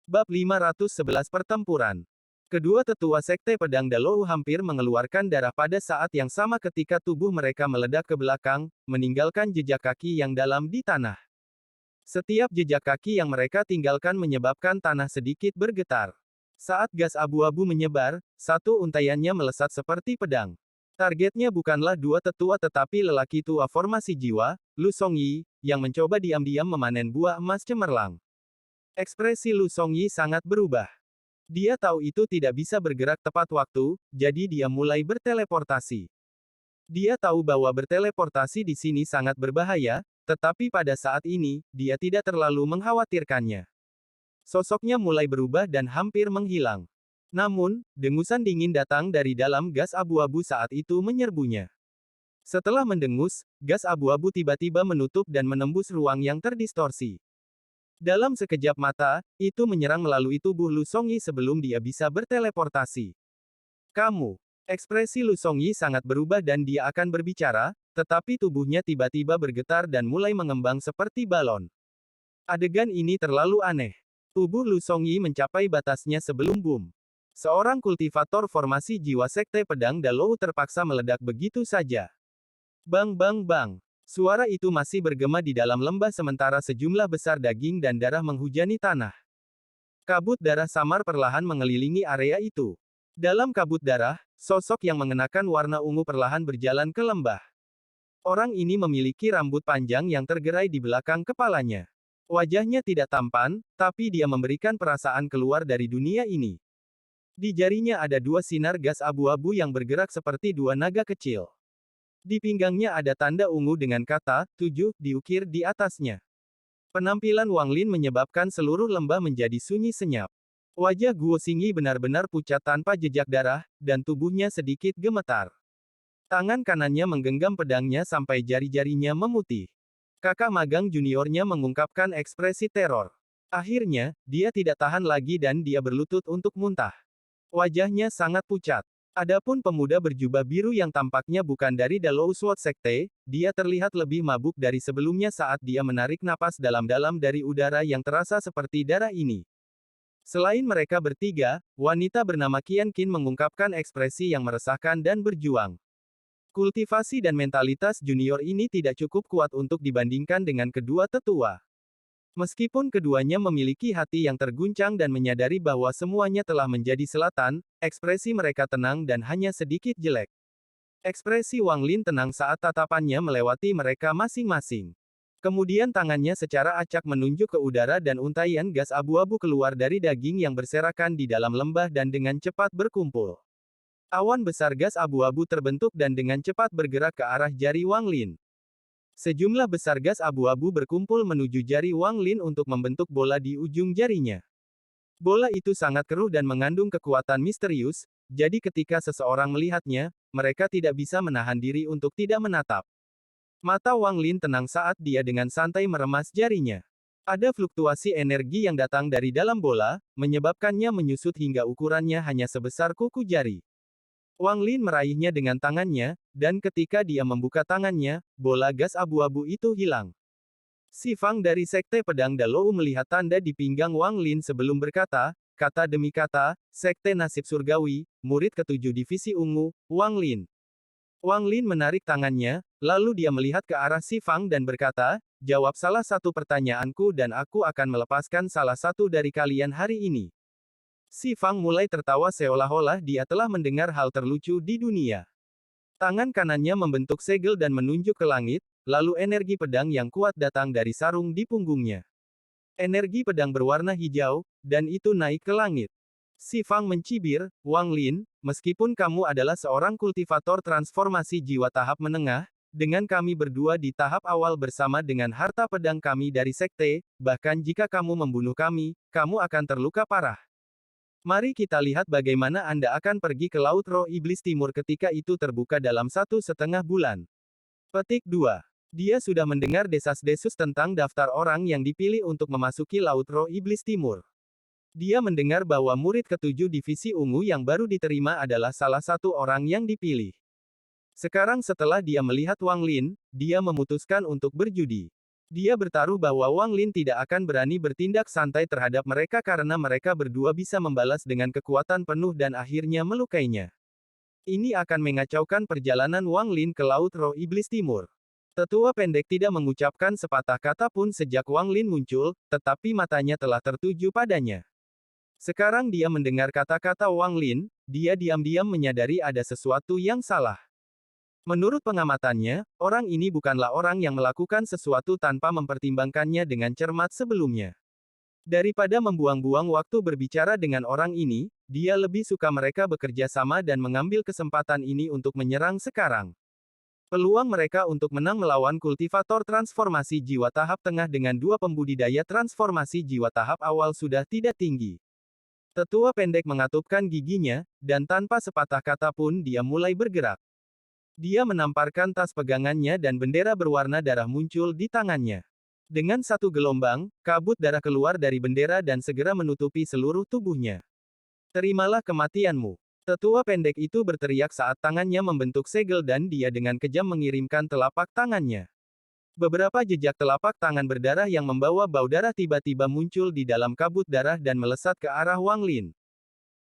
Bab 511 Pertempuran. Kedua tetua Sekte Pedang Dalou hampir mengeluarkan darah pada saat yang sama ketika tubuh mereka meledak ke belakang, meninggalkan jejak kaki yang dalam di tanah. Setiap jejak kaki yang mereka tinggalkan menyebabkan tanah sedikit bergetar. Saat gas abu-abu menyebar, satu untaiannya melesat seperti pedang. Targetnya bukanlah dua tetua tetapi lelaki tua formasi jiwa, Lu Songyi, yang mencoba diam-diam memanen buah emas cemerlang. Ekspresi Lu Songyi sangat berubah. Dia tahu itu tidak bisa bergerak tepat waktu, jadi dia mulai berteleportasi. Dia tahu bahwa berteleportasi di sini sangat berbahaya, tetapi pada saat ini, dia tidak terlalu mengkhawatirkannya. Sosoknya mulai berubah dan hampir menghilang. Namun, dengusan dingin datang dari dalam gas abu-abu saat itu menyerbunya. Setelah mendengus, gas abu-abu tiba-tiba menutup dan menembus ruang yang terdistorsi. Dalam sekejap mata, itu menyerang melalui tubuh Lu Songyi sebelum dia bisa berteleportasi. Kamu. Ekspresi Lu Songyi sangat berubah dan dia akan berbicara, tetapi tubuhnya tiba-tiba bergetar dan mulai mengembang seperti balon. Adegan ini terlalu aneh. Tubuh Lu Songyi mencapai batasnya sebelum boom. Seorang kultivator formasi jiwa Sekte Pedang Dalou terpaksa meledak begitu saja. Bang bang bang. Suara itu masih bergema di dalam lembah sementara sejumlah besar daging dan darah menghujani tanah. Kabut darah samar perlahan mengelilingi area itu. Dalam kabut darah, sosok yang mengenakan warna ungu perlahan berjalan ke lembah. Orang ini memiliki rambut panjang yang tergerai di belakang kepalanya. Wajahnya tidak tampan, tapi dia memberikan perasaan keluar dari dunia ini. Di jarinya ada dua sinar gas abu-abu yang bergerak seperti dua naga kecil. Di pinggangnya ada tanda ungu dengan kata 7 diukir di atasnya. Penampilan Wang Lin menyebabkan seluruh lembah menjadi sunyi senyap. Wajah Guo Xingyi benar-benar pucat tanpa jejak darah, dan tubuhnya sedikit gemetar. Tangan kanannya menggenggam pedangnya sampai jari-jarinya memutih. Kakak magang juniornya mengungkapkan ekspresi teror. Akhirnya, dia tidak tahan lagi dan dia berlutut untuk muntah. Wajahnya sangat pucat. Adapun pemuda berjubah biru yang tampaknya bukan dari Dalou Sword Sekte, dia terlihat lebih mabuk dari sebelumnya saat dia menarik napas dalam-dalam dari udara yang terasa seperti darah ini. Selain mereka bertiga, wanita bernama Qian Qin mengungkapkan ekspresi yang meresahkan dan berjuang. Kultivasi dan mentalitas junior ini tidak cukup kuat untuk dibandingkan dengan kedua tetua. Meskipun keduanya memiliki hati yang terguncang dan menyadari bahwa semuanya telah menjadi selatan, ekspresi mereka tenang dan hanya sedikit jelek. Ekspresi Wang Lin tenang saat tatapannya melewati mereka masing-masing. Kemudian tangannya secara acak menunjuk ke udara dan untaian gas abu-abu keluar dari daging yang berserakan di dalam lembah dan dengan cepat berkumpul. Awan besar gas abu-abu terbentuk dan dengan cepat bergerak ke arah jari Wang Lin. Sejumlah besar gas abu-abu berkumpul menuju jari Wang Lin untuk membentuk bola di ujung jarinya. Bola itu sangat keruh dan mengandung kekuatan misterius, jadi ketika seseorang melihatnya, mereka tidak bisa menahan diri untuk tidak menatap. Mata Wang Lin tenang saat dia dengan santai meremas jarinya. Ada fluktuasi energi yang datang dari dalam bola, menyebabkannya menyusut hingga ukurannya hanya sebesar kuku jari. Wang Lin meraihnya dengan tangannya, dan ketika dia membuka tangannya, bola gas abu-abu itu hilang. Si Fang dari Sekte Pedang Dalou melihat tanda di pinggang Wang Lin sebelum berkata, kata demi kata, Sekte Nasib Surgawi, murid ketujuh divisi ungu, Wang Lin. Wang Lin menarik tangannya, lalu dia melihat ke arah Si Fang dan berkata, jawab salah satu pertanyaanku dan aku akan melepaskan salah satu dari kalian hari ini. Si Fang mulai tertawa seolah-olah dia telah mendengar hal terlucu di dunia. Tangan kanannya membentuk segel dan menunjuk ke langit, lalu energi pedang yang kuat datang dari sarung di punggungnya. Energi pedang berwarna hijau, dan itu naik ke langit. Si Fang mencibir, Wang Lin, meskipun kamu adalah seorang kultivator transformasi jiwa tahap menengah, dengan kami berdua di tahap awal bersama dengan harta pedang kami dari sekte, bahkan jika kamu membunuh kami, kamu akan terluka parah. Mari kita lihat bagaimana Anda akan pergi ke Laut Roh Iblis Timur ketika itu terbuka dalam 1,5 bulan. Petik 2. Dia sudah mendengar desas-desus tentang daftar orang yang dipilih untuk memasuki Laut Roh Iblis Timur. Dia mendengar bahwa murid ketujuh divisi ungu yang baru diterima adalah salah satu orang yang dipilih. Sekarang setelah dia melihat Wang Lin, dia memutuskan untuk berjudi. Dia bertaruh bahwa Wang Lin tidak akan berani bertindak santai terhadap mereka karena mereka berdua bisa membalas dengan kekuatan penuh dan akhirnya melukainya. Ini akan mengacaukan perjalanan Wang Lin ke Laut Roh Iblis Timur. Tetua pendek tidak mengucapkan sepatah kata pun sejak Wang Lin muncul, tetapi matanya telah tertuju padanya. Sekarang dia mendengar kata-kata Wang Lin, dia diam-diam menyadari ada sesuatu yang salah. Menurut pengamatannya, orang ini bukanlah orang yang melakukan sesuatu tanpa mempertimbangkannya dengan cermat sebelumnya. Daripada membuang-buang waktu berbicara dengan orang ini, dia lebih suka mereka bekerja sama dan mengambil kesempatan ini untuk menyerang sekarang. Peluang mereka untuk menang melawan kultivator transformasi jiwa tahap tengah dengan dua pembudidaya transformasi jiwa tahap awal sudah tidak tinggi. Tetua pendek mengatupkan giginya, dan tanpa sepatah kata pun dia mulai bergerak. Dia menamparkan tas pegangannya dan bendera berwarna darah muncul di tangannya. Dengan satu gelombang, kabut darah keluar dari bendera dan segera menutupi seluruh tubuhnya. Terimalah kematianmu. Tetua pendek itu berteriak saat tangannya membentuk segel dan dia dengan kejam mengirimkan telapak tangannya. Beberapa jejak telapak tangan berdarah yang membawa bau darah tiba-tiba muncul di dalam kabut darah dan melesat ke arah Wang Lin.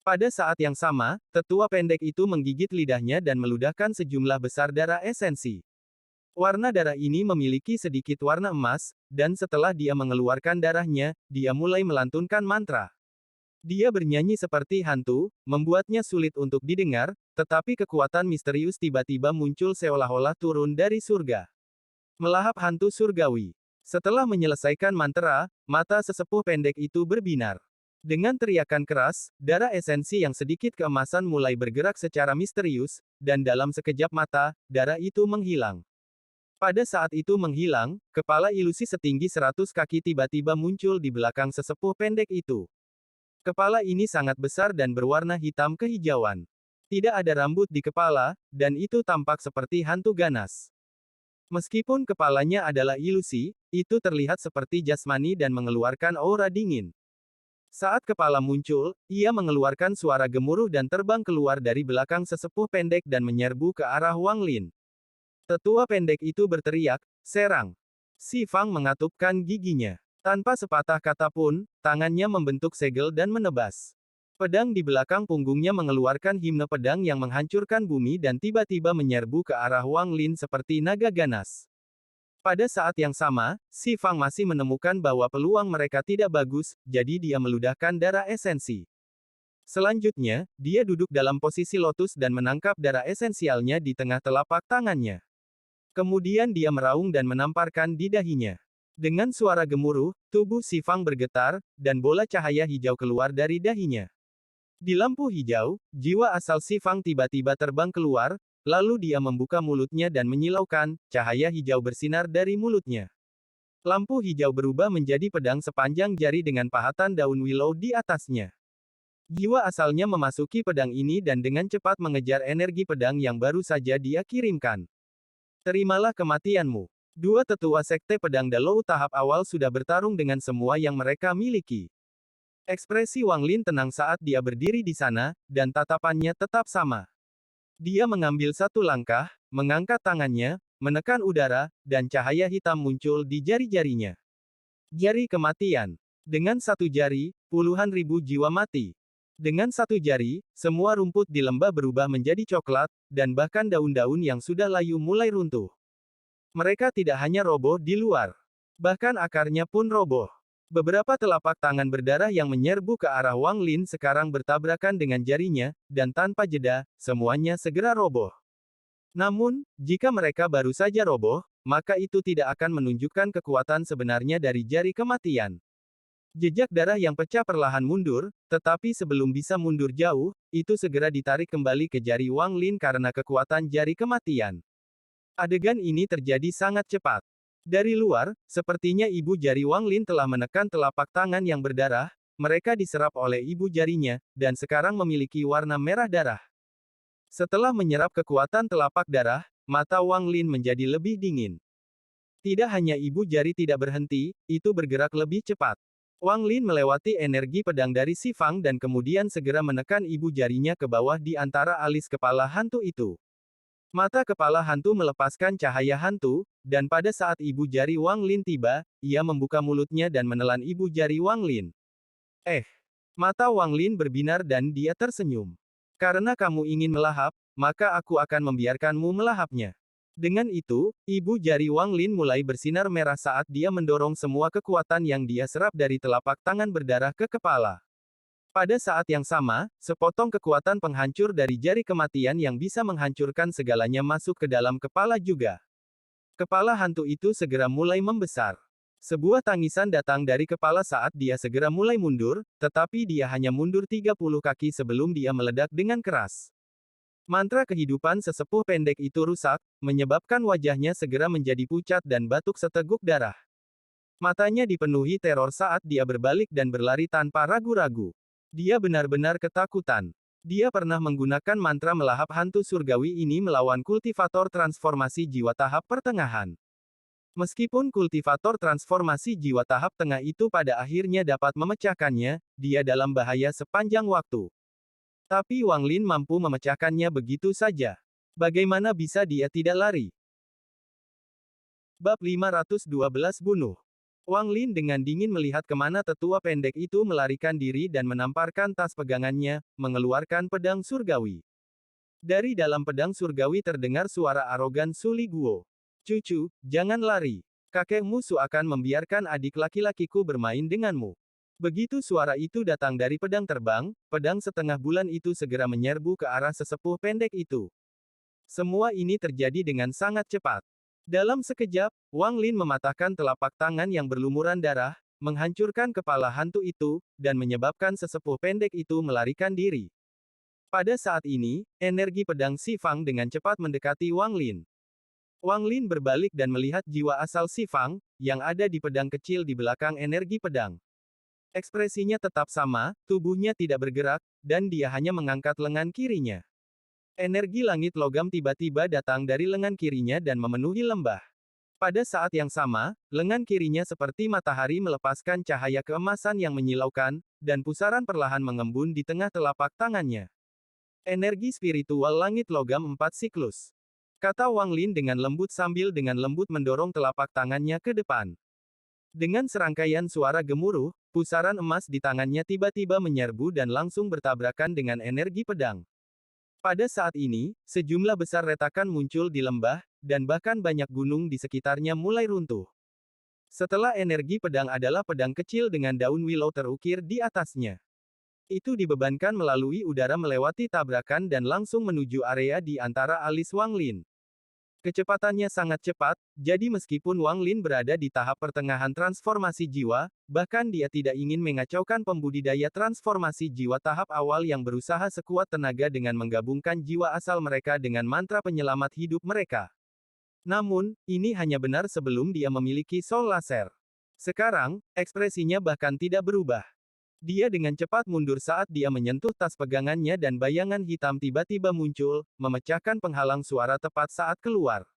Pada saat yang sama, tetua pendek itu menggigit lidahnya dan meludahkan sejumlah besar darah esensi. Warna darah ini memiliki sedikit warna emas, dan setelah dia mengeluarkan darahnya, dia mulai melantunkan mantra. Dia bernyanyi seperti hantu, membuatnya sulit untuk didengar, tetapi kekuatan misterius tiba-tiba muncul seolah-olah turun dari surga. Melahap hantu surgawi. Setelah menyelesaikan mantra, mata sesepuh pendek itu berbinar. Dengan teriakan keras, darah esensi yang sedikit keemasan mulai bergerak secara misterius, dan dalam sekejap mata, darah itu menghilang. Pada saat itu menghilang, kepala ilusi setinggi 100 kaki tiba-tiba muncul di belakang sesepuh pendek itu. Kepala ini sangat besar dan berwarna hitam kehijauan. Tidak ada rambut di kepala, dan itu tampak seperti hantu ganas. Meskipun kepalanya adalah ilusi, itu terlihat seperti jasmani dan mengeluarkan aura dingin. Saat kepala muncul, ia mengeluarkan suara gemuruh dan terbang keluar dari belakang sesepuh pendek dan menyerbu ke arah Wang Lin. Tetua pendek itu berteriak, "Serang!" Si Fang mengatupkan giginya. Tanpa sepatah kata pun, tangannya membentuk segel dan menebas. Pedang di belakang punggungnya mengeluarkan himne pedang yang menghancurkan bumi dan tiba-tiba menyerbu ke arah Wang Lin seperti naga ganas. Pada saat yang sama, Si Fang masih menemukan bahwa peluang mereka tidak bagus, jadi dia meludahkan darah esensi. Selanjutnya, dia duduk dalam posisi lotus dan menangkap darah esensialnya di tengah telapak tangannya. Kemudian dia meraung dan menamparkan di dahinya. Dengan suara gemuruh, tubuh Si Fang bergetar, dan bola cahaya hijau keluar dari dahinya. Di lampu hijau, jiwa asal Si Fang tiba-tiba terbang keluar, lalu dia membuka mulutnya dan menyilaukan, cahaya hijau bersinar dari mulutnya. Lampu hijau berubah menjadi pedang sepanjang jari dengan pahatan daun willow di atasnya. Jiwa asalnya memasuki pedang ini dan dengan cepat mengejar energi pedang yang baru saja dia kirimkan. Terimalah kematianmu. Dua tetua sekte pedang Dalou tahap awal sudah bertarung dengan semua yang mereka miliki. Ekspresi Wang Lin tenang saat dia berdiri di sana, dan tatapannya tetap sama. Dia mengambil satu langkah, mengangkat tangannya, menekan udara, dan cahaya hitam muncul di jari-jarinya. Jari kematian. Dengan satu jari, puluhan ribu jiwa mati. Dengan satu jari, semua rumput di lembah berubah menjadi coklat, dan bahkan daun-daun yang sudah layu mulai runtuh. Mereka tidak hanya roboh di luar. Bahkan akarnya pun roboh. Beberapa telapak tangan berdarah yang menyerbu ke arah Wang Lin sekarang bertabrakan dengan jarinya, dan tanpa jeda, semuanya segera roboh. Namun, jika mereka baru saja roboh, maka itu tidak akan menunjukkan kekuatan sebenarnya dari jari kematian. Jejak darah yang pecah perlahan mundur, tetapi sebelum bisa mundur jauh, itu segera ditarik kembali ke jari Wang Lin karena kekuatan jari kematian. Adegan ini terjadi sangat cepat. Dari luar, sepertinya ibu jari Wang Lin telah menekan telapak tangan yang berdarah, mereka diserap oleh ibu jarinya, dan sekarang memiliki warna merah darah. Setelah menyerap kekuatan telapak darah, mata Wang Lin menjadi lebih dingin. Tidak hanya ibu jari tidak berhenti, itu bergerak lebih cepat. Wang Lin melewati energi pedang dari Si Fang dan kemudian segera menekan ibu jarinya ke bawah di antara alis kepala hantu itu. Mata kepala hantu melepaskan cahaya hantu, dan pada saat ibu jari Wang Lin tiba, ia membuka mulutnya dan menelan ibu jari Wang Lin. Eh, mata Wang Lin berbinar dan dia tersenyum. Karena kamu ingin melahap, maka aku akan membiarkanmu melahapnya. Dengan itu, ibu jari Wang Lin mulai bersinar merah saat dia mendorong semua kekuatan yang dia serap dari telapak tangan berdarah ke kepala. Pada saat yang sama, sepotong kekuatan penghancur dari jari kematian yang bisa menghancurkan segalanya masuk ke dalam kepala juga. Kepala hantu itu segera mulai membesar. Sebuah tangisan datang dari kepala saat dia segera mulai mundur, tetapi dia hanya mundur 30 kaki sebelum dia meledak dengan keras. Mantra kehidupan sesepuh pendek itu rusak, menyebabkan wajahnya segera menjadi pucat dan batuk seteguk darah. Matanya dipenuhi teror saat dia berbalik dan berlari tanpa ragu-ragu. Dia benar-benar ketakutan. Dia pernah menggunakan mantra melahap hantu surgawi ini melawan kultivator transformasi jiwa tahap pertengahan. Meskipun kultivator transformasi jiwa tahap tengah itu pada akhirnya dapat memecahkannya, dia dalam bahaya sepanjang waktu. Tapi Wang Lin mampu memecahkannya begitu saja. Bagaimana bisa dia tidak lari? Bab 512 Bunuh. Wang Lin dengan dingin melihat kemana tetua pendek itu melarikan diri dan menamparkan tas pegangannya, mengeluarkan pedang surgawi. Dari dalam pedang surgawi terdengar suara arogan Suli Guo. Cucu, jangan lari. Kakek musuh akan membiarkan adik laki-lakiku bermain denganmu. Begitu suara itu datang dari pedang terbang, pedang setengah bulan itu segera menyerbu ke arah sesepuh pendek itu. Semua ini terjadi dengan sangat cepat. Dalam sekejap, Wang Lin mematahkan telapak tangan yang berlumuran darah, menghancurkan kepala hantu itu, dan menyebabkan sesepuh pendek itu melarikan diri. Pada saat ini, energi pedang Si Fang dengan cepat mendekati Wang Lin. Wang Lin berbalik dan melihat jiwa asal Si Fang, yang ada di pedang kecil di belakang energi pedang. Ekspresinya tetap sama, tubuhnya tidak bergerak, dan dia hanya mengangkat lengan kirinya. Energi langit logam tiba-tiba datang dari lengan kirinya dan memenuhi lembah. Pada saat yang sama, lengan kirinya seperti matahari melepaskan cahaya keemasan yang menyilaukan, dan pusaran perlahan mengembun di tengah telapak tangannya. Energi spiritual langit logam 4 siklus. Kata Wang Lin dengan lembut sambil dengan lembut mendorong telapak tangannya ke depan. Dengan serangkaian suara gemuruh, pusaran emas di tangannya tiba-tiba menyerbu dan langsung bertabrakan dengan energi pedang. Pada saat ini, sejumlah besar retakan muncul di lembah, dan bahkan banyak gunung di sekitarnya mulai runtuh. Setelah energi pedang adalah pedang kecil dengan daun willow terukir di atasnya. Itu dibebankan melalui udara melewati tabrakan dan langsung menuju area di antara alis Wang Lin. Kecepatannya sangat cepat, jadi meskipun Wang Lin berada di tahap pertengahan transformasi jiwa, bahkan dia tidak ingin mengacaukan pembudidaya transformasi jiwa tahap awal yang berusaha sekuat tenaga dengan menggabungkan jiwa asal mereka dengan mantra penyelamat hidup mereka. Namun, ini hanya benar sebelum dia memiliki soul laser. Sekarang, ekspresinya bahkan tidak berubah. Dia dengan cepat mundur saat dia menyentuh tas pegangannya dan bayangan hitam tiba-tiba muncul, memecahkan penghalang suara tepat saat keluar.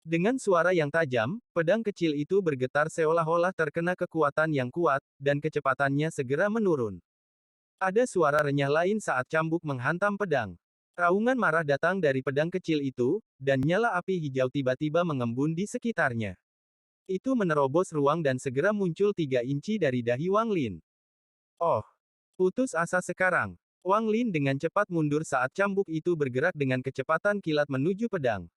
Dengan suara yang tajam, pedang kecil itu bergetar seolah-olah terkena kekuatan yang kuat, dan kecepatannya segera menurun. Ada suara renyah lain saat cambuk menghantam pedang. Raungan marah datang dari pedang kecil itu, dan nyala api hijau tiba-tiba mengembun di sekitarnya. Itu menerobos ruang dan segera muncul 3 inci dari dahi Wang Lin. Oh, putus asa sekarang. Wang Lin dengan cepat mundur saat cambuk itu bergerak dengan kecepatan kilat menuju pedang.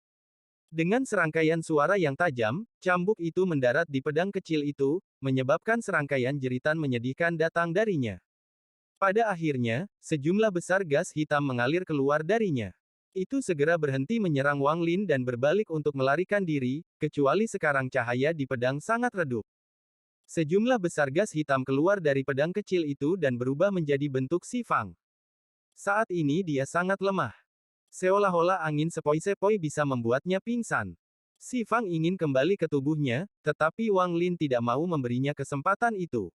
Dengan serangkaian suara yang tajam, cambuk itu mendarat di pedang kecil itu, menyebabkan serangkaian jeritan menyedihkan datang darinya. Pada akhirnya, sejumlah besar gas hitam mengalir keluar darinya. Itu segera berhenti menyerang Wang Lin dan berbalik untuk melarikan diri, kecuali sekarang cahaya di pedang sangat redup. Sejumlah besar gas hitam keluar dari pedang kecil itu dan berubah menjadi bentuk Si Fang. Saat ini dia sangat lemah. Seolah-olah angin sepoi-sepoi bisa membuatnya pingsan. Si Fang ingin kembali ke tubuhnya, tetapi Wang Lin tidak mau memberinya kesempatan itu.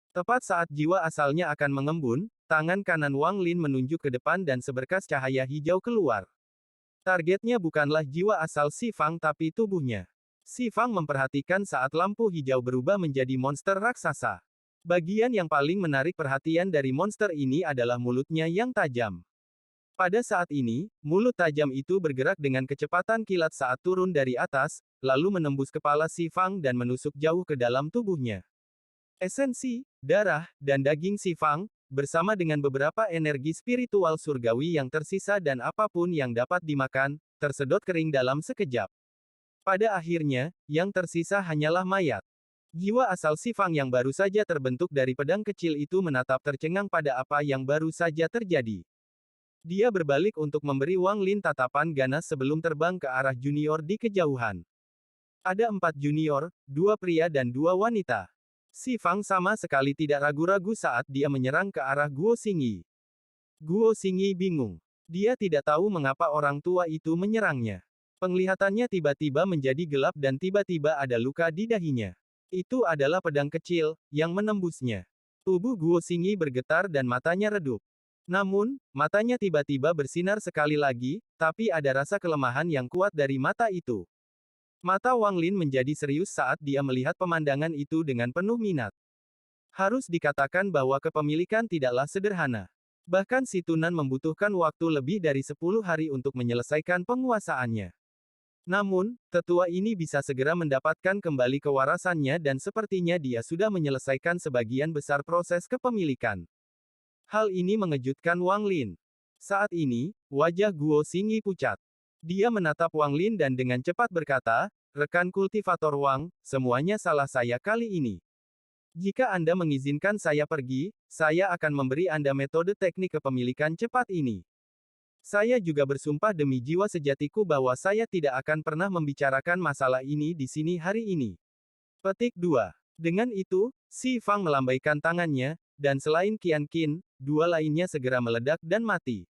Tepat saat jiwa asalnya akan mengembun, tangan kanan Wang Lin menunjuk ke depan dan seberkas cahaya hijau keluar. Targetnya bukanlah jiwa asal Si Fang tapi tubuhnya. Si Fang memperhatikan saat lampu hijau berubah menjadi monster raksasa. Bagian yang paling menarik perhatian dari monster ini adalah mulutnya yang tajam. Pada saat ini, mulut tajam itu bergerak dengan kecepatan kilat saat turun dari atas, lalu menembus kepala Si Fang dan menusuk jauh ke dalam tubuhnya. Esensi, darah, dan daging Si Fang, bersama dengan beberapa energi spiritual surgawi yang tersisa dan apapun yang dapat dimakan, tersedot kering dalam sekejap. Pada akhirnya, yang tersisa hanyalah mayat. Jiwa asal Si Fang yang baru saja terbentuk dari pedang kecil itu menatap tercengang pada apa yang baru saja terjadi. Dia berbalik untuk memberi Wang Lin tatapan ganas sebelum terbang ke arah junior di kejauhan. Ada 4 junior, 2 pria dan 2 wanita. Si Fang sama sekali tidak ragu-ragu saat dia menyerang ke arah Guo Xingyi. Guo Xingyi bingung. Dia tidak tahu mengapa orang tua itu menyerangnya. Penglihatannya tiba-tiba menjadi gelap dan tiba-tiba ada luka di dahinya. Itu adalah pedang kecil, yang menembusnya. Tubuh Guo Xingyi bergetar dan matanya redup. Namun, matanya tiba-tiba bersinar sekali lagi, tapi ada rasa kelemahan yang kuat dari mata itu. Mata Wang Lin menjadi serius saat dia melihat pemandangan itu dengan penuh minat. Harus dikatakan bahwa kepemilikan tidaklah sederhana. Bahkan si Tunan membutuhkan waktu lebih dari 10 hari untuk menyelesaikan penguasaannya. Namun, tetua ini bisa segera mendapatkan kembali kewarasannya dan sepertinya dia sudah menyelesaikan sebagian besar proses kepemilikan. Hal ini mengejutkan Wang Lin. Saat ini, wajah Guo Xingyi pucat. Dia menatap Wang Lin dan dengan cepat berkata, "Rekan kultivator Wang, semuanya salah saya kali ini. Jika Anda mengizinkan saya pergi, saya akan memberi Anda metode teknik kepemilikan cepat ini. Saya juga bersumpah demi jiwa sejatiku bahwa saya tidak akan pernah membicarakan masalah ini di sini hari ini." Petik 2. Dengan itu, Si Fang melambaikan tangannya, dan selain Qian Qin, 2 lainnya segera meledak dan mati.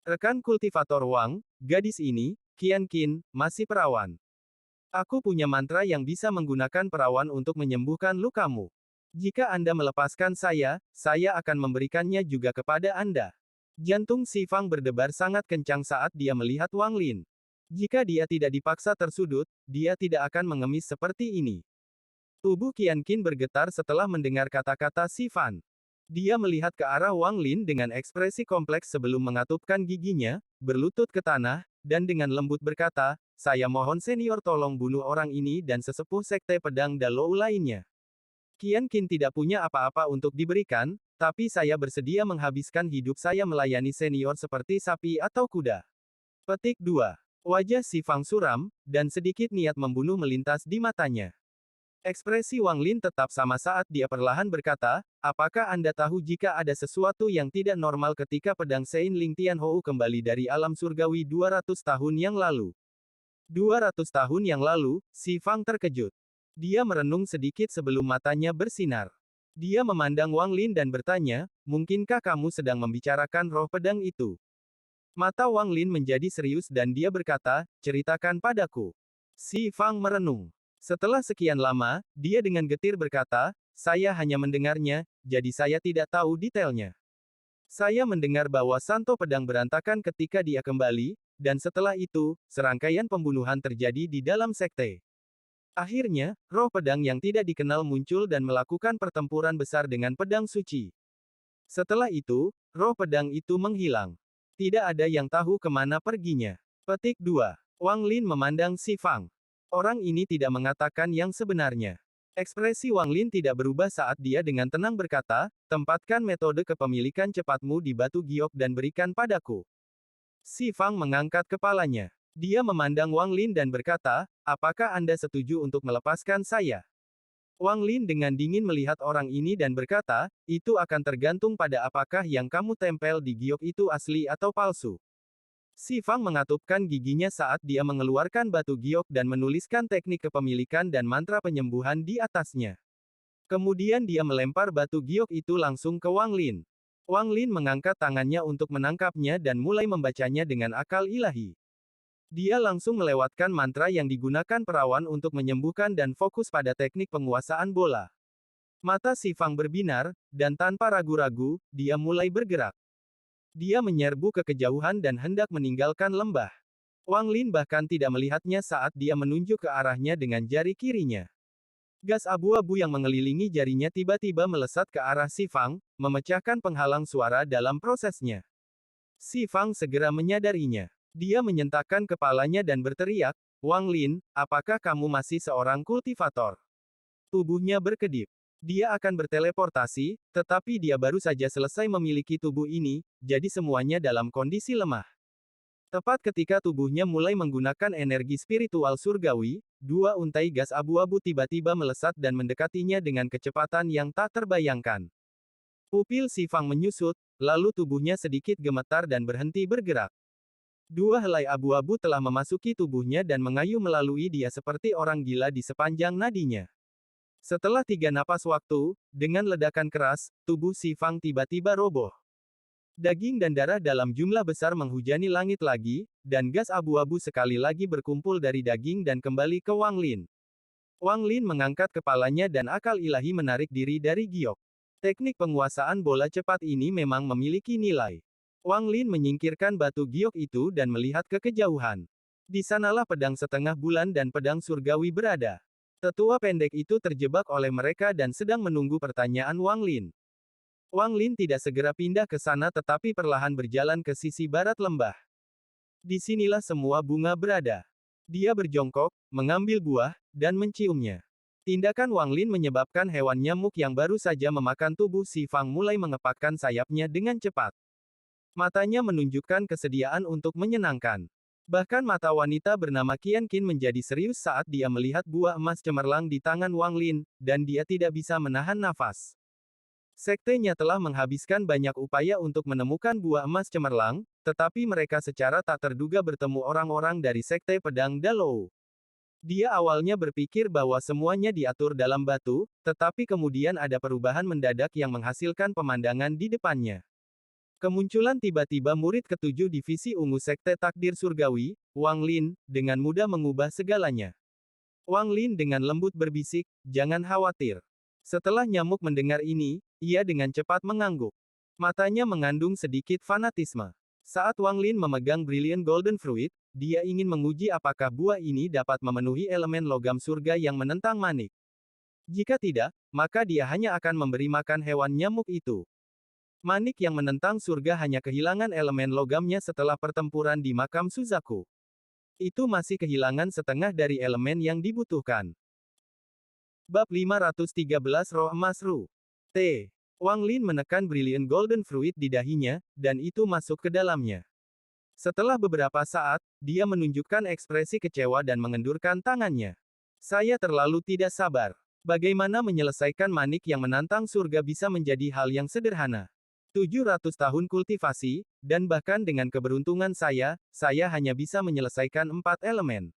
Rekan kultivator Wang, gadis ini, Qian Qin, masih perawan. Aku punya mantra yang bisa menggunakan perawan untuk menyembuhkan lukamu. Jika Anda melepaskan saya akan memberikannya juga kepada Anda. Jantung Si Fang berdebar sangat kencang saat dia melihat Wang Lin. Jika dia tidak dipaksa tersudut, dia tidak akan mengemis seperti ini. Tubuh Qian Qin bergetar setelah mendengar kata-kata Si Fan. Dia melihat ke arah Wang Lin dengan ekspresi kompleks sebelum mengatupkan giginya, berlutut ke tanah, dan dengan lembut berkata, "Saya mohon senior tolong bunuh orang ini dan sesepuh sekte pedang Dalou lainnya. Qian Qin tidak punya apa-apa untuk diberikan, tapi saya bersedia menghabiskan hidup saya melayani senior seperti sapi atau kuda." Petik 2. Wajah Si Fang suram, dan sedikit niat membunuh melintas di matanya. Ekspresi Wang Lin tetap sama saat dia perlahan berkata, "Apakah Anda tahu jika ada sesuatu yang tidak normal ketika pedang Sein Ling Tianhou kembali dari alam surgawi 200 tahun yang lalu?" 200 tahun yang lalu, Si Fang terkejut. Dia merenung sedikit sebelum matanya bersinar. Dia memandang Wang Lin dan bertanya, "Mungkinkah kamu sedang membicarakan roh pedang itu?" Mata Wang Lin menjadi serius dan dia berkata, "Ceritakan padaku." Si Fang merenung. Setelah sekian lama, dia dengan getir berkata, "Saya hanya mendengarnya, jadi saya tidak tahu detailnya. Saya mendengar bahwa Santo Pedang berantakan ketika dia kembali, dan setelah itu, serangkaian pembunuhan terjadi di dalam sekte. Akhirnya, roh pedang yang tidak dikenal muncul dan melakukan pertempuran besar dengan pedang suci. Setelah itu, roh pedang itu menghilang. Tidak ada yang tahu kemana perginya." Petik 2. Wang Lin memandang Si Fang. Orang ini tidak mengatakan yang sebenarnya. Ekspresi Wang Lin tidak berubah saat dia dengan tenang berkata, "Tempatkan metode kepemilikan cepatmu di batu giok dan berikan padaku." Si Fang mengangkat kepalanya. Dia memandang Wang Lin dan berkata, "Apakah Anda setuju untuk melepaskan saya?" Wang Lin dengan dingin melihat orang ini dan berkata, "Itu akan tergantung pada apakah yang kamu tempel di giok itu asli atau palsu." Si Fang mengatupkan giginya saat dia mengeluarkan batu giok dan menuliskan teknik kepemilikan dan mantra penyembuhan di atasnya. Kemudian dia melempar batu giok itu langsung ke Wang Lin. Wang Lin mengangkat tangannya untuk menangkapnya dan mulai membacanya dengan akal ilahi. Dia langsung melewatkan mantra yang digunakan perawan untuk menyembuhkan dan fokus pada teknik penguasaan bola. Mata Si Fang berbinar, dan tanpa ragu-ragu, dia mulai bergerak. Dia menyerbu ke kejauhan dan hendak meninggalkan lembah. Wang Lin bahkan tidak melihatnya saat dia menunjuk ke arahnya dengan jari kirinya. Gas abu-abu yang mengelilingi jarinya tiba-tiba melesat ke arah Si Fang, memecahkan penghalang suara dalam prosesnya. Si Fang segera menyadarinya. Dia menyentakkan kepalanya dan berteriak, Wang Lin, apakah kamu masih seorang kultivator? Tubuhnya berkedip. Dia akan berteleportasi, tetapi dia baru saja selesai memiliki tubuh ini, jadi semuanya dalam kondisi lemah. Tepat ketika tubuhnya mulai menggunakan energi spiritual surgawi, dua untai gas abu-abu tiba-tiba melesat dan mendekatinya dengan kecepatan yang tak terbayangkan. Pupil Si Fang menyusut, lalu tubuhnya sedikit gemetar dan berhenti bergerak. Dua helai abu-abu telah memasuki tubuhnya dan mengayuh melalui dia seperti orang gila di sepanjang nadinya. Setelah 3 napas waktu, dengan ledakan keras, tubuh Si Fang tiba-tiba roboh. Daging dan darah dalam jumlah besar menghujani langit lagi, dan gas abu-abu sekali lagi berkumpul dari daging dan kembali ke Wang Lin. Wang Lin mengangkat kepalanya dan akal ilahi menarik diri dari giok. Teknik penguasaan bola cepat ini memang memiliki nilai. Wang Lin menyingkirkan batu giok itu dan melihat ke kejauhan. Di sanalah pedang setengah bulan dan pedang surgawi berada. Tetua pendek itu terjebak oleh mereka dan sedang menunggu pertanyaan Wang Lin. Wang Lin tidak segera pindah ke sana tetapi perlahan berjalan ke sisi barat lembah. Disinilah semua bunga berada. Dia berjongkok, mengambil buah, dan menciumnya. Tindakan Wang Lin menyebabkan hewan nyamuk yang baru saja memakan tubuh Si Fang mulai mengepakkan sayapnya dengan cepat. Matanya menunjukkan kesediaan untuk menyenangkan. Bahkan mata wanita bernama Qian Qin menjadi serius saat dia melihat buah emas cemerlang di tangan Wang Lin, dan dia tidak bisa menahan nafas. Sektenya telah menghabiskan banyak upaya untuk menemukan buah emas cemerlang, tetapi mereka secara tak terduga bertemu orang-orang dari Sekte Pedang Dalou. Dia awalnya berpikir bahwa semuanya diatur dalam batu, tetapi kemudian ada perubahan mendadak yang menghasilkan pemandangan di depannya. Kemunculan tiba-tiba murid ketujuh divisi ungu Sekte Takdir Surgawi, Wang Lin, dengan mudah mengubah segalanya. Wang Lin dengan lembut berbisik, jangan khawatir. Setelah nyamuk mendengar ini, ia dengan cepat mengangguk. Matanya mengandung sedikit fanatisme. Saat Wang Lin memegang Brilliant Golden Fruit, dia ingin menguji apakah buah ini dapat memenuhi elemen logam surga yang menentang manik. Jika tidak, maka dia hanya akan memberi makan hewan nyamuk itu. Manik yang menentang surga hanya kehilangan elemen logamnya setelah pertempuran di makam Suzaku. Itu masih kehilangan setengah dari elemen yang dibutuhkan. Bab 513 Roh Emas Ru. T. Wang Lin menekan Brilliant Golden Fruit di dahinya, dan itu masuk ke dalamnya. Setelah beberapa saat, dia menunjukkan ekspresi kecewa dan mengendurkan tangannya. Saya terlalu tidak sabar. Bagaimana menyelesaikan manik yang menantang surga bisa menjadi hal yang sederhana. 700 tahun kultivasi, dan bahkan dengan keberuntungan saya hanya bisa menyelesaikan 4 elemen.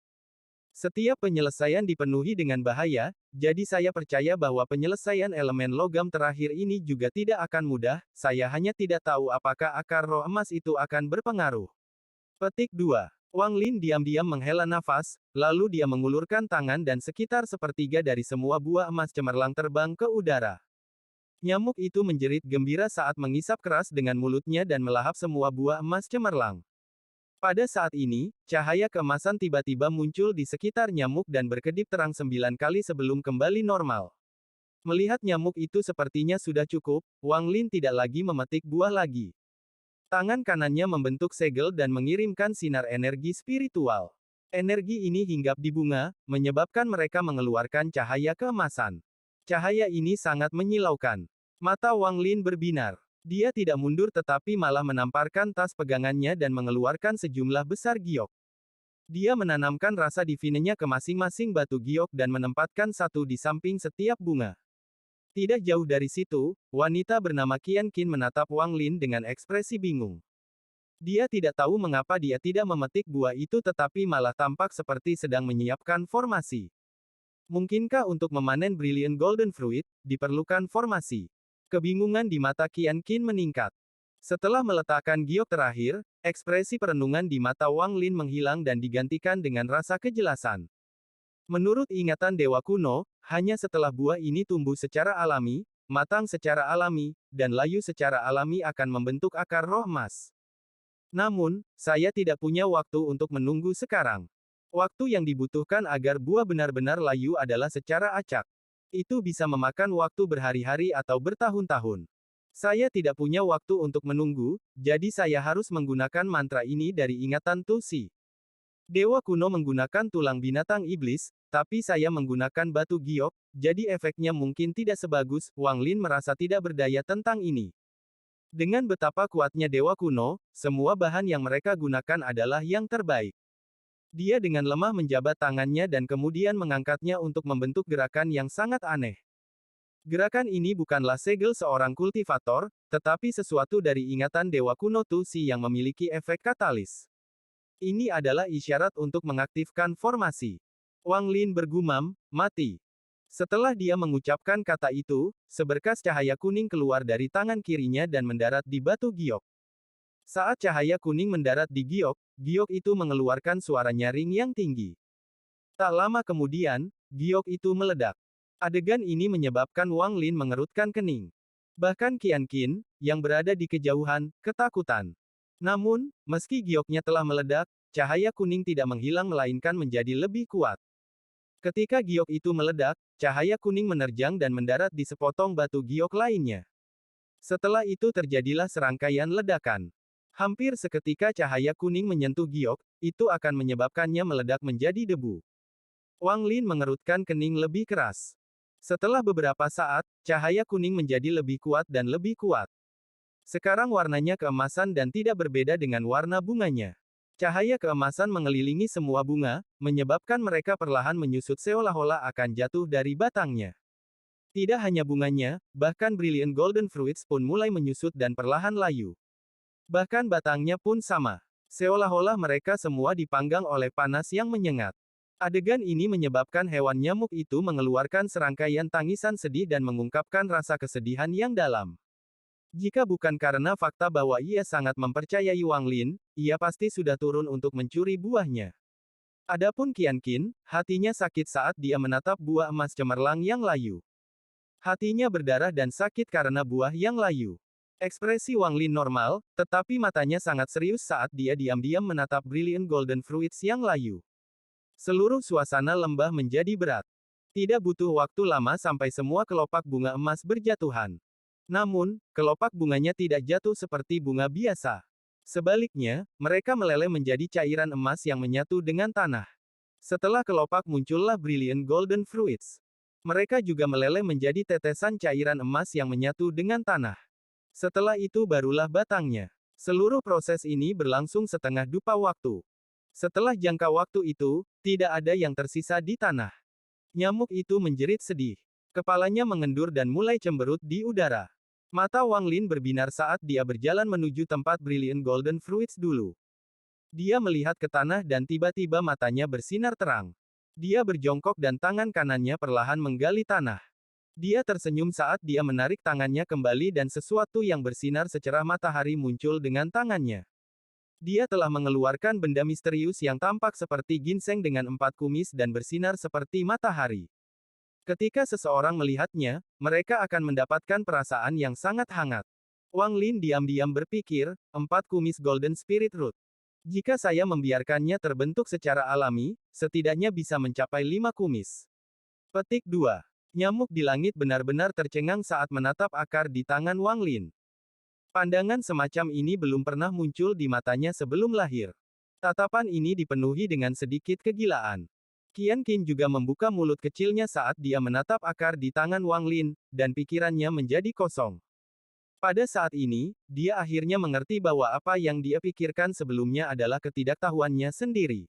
Setiap penyelesaian dipenuhi dengan bahaya, jadi saya percaya bahwa penyelesaian elemen logam terakhir ini juga tidak akan mudah, saya hanya tidak tahu apakah akar roh emas itu akan berpengaruh. Petik 2. Wang Lin diam-diam menghela nafas, lalu dia mengulurkan tangan dan sekitar sepertiga dari semua buah emas cemerlang terbang ke udara. Nyamuk itu menjerit gembira saat mengisap keras dengan mulutnya dan melahap semua buah emas cemerlang. Pada saat ini, cahaya keemasan tiba-tiba muncul di sekitar nyamuk dan berkedip terang 9 kali sebelum kembali normal. Melihat nyamuk itu sepertinya sudah cukup, Wang Lin tidak lagi memetik buah lagi. Tangan kanannya membentuk segel dan mengirimkan sinar energi spiritual. Energi ini hinggap di bunga, menyebabkan mereka mengeluarkan cahaya keemasan. Cahaya ini sangat menyilaukan. Mata Wang Lin berbinar. Dia tidak mundur tetapi malah menamparkan tas pegangannya dan mengeluarkan sejumlah besar giok. Dia menanamkan rasa divinenya ke masing-masing batu giok dan menempatkan satu di samping setiap bunga. Tidak jauh dari situ, wanita bernama Qian Qin menatap Wang Lin dengan ekspresi bingung. Dia tidak tahu mengapa dia tidak memetik buah itu tetapi malah tampak seperti sedang menyiapkan formasi. Mungkinkah untuk memanen Brilliant Golden Fruit, diperlukan formasi? Kebingungan di mata Qian Qin meningkat. Setelah meletakkan giok terakhir, ekspresi perenungan di mata Wang Lin menghilang dan digantikan dengan rasa kejelasan. Menurut ingatan dewa kuno, hanya setelah buah ini tumbuh secara alami, matang secara alami, dan layu secara alami akan membentuk akar roh emas. Namun, saya tidak punya waktu untuk menunggu sekarang. Waktu yang dibutuhkan agar buah benar-benar layu adalah secara acak. Itu bisa memakan waktu berhari-hari atau bertahun-tahun. Saya tidak punya waktu untuk menunggu, jadi saya harus menggunakan mantra ini dari ingatan Tusi. Dewa kuno menggunakan tulang binatang iblis, tapi saya menggunakan batu giok, jadi efeknya mungkin tidak sebagus. Wang Lin merasa tidak berdaya tentang ini. Dengan betapa kuatnya dewa kuno, semua bahan yang mereka gunakan adalah yang terbaik. Dia dengan lemah menjabat tangannya dan kemudian mengangkatnya untuk membentuk gerakan yang sangat aneh. Gerakan ini bukanlah segel seorang kultivator, tetapi sesuatu dari ingatan dewa kuno Tusi yang memiliki efek katalis. Ini adalah isyarat untuk mengaktifkan formasi. Wang Lin bergumam, mati. Setelah dia mengucapkan kata itu, seberkas cahaya kuning keluar dari tangan kirinya dan mendarat di batu giok. Saat cahaya kuning mendarat di giok, giok itu mengeluarkan suara nyaring yang tinggi. Tak lama kemudian, giok itu meledak. Adegan ini menyebabkan Wang Lin mengerutkan kening. Bahkan Qian Qin, yang berada di kejauhan, ketakutan. Namun, meski gioknya telah meledak, cahaya kuning tidak menghilang melainkan menjadi lebih kuat. Ketika giok itu meledak, cahaya kuning menerjang dan mendarat di sepotong batu giok lainnya. Setelah itu terjadilah serangkaian ledakan. Hampir seketika cahaya kuning menyentuh giok, itu akan menyebabkannya meledak menjadi debu. Wang Lin mengerutkan kening lebih keras. Setelah beberapa saat, cahaya kuning menjadi lebih kuat dan lebih kuat. Sekarang warnanya keemasan dan tidak berbeda dengan warna bunganya. Cahaya keemasan mengelilingi semua bunga, menyebabkan mereka perlahan menyusut seolah-olah akan jatuh dari batangnya. Tidak hanya bunganya, bahkan Brilliant Golden Fruits pun mulai menyusut dan perlahan layu. Bahkan batangnya pun sama. Seolah-olah mereka semua dipanggang oleh panas yang menyengat. Adegan ini menyebabkan hewan nyamuk itu mengeluarkan serangkaian tangisan sedih dan mengungkapkan rasa kesedihan yang dalam. Jika bukan karena fakta bahwa ia sangat mempercayai Wang Lin, ia pasti sudah turun untuk mencuri buahnya. Adapun Qian Qin, hatinya sakit saat dia menatap buah emas cemerlang yang layu. Hatinya berdarah dan sakit karena buah yang layu. Ekspresi Wang Lin normal, tetapi matanya sangat serius saat dia diam-diam menatap Brilliant Golden Fruits yang layu. Seluruh suasana lembah menjadi berat. Tidak butuh waktu lama sampai semua kelopak bunga emas berjatuhan. Namun, kelopak bunganya tidak jatuh seperti bunga biasa. Sebaliknya, mereka meleleh menjadi cairan emas yang menyatu dengan tanah. Setelah kelopak muncullah Brilliant Golden Fruits. Mereka juga meleleh menjadi tetesan cairan emas yang menyatu dengan tanah. Setelah itu barulah batangnya. Seluruh proses ini berlangsung setengah dupa waktu. Setelah jangka waktu itu, tidak ada yang tersisa di tanah. Nyamuk itu menjerit sedih. Kepalanya mengendur dan mulai cemberut di udara. Mata Wang Lin berbinar saat dia berjalan menuju tempat Brilliant Golden Fruits dulu. Dia melihat ke tanah dan tiba-tiba matanya bersinar terang. Dia berjongkok dan tangan kanannya perlahan menggali tanah. Dia tersenyum saat dia menarik tangannya kembali dan sesuatu yang bersinar secerah matahari muncul dengan tangannya. Dia telah mengeluarkan benda misterius yang tampak seperti ginseng dengan 4 kumis dan bersinar seperti matahari. Ketika seseorang melihatnya, mereka akan mendapatkan perasaan yang sangat hangat. Wang Lin diam-diam berpikir, 4 kumis Golden Spirit Root. Jika saya membiarkannya terbentuk secara alami, setidaknya bisa mencapai 5 kumis. Petik 2. Nyamuk di langit benar-benar tercengang saat menatap akar di tangan Wang Lin. Pandangan semacam ini belum pernah muncul di matanya sebelum lahir. Tatapan ini dipenuhi dengan sedikit kegilaan. Qian Qin juga membuka mulut kecilnya saat dia menatap akar di tangan Wang Lin, dan pikirannya menjadi kosong. Pada saat ini, dia akhirnya mengerti bahwa apa yang dia pikirkan sebelumnya adalah ketidaktahuannya sendiri.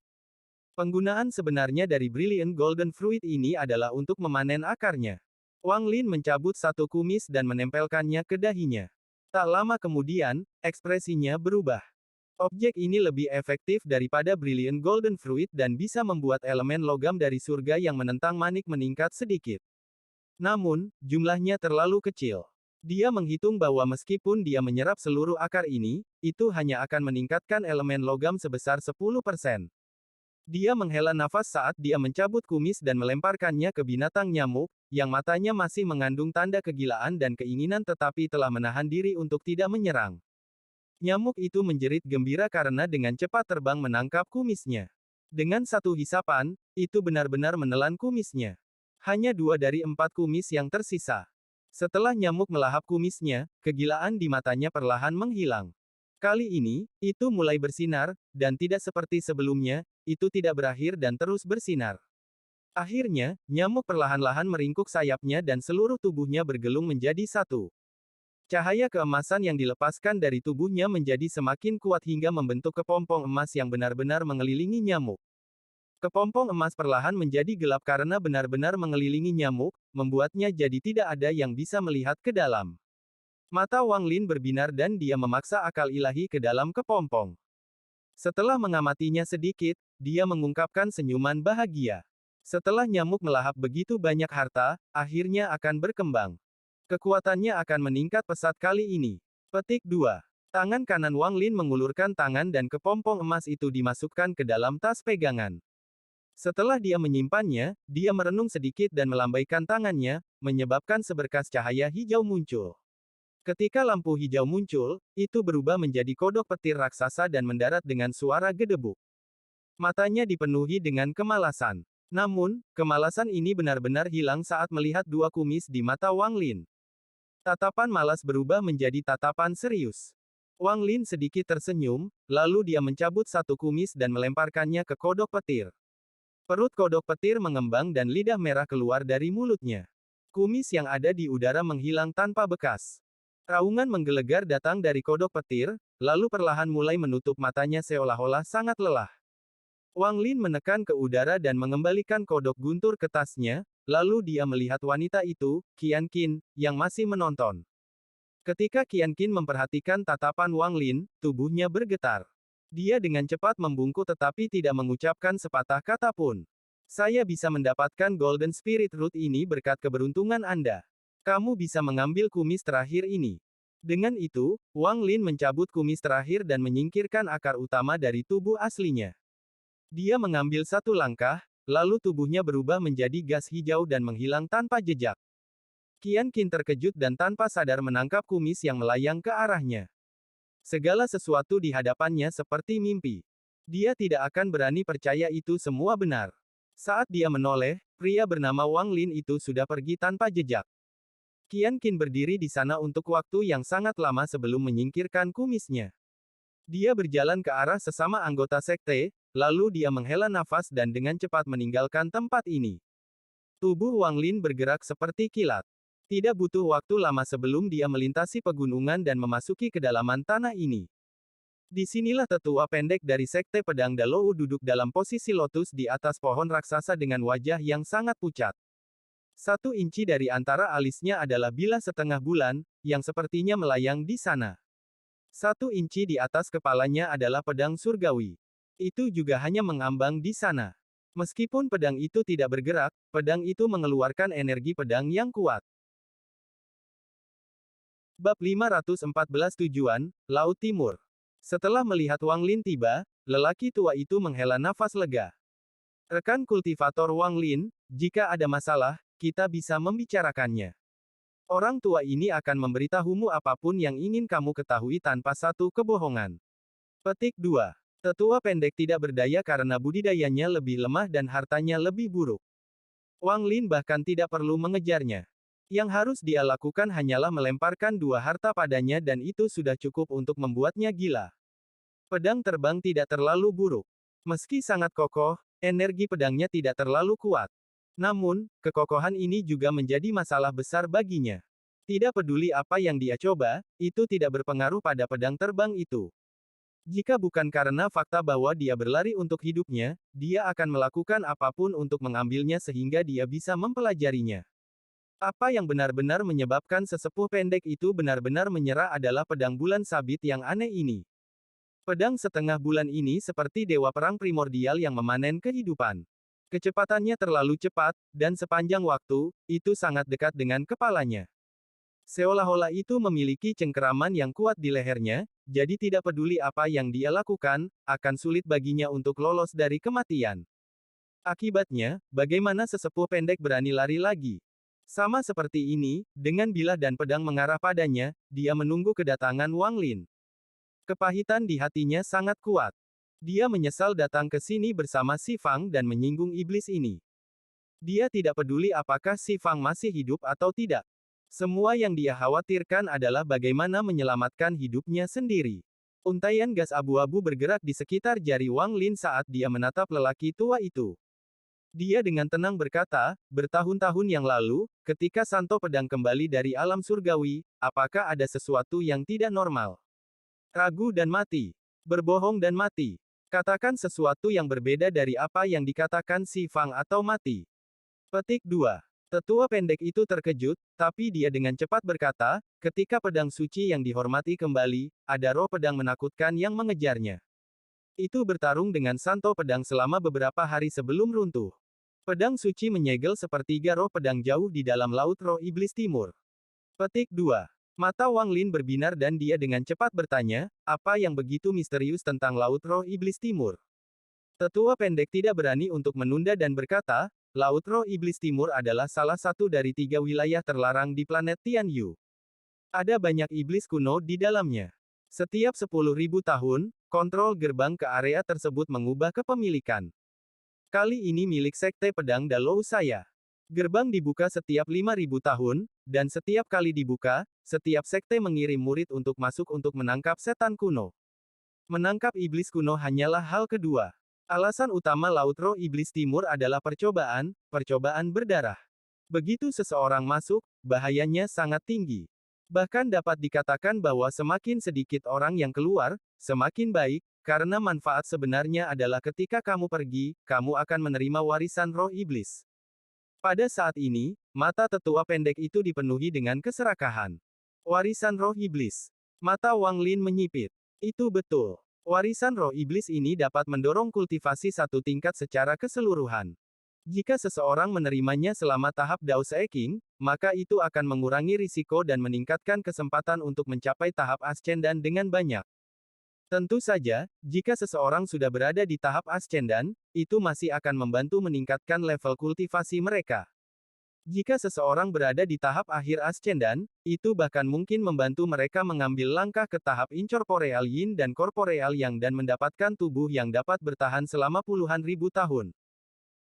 Penggunaan sebenarnya dari Brilliant Golden Fruit ini adalah untuk memanen akarnya. Wang Lin mencabut satu kumis dan menempelkannya ke dahinya. Tak lama kemudian, ekspresinya berubah. Objek ini lebih efektif daripada Brilliant Golden Fruit dan bisa membuat elemen logam dari surga yang menentang manik meningkat sedikit. Namun, jumlahnya terlalu kecil. Dia menghitung bahwa meskipun dia menyerap seluruh akar ini, itu hanya akan meningkatkan elemen logam sebesar 10%. Dia menghela nafas saat dia mencabut kumis dan melemparkannya ke binatang nyamuk, yang matanya masih mengandung tanda kegilaan dan keinginan tetapi telah menahan diri untuk tidak menyerang. Nyamuk itu menjerit gembira karena dengan cepat terbang menangkap kumisnya. Dengan satu hisapan, itu benar-benar menelan kumisnya. Hanya 2 dari 4 kumis yang tersisa. Setelah nyamuk melahap kumisnya, kegilaan di matanya perlahan menghilang. Kali ini, itu mulai bersinar, dan tidak seperti sebelumnya, itu tidak berakhir dan terus bersinar. Akhirnya, nyamuk perlahan-lahan meringkuk sayapnya dan seluruh tubuhnya bergelung menjadi satu. Cahaya keemasan yang dilepaskan dari tubuhnya menjadi semakin kuat hingga membentuk kepompong emas yang benar-benar mengelilingi nyamuk. Kepompong emas perlahan menjadi gelap karena benar-benar mengelilingi nyamuk, membuatnya jadi tidak ada yang bisa melihat ke dalam. Mata Wang Lin berbinar dan dia memaksa akal ilahi ke dalam kepompong. Setelah mengamatinya sedikit, dia mengungkapkan senyuman bahagia. Setelah nyamuk melahap begitu banyak harta, akhirnya akan berkembang. Kekuatannya akan meningkat pesat kali ini. Petik 2. Tangan kanan Wang Lin mengulurkan tangan dan kepompong emas itu dimasukkan ke dalam tas pegangan. Setelah dia menyimpannya, dia merenung sedikit dan melambaikan tangannya, menyebabkan seberkas cahaya hijau muncul. Ketika lampu hijau muncul, itu berubah menjadi kodok petir raksasa dan mendarat dengan suara gedebuk. Matanya dipenuhi dengan kemalasan. Namun, kemalasan ini benar-benar hilang saat melihat dua kumis di mata Wang Lin. Tatapan malas berubah menjadi tatapan serius. Wang Lin sedikit tersenyum, lalu dia mencabut satu kumis dan melemparkannya ke kodok petir. Perut kodok petir mengembang dan lidah merah keluar dari mulutnya. Kumis yang ada di udara menghilang tanpa bekas. Raungan menggelegar datang dari kodok petir, lalu perlahan mulai menutup matanya seolah-olah sangat lelah. Wang Lin menekan ke udara dan mengembalikan kodok guntur ke tasnya, lalu dia melihat wanita itu, Qian Qin, yang masih menonton. Ketika Qian Qin memperhatikan tatapan Wang Lin, tubuhnya bergetar. Dia dengan cepat membungkuk tetapi tidak mengucapkan sepatah kata pun. Saya bisa mendapatkan Golden Spirit Root ini berkat keberuntungan Anda. Kamu bisa mengambil kumis terakhir ini. Dengan itu, Wang Lin mencabut kumis terakhir dan menyingkirkan akar utama dari tubuh aslinya. Dia mengambil satu langkah, lalu tubuhnya berubah menjadi gas hijau dan menghilang tanpa jejak. Qian Qin terkejut dan tanpa sadar menangkap kumis yang melayang ke arahnya. Segala sesuatu di hadapannya seperti mimpi. Dia tidak akan berani percaya itu semua benar. Saat dia menoleh, pria bernama Wang Lin itu sudah pergi tanpa jejak. Qian Qin berdiri di sana untuk waktu yang sangat lama sebelum menyingkirkan kumisnya. Dia berjalan ke arah sesama anggota sekte, lalu dia menghela nafas dan dengan cepat meninggalkan tempat ini. Tubuh Wang Lin bergerak seperti kilat. Tidak butuh waktu lama sebelum dia melintasi pegunungan dan memasuki kedalaman tanah ini. Disinilah tetua pendek dari sekte pedang Dalou duduk dalam posisi lotus di atas pohon raksasa dengan wajah yang sangat pucat. 1 inci dari antara alisnya adalah bilah setengah bulan, yang sepertinya melayang di sana. 1 inci di atas kepalanya adalah pedang surgawi. Itu juga hanya mengambang di sana. Meskipun pedang itu tidak bergerak, pedang itu mengeluarkan energi pedang yang kuat. Bab 514 Tujuan, Laut Timur. Setelah melihat Wang Lin tiba, lelaki tua itu menghela nafas lega. Rekan kultivator Wang Lin, jika ada masalah, kita bisa membicarakannya. Orang tua ini akan memberitahumu apapun yang ingin kamu ketahui tanpa satu kebohongan. Petik 2. Tetua pendek tidak berdaya karena budidayanya lebih lemah dan hartanya lebih buruk. Wang Lin bahkan tidak perlu mengejarnya. Yang harus dia lakukan hanyalah melemparkan 2 harta padanya dan itu sudah cukup untuk membuatnya gila. Pedang terbang tidak terlalu buruk. Meski sangat kokoh, energi pedangnya tidak terlalu kuat. Namun, kekokohan ini juga menjadi masalah besar baginya. Tidak peduli apa yang dia coba, itu tidak berpengaruh pada pedang terbang itu. Jika bukan karena fakta bahwa dia berlari untuk hidupnya, dia akan melakukan apapun untuk mengambilnya sehingga dia bisa mempelajarinya. Apa yang benar-benar menyebabkan sesepuh pendek itu benar-benar menyerah adalah pedang bulan sabit yang aneh ini. Pedang setengah bulan ini seperti dewa perang primordial yang memanen kehidupan. Kecepatannya terlalu cepat, dan sepanjang waktu, itu sangat dekat dengan kepalanya. Seolah-olah itu memiliki cengkeraman yang kuat di lehernya, jadi tidak peduli apa yang dia lakukan, akan sulit baginya untuk lolos dari kematian. Akibatnya, bagaimana sesepuh pendek berani lari lagi? Sama seperti ini, dengan bilah dan pedang mengarah padanya, dia menunggu kedatangan Wang Lin. Kepahitan di hatinya sangat kuat. Dia menyesal datang ke sini bersama Si Fang dan menyinggung iblis ini. Dia tidak peduli apakah Si Fang masih hidup atau tidak. Semua yang dia khawatirkan adalah bagaimana menyelamatkan hidupnya sendiri. Untaian gas abu-abu bergerak di sekitar jari Wang Lin saat dia menatap lelaki tua itu. Dia dengan tenang berkata, bertahun-tahun yang lalu, ketika Santo Pedang kembali dari alam surgawi, apakah ada sesuatu yang tidak normal? Ragu dan mati. Berbohong dan mati. Katakan sesuatu yang berbeda dari apa yang dikatakan si Fang atau mati. Petik 2. Tetua pendek itu terkejut, tapi dia dengan cepat berkata, ketika pedang suci yang dihormati kembali, ada roh pedang menakutkan yang mengejarnya. Itu bertarung dengan Santo Pedang selama beberapa hari sebelum runtuh. Pedang suci menyegel sepertiga roh pedang jauh di dalam laut roh iblis timur. Petik 2. Mata Wang Lin berbinar dan dia dengan cepat bertanya, apa yang begitu misterius tentang laut roh iblis timur? Tetua pendek tidak berani untuk menunda dan berkata, laut roh iblis timur adalah salah satu dari 3 wilayah terlarang di planet Tianyu. Ada banyak iblis kuno di dalamnya. Setiap 10.000 tahun, kontrol gerbang ke area tersebut mengubah kepemilikan. Kali ini milik Sekte Pedang Dalou saya. Gerbang dibuka setiap 5.000 tahun, dan setiap kali dibuka, setiap sekte mengirim murid untuk masuk untuk menangkap setan kuno. Menangkap iblis kuno hanyalah hal kedua. Alasan utama Laut Roh Iblis Timur adalah percobaan berdarah. Begitu seseorang masuk, bahayanya sangat tinggi. Bahkan dapat dikatakan bahwa semakin sedikit orang yang keluar, semakin baik, karena manfaat sebenarnya adalah ketika kamu pergi, kamu akan menerima warisan roh iblis. Pada saat ini, mata tetua pendek itu dipenuhi dengan keserakahan. Warisan roh iblis. Mata Wang Lin menyipit. Itu betul. Warisan roh iblis ini dapat mendorong kultivasi satu tingkat secara keseluruhan. Jika seseorang menerimanya selama tahap Dao Seeking, maka itu akan mengurangi risiko dan meningkatkan kesempatan untuk mencapai tahap Ascendan dengan banyak. Tentu saja, jika seseorang sudah berada di tahap Ascendan, itu masih akan membantu meningkatkan level kultivasi mereka. Jika seseorang berada di tahap akhir Ascendan, itu bahkan mungkin membantu mereka mengambil langkah ke tahap Incorporeal Yin dan Corporeal Yang dan mendapatkan tubuh yang dapat bertahan selama puluhan ribu tahun.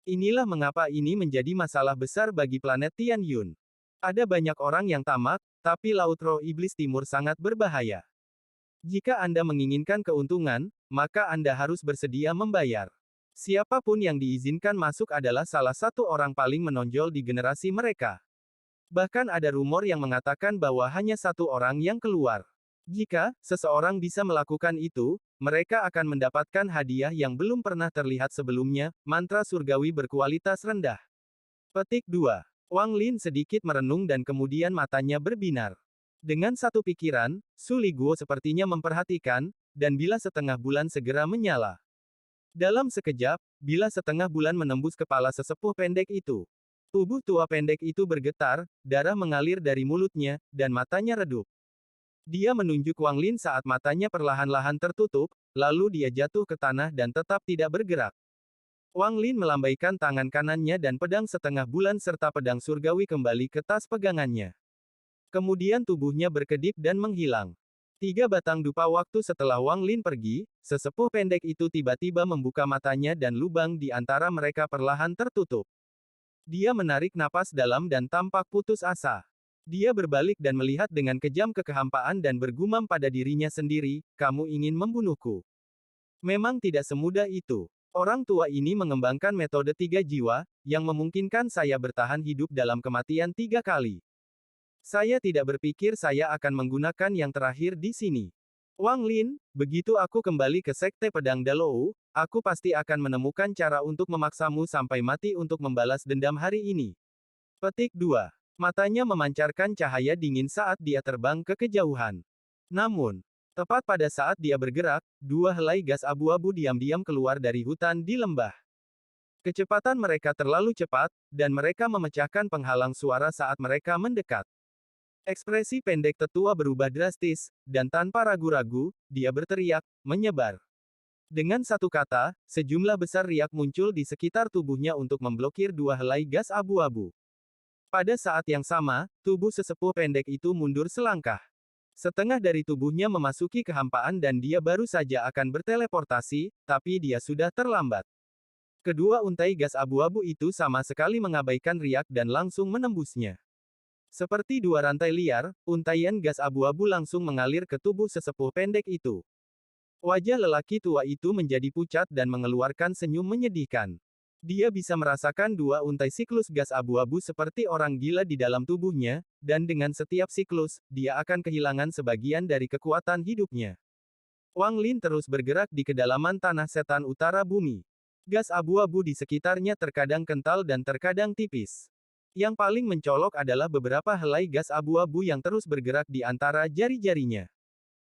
Inilah mengapa ini menjadi masalah besar bagi planet Tianyun. Ada banyak orang yang tamak, tapi Laut Roh Iblis Timur sangat berbahaya. Jika Anda menginginkan keuntungan, maka Anda harus bersedia membayar. Siapapun yang diizinkan masuk adalah salah satu orang paling menonjol di generasi mereka. Bahkan ada rumor yang mengatakan bahwa hanya satu orang yang keluar. Jika seseorang bisa melakukan itu, mereka akan mendapatkan hadiah yang belum pernah terlihat sebelumnya, mantra surgawi berkualitas rendah. Petik 2. Wang Lin sedikit merenung dan kemudian matanya berbinar. Dengan satu pikiran, Su Liguo sepertinya memperhatikan, dan bila setengah bulan segera menyala. Dalam sekejap, bila setengah bulan menembus kepala sesepuh pendek itu. Tubuh tua pendek itu bergetar, darah mengalir dari mulutnya, dan matanya redup. Dia menunjuk Wang Lin saat matanya perlahan-lahan tertutup, lalu dia jatuh ke tanah dan tetap tidak bergerak. Wang Lin melambaikan tangan kanannya dan pedang setengah bulan serta pedang surgawi kembali ke tas pegangannya. Kemudian tubuhnya berkedip dan menghilang. 3 batang dupa waktu setelah Wang Lin pergi, sesepuh pendek itu tiba-tiba membuka matanya dan lubang di antara mereka perlahan tertutup. Dia menarik napas dalam dan tampak putus asa. Dia berbalik dan melihat dengan kejam ke kehampaan dan bergumam pada dirinya sendiri, kamu ingin membunuhku. Memang tidak semudah itu. Orang tua ini mengembangkan metode 3 jiwa, yang memungkinkan saya bertahan hidup dalam kematian 3 kali. Saya tidak berpikir saya akan menggunakan yang terakhir di sini. Wang Lin, begitu aku kembali ke Sekte Pedang Dalou, aku pasti akan menemukan cara untuk memaksamu sampai mati untuk membalas dendam hari ini. Petik 2. Matanya memancarkan cahaya dingin saat dia terbang ke kejauhan. Namun, tepat pada saat dia bergerak, 2 helai gas abu-abu diam-diam keluar dari hutan di lembah. Kecepatan mereka terlalu cepat, dan mereka memecahkan penghalang suara saat mereka mendekat. Ekspresi pendek tetua berubah drastis, dan tanpa ragu-ragu, dia berteriak, menyebar. Dengan satu kata, sejumlah besar riak muncul di sekitar tubuhnya untuk memblokir 2 helai gas abu-abu. Pada saat yang sama, tubuh sesepuh pendek itu mundur selangkah. Setengah dari tubuhnya memasuki kehampaan dan dia baru saja akan berteleportasi, tapi dia sudah terlambat. Kedua untai gas abu-abu itu sama sekali mengabaikan riak dan langsung menembusnya. Seperti dua rantai liar, untaian gas abu-abu langsung mengalir ke tubuh sesepuh pendek itu. Wajah lelaki tua itu menjadi pucat dan mengeluarkan senyum menyedihkan. Dia bisa merasakan dua untai siklus gas abu-abu seperti orang gila di dalam tubuhnya, dan dengan setiap siklus, dia akan kehilangan sebagian dari kekuatan hidupnya. Wang Lin terus bergerak di kedalaman tanah setan utara bumi. Gas abu-abu di sekitarnya terkadang kental dan terkadang tipis. Yang paling mencolok adalah beberapa helai gas abu-abu yang terus bergerak di antara jari-jarinya.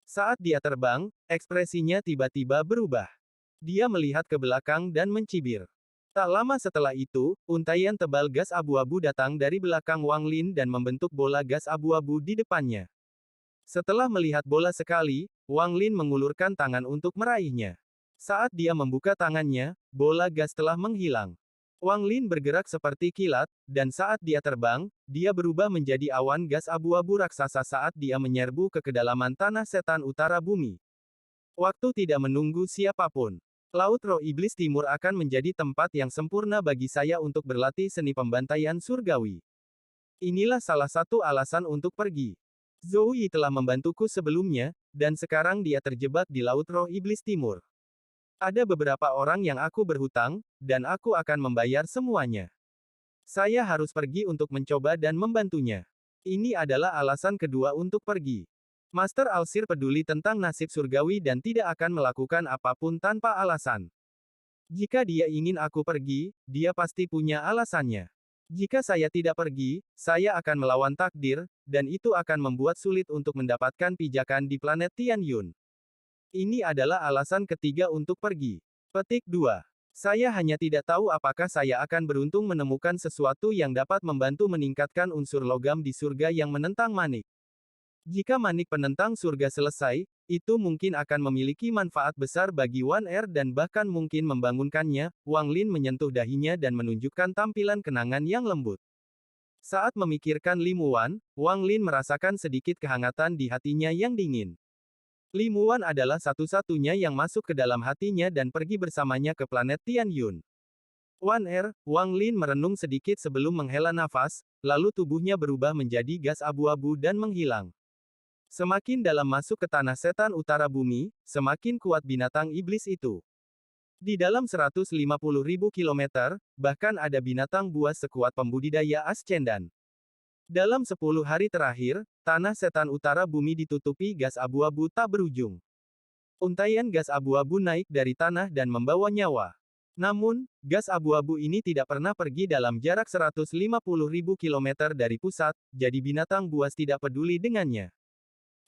Saat dia terbang, ekspresinya tiba-tiba berubah. Dia melihat ke belakang dan mencibir. Tak lama setelah itu, untaian tebal gas abu-abu datang dari belakang Wang Lin dan membentuk bola gas abu-abu di depannya. Setelah melihat bola sekali, Wang Lin mengulurkan tangan untuk meraihnya. Saat dia membuka tangannya, bola gas telah menghilang. Wang Lin bergerak seperti kilat, dan saat dia terbang, dia berubah menjadi awan gas abu-abu raksasa saat dia menyerbu ke kedalaman tanah setan utara bumi. Waktu tidak menunggu siapapun. Laut Roh Iblis Timur akan menjadi tempat yang sempurna bagi saya untuk berlatih seni pembantaian surgawi. Inilah salah satu alasan untuk pergi. Zhou Yi telah membantuku sebelumnya, dan sekarang dia terjebak di Laut Roh Iblis Timur. Ada beberapa orang yang aku berhutang, dan aku akan membayar semuanya. Saya harus pergi untuk mencoba dan membantunya. Ini adalah alasan kedua untuk pergi. Master Alsir peduli tentang nasib surgawi dan tidak akan melakukan apapun tanpa alasan. Jika dia ingin aku pergi, dia pasti punya alasannya. Jika saya tidak pergi, saya akan melawan takdir, dan itu akan membuat sulit untuk mendapatkan pijakan di planet Tianyun. Ini adalah alasan ketiga untuk pergi. Petik 2. Saya hanya tidak tahu apakah saya akan beruntung menemukan sesuatu yang dapat membantu meningkatkan unsur logam di surga yang menentang manik. Jika manik penentang surga selesai, itu mungkin akan memiliki manfaat besar bagi One Air dan bahkan mungkin membangunkannya. Wang Lin menyentuh dahinya dan menunjukkan tampilan kenangan yang lembut. Saat memikirkan Li Muwan, Wang Lin merasakan sedikit kehangatan di hatinya yang dingin. Li Muwan adalah satu-satunya yang masuk ke dalam hatinya dan pergi bersamanya ke planet Tianyun. One Air, Wang Lin merenung sedikit sebelum menghela nafas, lalu tubuhnya berubah menjadi gas abu-abu dan menghilang. Semakin dalam masuk ke tanah setan utara bumi, semakin kuat binatang iblis itu. Di dalam 150.000 kilometer, bahkan ada binatang buas sekuat pembudidaya ascendan. Dalam 10 hari terakhir, tanah setan utara bumi ditutupi gas abu-abu tak berujung. Untaian gas abu-abu naik dari tanah dan membawa nyawa. Namun, gas abu-abu ini tidak pernah pergi dalam jarak 150.000 kilometer dari pusat, jadi binatang buas tidak peduli dengannya.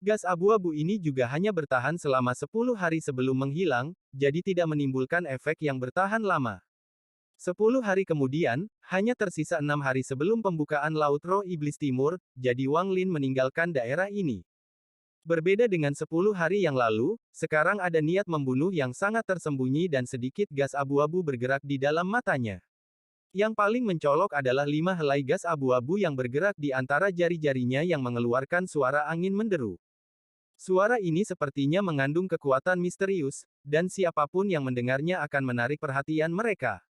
Gas abu-abu ini juga hanya bertahan selama 10 hari sebelum menghilang, jadi tidak menimbulkan efek yang bertahan lama. 10 hari kemudian, hanya tersisa 6 hari sebelum pembukaan Laut Roh Iblis Timur, jadi Wang Lin meninggalkan daerah ini. Berbeda dengan 10 hari yang lalu, sekarang ada niat membunuh yang sangat tersembunyi dan sedikit gas abu-abu bergerak di dalam matanya. Yang paling mencolok adalah 5 helai gas abu-abu yang bergerak di antara jari-jarinya yang mengeluarkan suara angin menderu. Suara ini sepertinya mengandung kekuatan misterius, dan siapapun yang mendengarnya akan menarik perhatian mereka.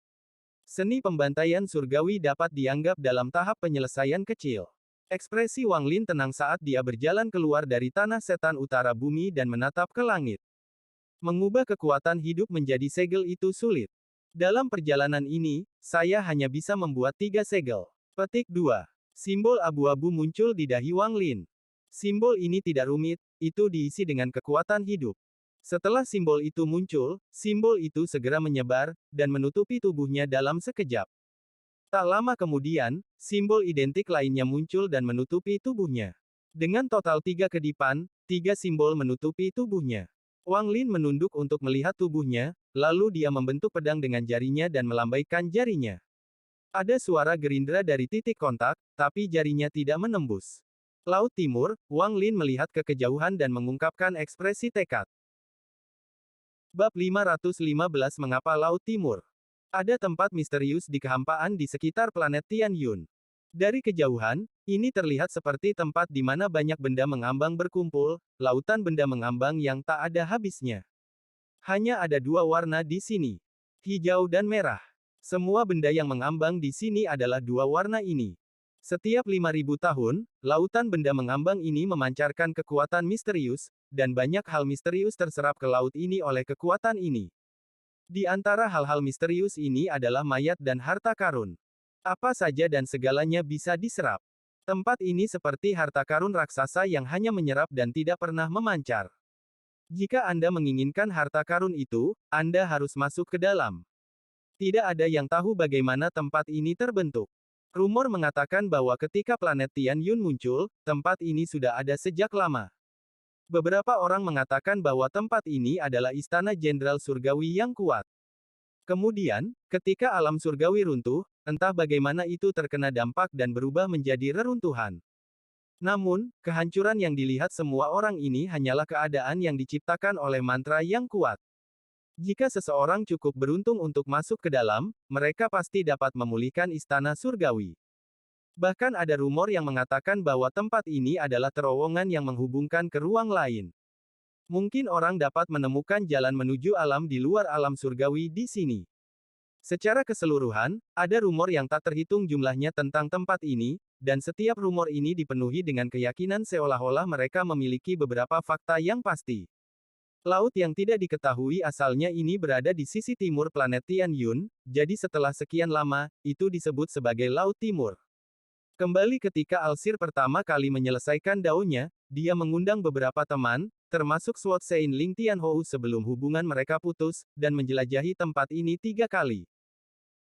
Seni pembantaian surgawi dapat dianggap dalam tahap penyelesaian kecil. Ekspresi Wang Lin tenang saat dia berjalan keluar dari tanah setan utara bumi dan menatap ke langit. Mengubah kekuatan hidup menjadi segel itu sulit. Dalam perjalanan ini, saya hanya bisa membuat 3 segel. Petik 2. Simbol abu-abu muncul di dahi Wang Lin. Simbol ini tidak rumit, itu diisi dengan kekuatan hidup. Setelah simbol itu muncul, simbol itu segera menyebar, dan menutupi tubuhnya dalam sekejap. Tak lama kemudian, simbol identik lainnya muncul dan menutupi tubuhnya. Dengan total 3 kedipan, 3 simbol menutupi tubuhnya. Wang Lin menunduk untuk melihat tubuhnya, lalu dia membentuk pedang dengan jarinya dan melambaikan jarinya. Ada suara gerindra dari titik kontak, tapi jarinya tidak menembus. Laut Timur, Wang Lin melihat ke kejauhan dan mengungkapkan ekspresi tekad. Bab 515 Mengapa Laut Timur? Ada tempat misterius di kehampaan di sekitar planet Tianyun. Dari kejauhan, ini terlihat seperti tempat di mana banyak benda mengambang berkumpul, lautan benda mengambang yang tak ada habisnya. Hanya ada 2 warna di sini. Hijau dan merah. Semua benda yang mengambang di sini adalah 2 warna ini. Setiap 5.000 tahun, lautan benda mengambang ini memancarkan kekuatan misterius, dan banyak hal misterius terserap ke laut ini oleh kekuatan ini. Di antara hal-hal misterius ini adalah mayat dan harta karun. Apa saja dan segalanya bisa diserap. Tempat ini seperti harta karun raksasa yang hanya menyerap dan tidak pernah memancar. Jika Anda menginginkan harta karun itu, Anda harus masuk ke dalam. Tidak ada yang tahu bagaimana tempat ini terbentuk. Rumor mengatakan bahwa ketika planet Tian Yun muncul, tempat ini sudah ada sejak lama. Beberapa orang mengatakan bahwa tempat ini adalah istana jenderal surgawi yang kuat. Kemudian, ketika alam surgawi runtuh, entah bagaimana itu terkena dampak dan berubah menjadi reruntuhan. Namun, kehancuran yang dilihat semua orang ini hanyalah keadaan yang diciptakan oleh mantra yang kuat. Jika seseorang cukup beruntung untuk masuk ke dalam, mereka pasti dapat memulihkan istana surgawi. Bahkan ada rumor yang mengatakan bahwa tempat ini adalah terowongan yang menghubungkan ke ruang lain. Mungkin orang dapat menemukan jalan menuju alam di luar alam surgawi di sini. Secara keseluruhan, ada rumor yang tak terhitung jumlahnya tentang tempat ini, dan setiap rumor ini dipenuhi dengan keyakinan seolah-olah mereka memiliki beberapa fakta yang pasti. Laut yang tidak diketahui asalnya ini berada di sisi timur planet Tian Yun, jadi setelah sekian lama, itu disebut sebagai Laut Timur. Kembali ketika Alsir pertama kali menyelesaikan daunnya, dia mengundang beberapa teman, termasuk Sword Sein Ling Tianhou sebelum hubungan mereka putus, dan menjelajahi tempat ini 3 kali.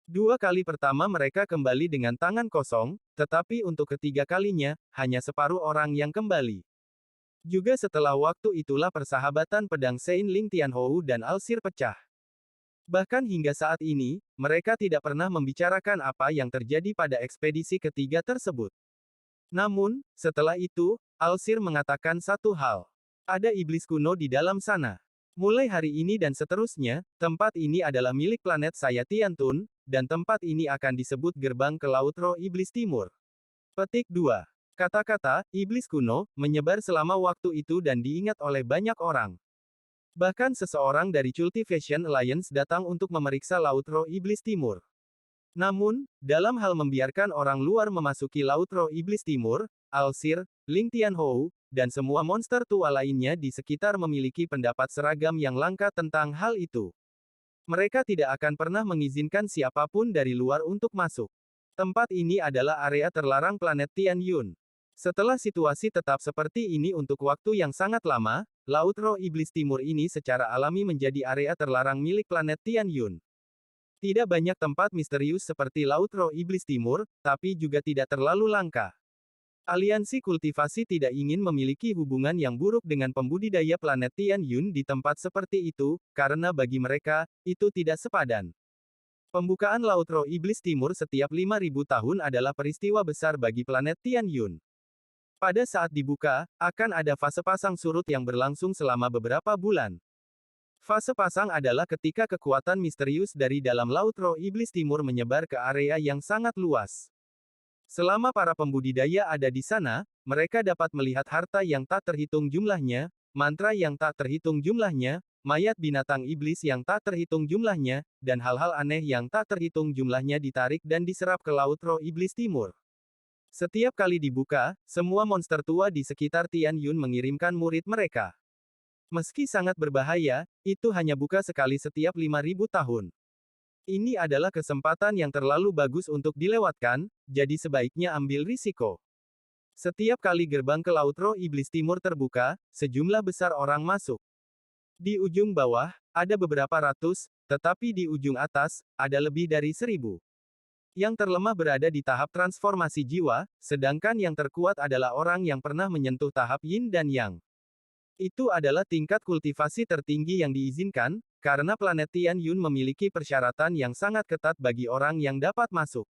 2 kali pertama mereka kembali dengan tangan kosong, tetapi untuk ketiga kalinya, hanya separuh orang yang kembali. Juga setelah waktu itulah persahabatan pedang Sein Ling Tianhou dan Alsir pecah. Bahkan hingga saat ini, mereka tidak pernah membicarakan apa yang terjadi pada ekspedisi ketiga tersebut. Namun, setelah itu, Alsir mengatakan satu hal. Ada iblis kuno di dalam sana. Mulai hari ini dan seterusnya, tempat ini adalah milik planet saya Tiantun, dan tempat ini akan disebut gerbang ke Laut Roh Iblis Timur. Petik 2. Kata-kata "iblis kuno" menyebar selama waktu itu dan diingat oleh banyak orang. Bahkan seseorang dari Cultivation Alliance datang untuk memeriksa Laut Roh Iblis Timur. Namun, dalam hal membiarkan orang luar memasuki Laut Roh Iblis Timur, Alsir, Ling Tianhou, dan semua monster tua lainnya di sekitar memiliki pendapat seragam yang langka tentang hal itu. Mereka tidak akan pernah mengizinkan siapapun dari luar untuk masuk. Tempat ini adalah area terlarang planet Tian Yun. Setelah situasi tetap seperti ini untuk waktu yang sangat lama, Laut Roh Iblis Timur ini secara alami menjadi area terlarang milik planet Tian Yun. Tidak banyak tempat misterius seperti Laut Roh Iblis Timur, tapi juga tidak terlalu langka. Aliansi kultivasi tidak ingin memiliki hubungan yang buruk dengan pembudidaya planet Tian Yun di tempat seperti itu, karena bagi mereka, itu tidak sepadan. Pembukaan Laut Roh Iblis Timur setiap 5.000 tahun adalah peristiwa besar bagi planet Tian Yun. Pada saat dibuka, akan ada fase pasang surut yang berlangsung selama beberapa bulan. Fase pasang adalah ketika kekuatan misterius dari dalam Laut Roh Iblis Timur menyebar ke area yang sangat luas. Selama para pembudidaya ada di sana, mereka dapat melihat harta yang tak terhitung jumlahnya, mantra yang tak terhitung jumlahnya, mayat binatang iblis yang tak terhitung jumlahnya, dan hal-hal aneh yang tak terhitung jumlahnya ditarik dan diserap ke Laut Roh Iblis Timur. Setiap kali dibuka, semua monster tua di sekitar Tian Yun mengirimkan murid mereka. Meski sangat berbahaya, itu hanya buka sekali setiap 5.000 tahun. Ini adalah kesempatan yang terlalu bagus untuk dilewatkan, jadi sebaiknya ambil risiko. Setiap kali gerbang ke Laut Roh Iblis Timur terbuka, sejumlah besar orang masuk. Di ujung bawah, ada beberapa ratus, tetapi di ujung atas, ada lebih dari 1.000. Yang terlemah berada di tahap transformasi jiwa, sedangkan yang terkuat adalah orang yang pernah menyentuh tahap Yin dan Yang. Itu adalah tingkat kultivasi tertinggi yang diizinkan, karena planet Tian Yun memiliki persyaratan yang sangat ketat bagi orang yang dapat masuk.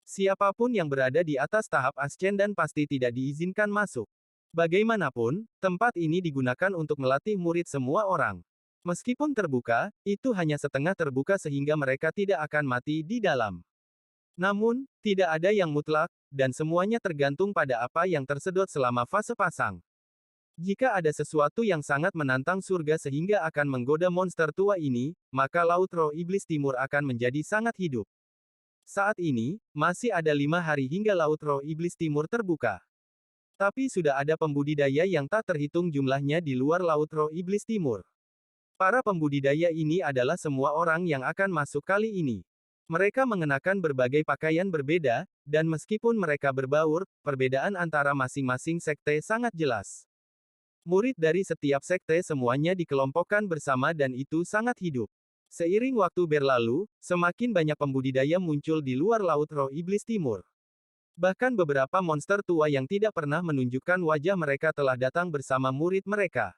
Siapapun yang berada di atas tahap Ascendan pasti tidak diizinkan masuk. Bagaimanapun, tempat ini digunakan untuk melatih murid semua orang. Meskipun terbuka, itu hanya setengah terbuka sehingga mereka tidak akan mati di dalam. Namun, tidak ada yang mutlak, dan semuanya tergantung pada apa yang tersedot selama fase pasang. Jika ada sesuatu yang sangat menantang surga sehingga akan menggoda monster tua ini, maka Laut Roh Iblis Timur akan menjadi sangat hidup. Saat ini, masih ada 5 hari hingga Laut Roh Iblis Timur terbuka. Tapi sudah ada pembudidaya yang tak terhitung jumlahnya di luar Laut Roh Iblis Timur. Para pembudidaya ini adalah semua orang yang akan masuk kali ini. Mereka mengenakan berbagai pakaian berbeda, dan meskipun mereka berbaur, perbedaan antara masing-masing sekte sangat jelas. Murid dari setiap sekte semuanya dikelompokkan bersama dan itu sangat hidup. Seiring waktu berlalu, semakin banyak pembudidaya muncul di luar Laut Roh Iblis Timur. Bahkan beberapa monster tua yang tidak pernah menunjukkan wajah mereka telah datang bersama murid mereka.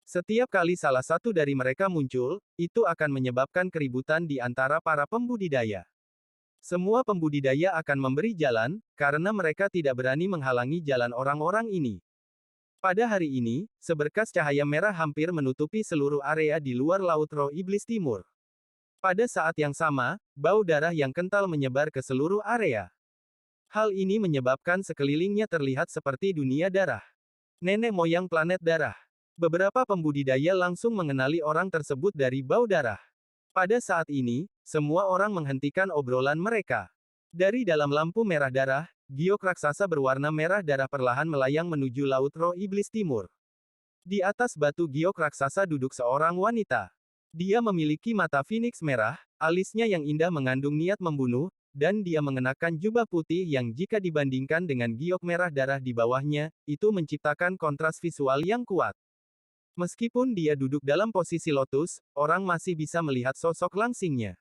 Setiap kali salah satu dari mereka muncul, itu akan menyebabkan keributan di antara para pembudidaya. Semua pembudidaya akan memberi jalan, karena mereka tidak berani menghalangi jalan orang-orang ini. Pada hari ini, seberkas cahaya merah hampir menutupi seluruh area di luar Laut Roh Iblis Timur. Pada saat yang sama, bau darah yang kental menyebar ke seluruh area. Hal ini menyebabkan sekelilingnya terlihat seperti dunia darah. Nenek moyang planet darah. Beberapa pembudidaya langsung mengenali orang tersebut dari bau darah. Pada saat ini, semua orang menghentikan obrolan mereka. Dari dalam lampu merah darah, giok raksasa berwarna merah darah perlahan melayang menuju Laut Roh Iblis Timur. Di atas batu giok raksasa duduk seorang wanita. Dia memiliki mata phoenix merah, alisnya yang indah mengandung niat membunuh, dan dia mengenakan jubah putih yang jika dibandingkan dengan giok merah darah di bawahnya, itu menciptakan kontras visual yang kuat. Meskipun dia duduk dalam posisi lotus, orang masih bisa melihat sosok langsingnya.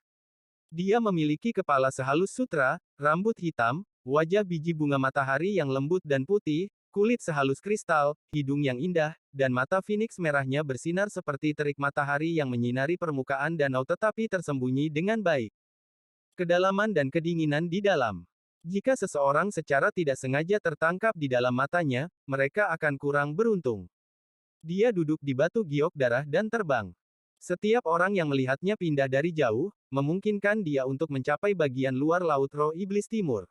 Dia memiliki kepala sehalus sutra, rambut hitam, wajah biji bunga matahari yang lembut dan putih, kulit sehalus kristal, hidung yang indah, dan mata phoenix merahnya bersinar seperti terik matahari yang menyinari permukaan danau tetapi tersembunyi dengan baik. Kedalaman dan kedinginan di dalam. Jika seseorang secara tidak sengaja tertangkap di dalam matanya, mereka akan kurang beruntung. Dia duduk di batu giok darah dan terbang. Setiap orang yang melihatnya pindah dari jauh, memungkinkan dia untuk mencapai bagian luar Laut Roh Iblis Timur.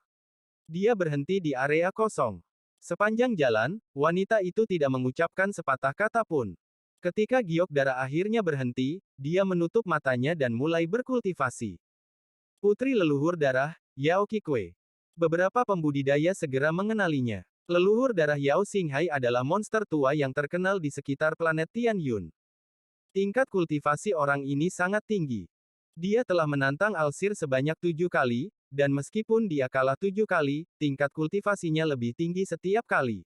Dia berhenti di area kosong. Sepanjang jalan, wanita itu tidak mengucapkan sepatah kata pun. Ketika giok darah akhirnya berhenti, dia menutup matanya dan mulai berkultivasi. Putri leluhur darah, Yao Qikui. Beberapa pembudidaya segera mengenalinya. Leluhur darah Yao Xinghai adalah monster tua yang terkenal di sekitar planet Tianyun. Tingkat kultivasi orang ini sangat tinggi. Dia telah menantang Alsir sebanyak 7 kali, dan meskipun dia kalah 7 kali, tingkat kultivasinya lebih tinggi setiap kali.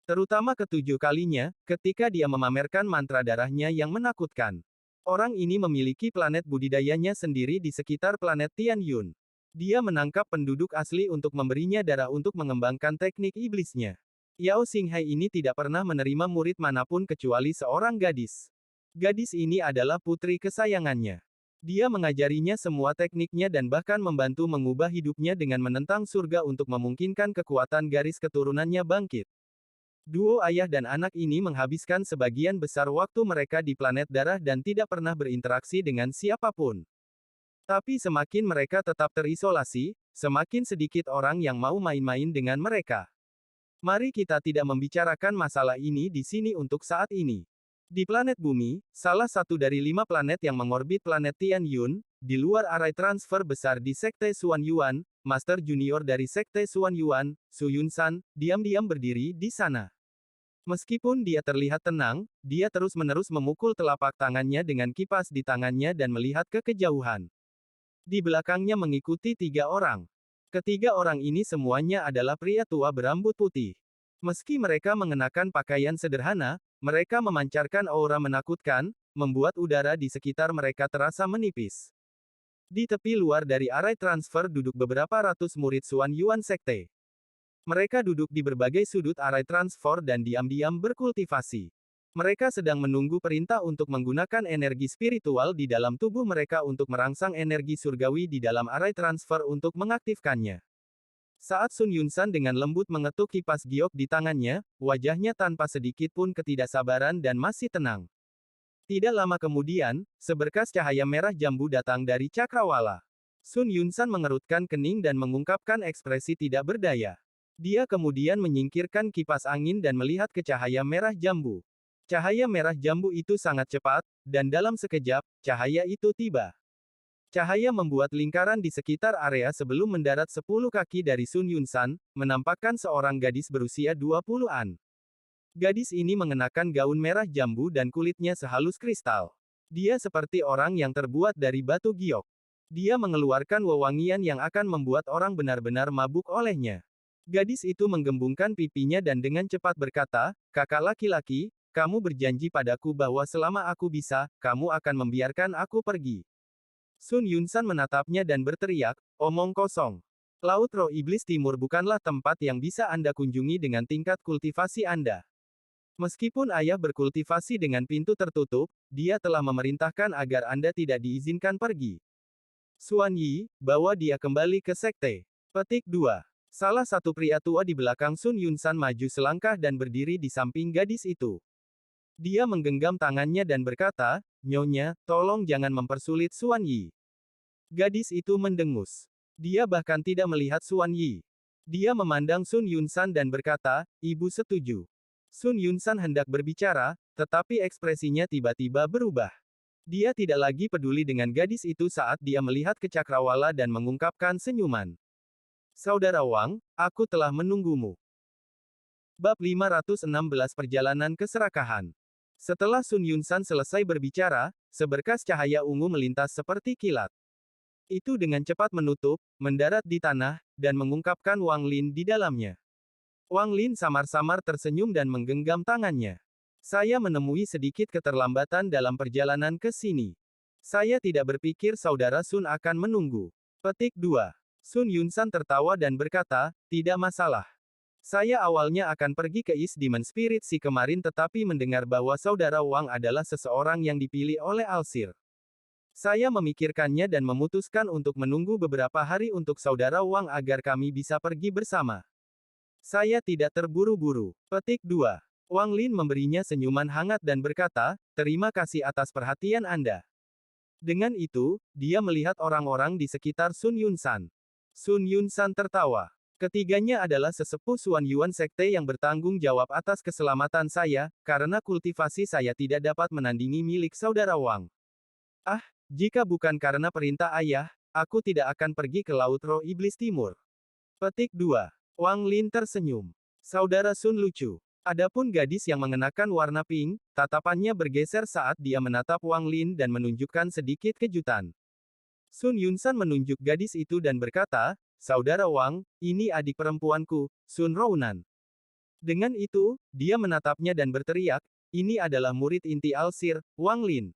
Terutama ke-7 kalinya, ketika dia memamerkan mantra darahnya yang menakutkan. Orang ini memiliki planet budidayanya sendiri di sekitar planet Tianyun. Dia menangkap penduduk asli untuk memberinya darah untuk mengembangkan teknik iblisnya. Yao Xinghai ini tidak pernah menerima murid manapun kecuali seorang gadis. Gadis ini adalah putri kesayangannya. Dia mengajarinya semua tekniknya dan bahkan membantu mengubah hidupnya dengan menentang surga untuk memungkinkan kekuatan garis keturunannya bangkit. Duo ayah dan anak ini menghabiskan sebagian besar waktu mereka di planet darah dan tidak pernah berinteraksi dengan siapapun. Tapi semakin mereka tetap terisolasi, semakin sedikit orang yang mau main-main dengan mereka. Mari kita tidak membicarakan masalah ini di sini untuk saat ini. Di planet Bumi, salah satu dari 5 planet yang mengorbit planet Tianyun, di luar arai transfer besar di Sekte Xuan Yuan, Master Junior dari Sekte Xuan Yuan, Su Yunsan, diam-diam berdiri di sana. Meskipun dia terlihat tenang, dia terus-menerus memukul telapak tangannya dengan kipas di tangannya dan melihat ke kejauhan. Di belakangnya mengikuti 3 orang. Ketiga orang ini semuanya adalah pria tua berambut putih. Meski mereka mengenakan pakaian sederhana, mereka memancarkan aura menakutkan, membuat udara di sekitar mereka terasa menipis. Di tepi luar dari arai transfer duduk beberapa ratus murid Xuan Yuan Sekte. Mereka duduk di berbagai sudut arai transfer dan diam-diam berkultivasi. Mereka sedang menunggu perintah untuk menggunakan energi spiritual di dalam tubuh mereka untuk merangsang energi surgawi di dalam arai transfer untuk mengaktifkannya. Saat Sun Yunsan dengan lembut mengetuk kipas giok di tangannya, wajahnya tanpa sedikit pun ketidaksabaran dan masih tenang. Tidak lama kemudian, seberkas cahaya merah jambu datang dari cakrawala. Sun Yunsan mengerutkan kening dan mengungkapkan ekspresi tidak berdaya. Dia kemudian menyingkirkan kipas angin dan melihat ke cahaya merah jambu. Cahaya merah jambu itu sangat cepat, dan dalam sekejap, cahaya itu tiba. Cahaya membuat lingkaran di sekitar area sebelum mendarat 10 kaki dari Sun Yunsan, menampakkan seorang gadis berusia 20-an. Gadis ini mengenakan gaun merah jambu dan kulitnya sehalus kristal. Dia seperti orang yang terbuat dari batu giok. Dia mengeluarkan wewangian yang akan membuat orang benar-benar mabuk olehnya. Gadis itu menggembungkan pipinya dan dengan cepat berkata, "Kakak laki-laki, kamu berjanji padaku bahwa selama aku bisa, kamu akan membiarkan aku pergi." Sun Yunsan menatapnya dan berteriak, "Omong kosong. Laut Roh Iblis Timur bukanlah tempat yang bisa Anda kunjungi dengan tingkat kultivasi Anda. Meskipun ayah berkultivasi dengan pintu tertutup, dia telah memerintahkan agar Anda tidak diizinkan pergi. Xuan Yi, bawa dia kembali ke sekte." Petik 2. Salah satu pria tua di belakang Sun Yunsan maju selangkah dan berdiri di samping gadis itu. Dia menggenggam tangannya dan berkata, "Nyonya, tolong jangan mempersulit Xuan Yi." Gadis itu mendengus. Dia bahkan tidak melihat Xuan Yi. Dia memandang Sun Yunsan dan berkata, "Ibu setuju." Sun Yunsan hendak berbicara, tetapi ekspresinya tiba-tiba berubah. Dia tidak lagi peduli dengan gadis itu saat dia melihat ke cakrawala dan mengungkapkan senyuman. "Saudara Wang, aku telah menunggumu." Bab 516 Perjalanan Keserakahan. Setelah Sun Yunsan selesai berbicara, seberkas cahaya ungu melintas seperti kilat. Itu dengan cepat menutup, mendarat di tanah, dan mengungkapkan Wang Lin di dalamnya. Wang Lin samar-samar tersenyum dan menggenggam tangannya. "Saya menemui sedikit keterlambatan dalam perjalanan ke sini. Saya tidak berpikir Saudara Sun akan menunggu." Petik 2. Sun Yunsan tertawa dan berkata, "Tidak masalah. Saya awalnya akan pergi ke East Demon Spirit Sea kemarin tetapi mendengar bahwa Saudara Wang adalah seseorang yang dipilih oleh Alsir. Saya memikirkannya dan memutuskan untuk menunggu beberapa hari untuk Saudara Wang agar kami bisa pergi bersama. Saya tidak terburu-buru." Petik 2. Wang Lin memberinya senyuman hangat dan berkata, "Terima kasih atas perhatian Anda." Dengan itu, dia melihat orang-orang di sekitar Sun Yunsan. Sun Yunsan tertawa. "Ketiganya adalah sesepuh Xuan Yuan Sekte yang bertanggung jawab atas keselamatan saya, karena kultivasi saya tidak dapat menandingi milik Saudara Wang. Ah, jika bukan karena perintah ayah, aku tidak akan pergi ke Laut Roh Iblis Timur." Petik 2. Wang Lin tersenyum. Saudara Sun lucu. Adapun gadis yang mengenakan warna pink, tatapannya bergeser saat dia menatap Wang Lin dan menunjukkan sedikit kejutan. Sun Yunsan menunjuk gadis itu dan berkata, "Saudara Wang, ini adik perempuanku, Sun Rounan." Dengan itu, dia menatapnya dan berteriak, "Ini adalah murid inti Alsir, Wang Lin.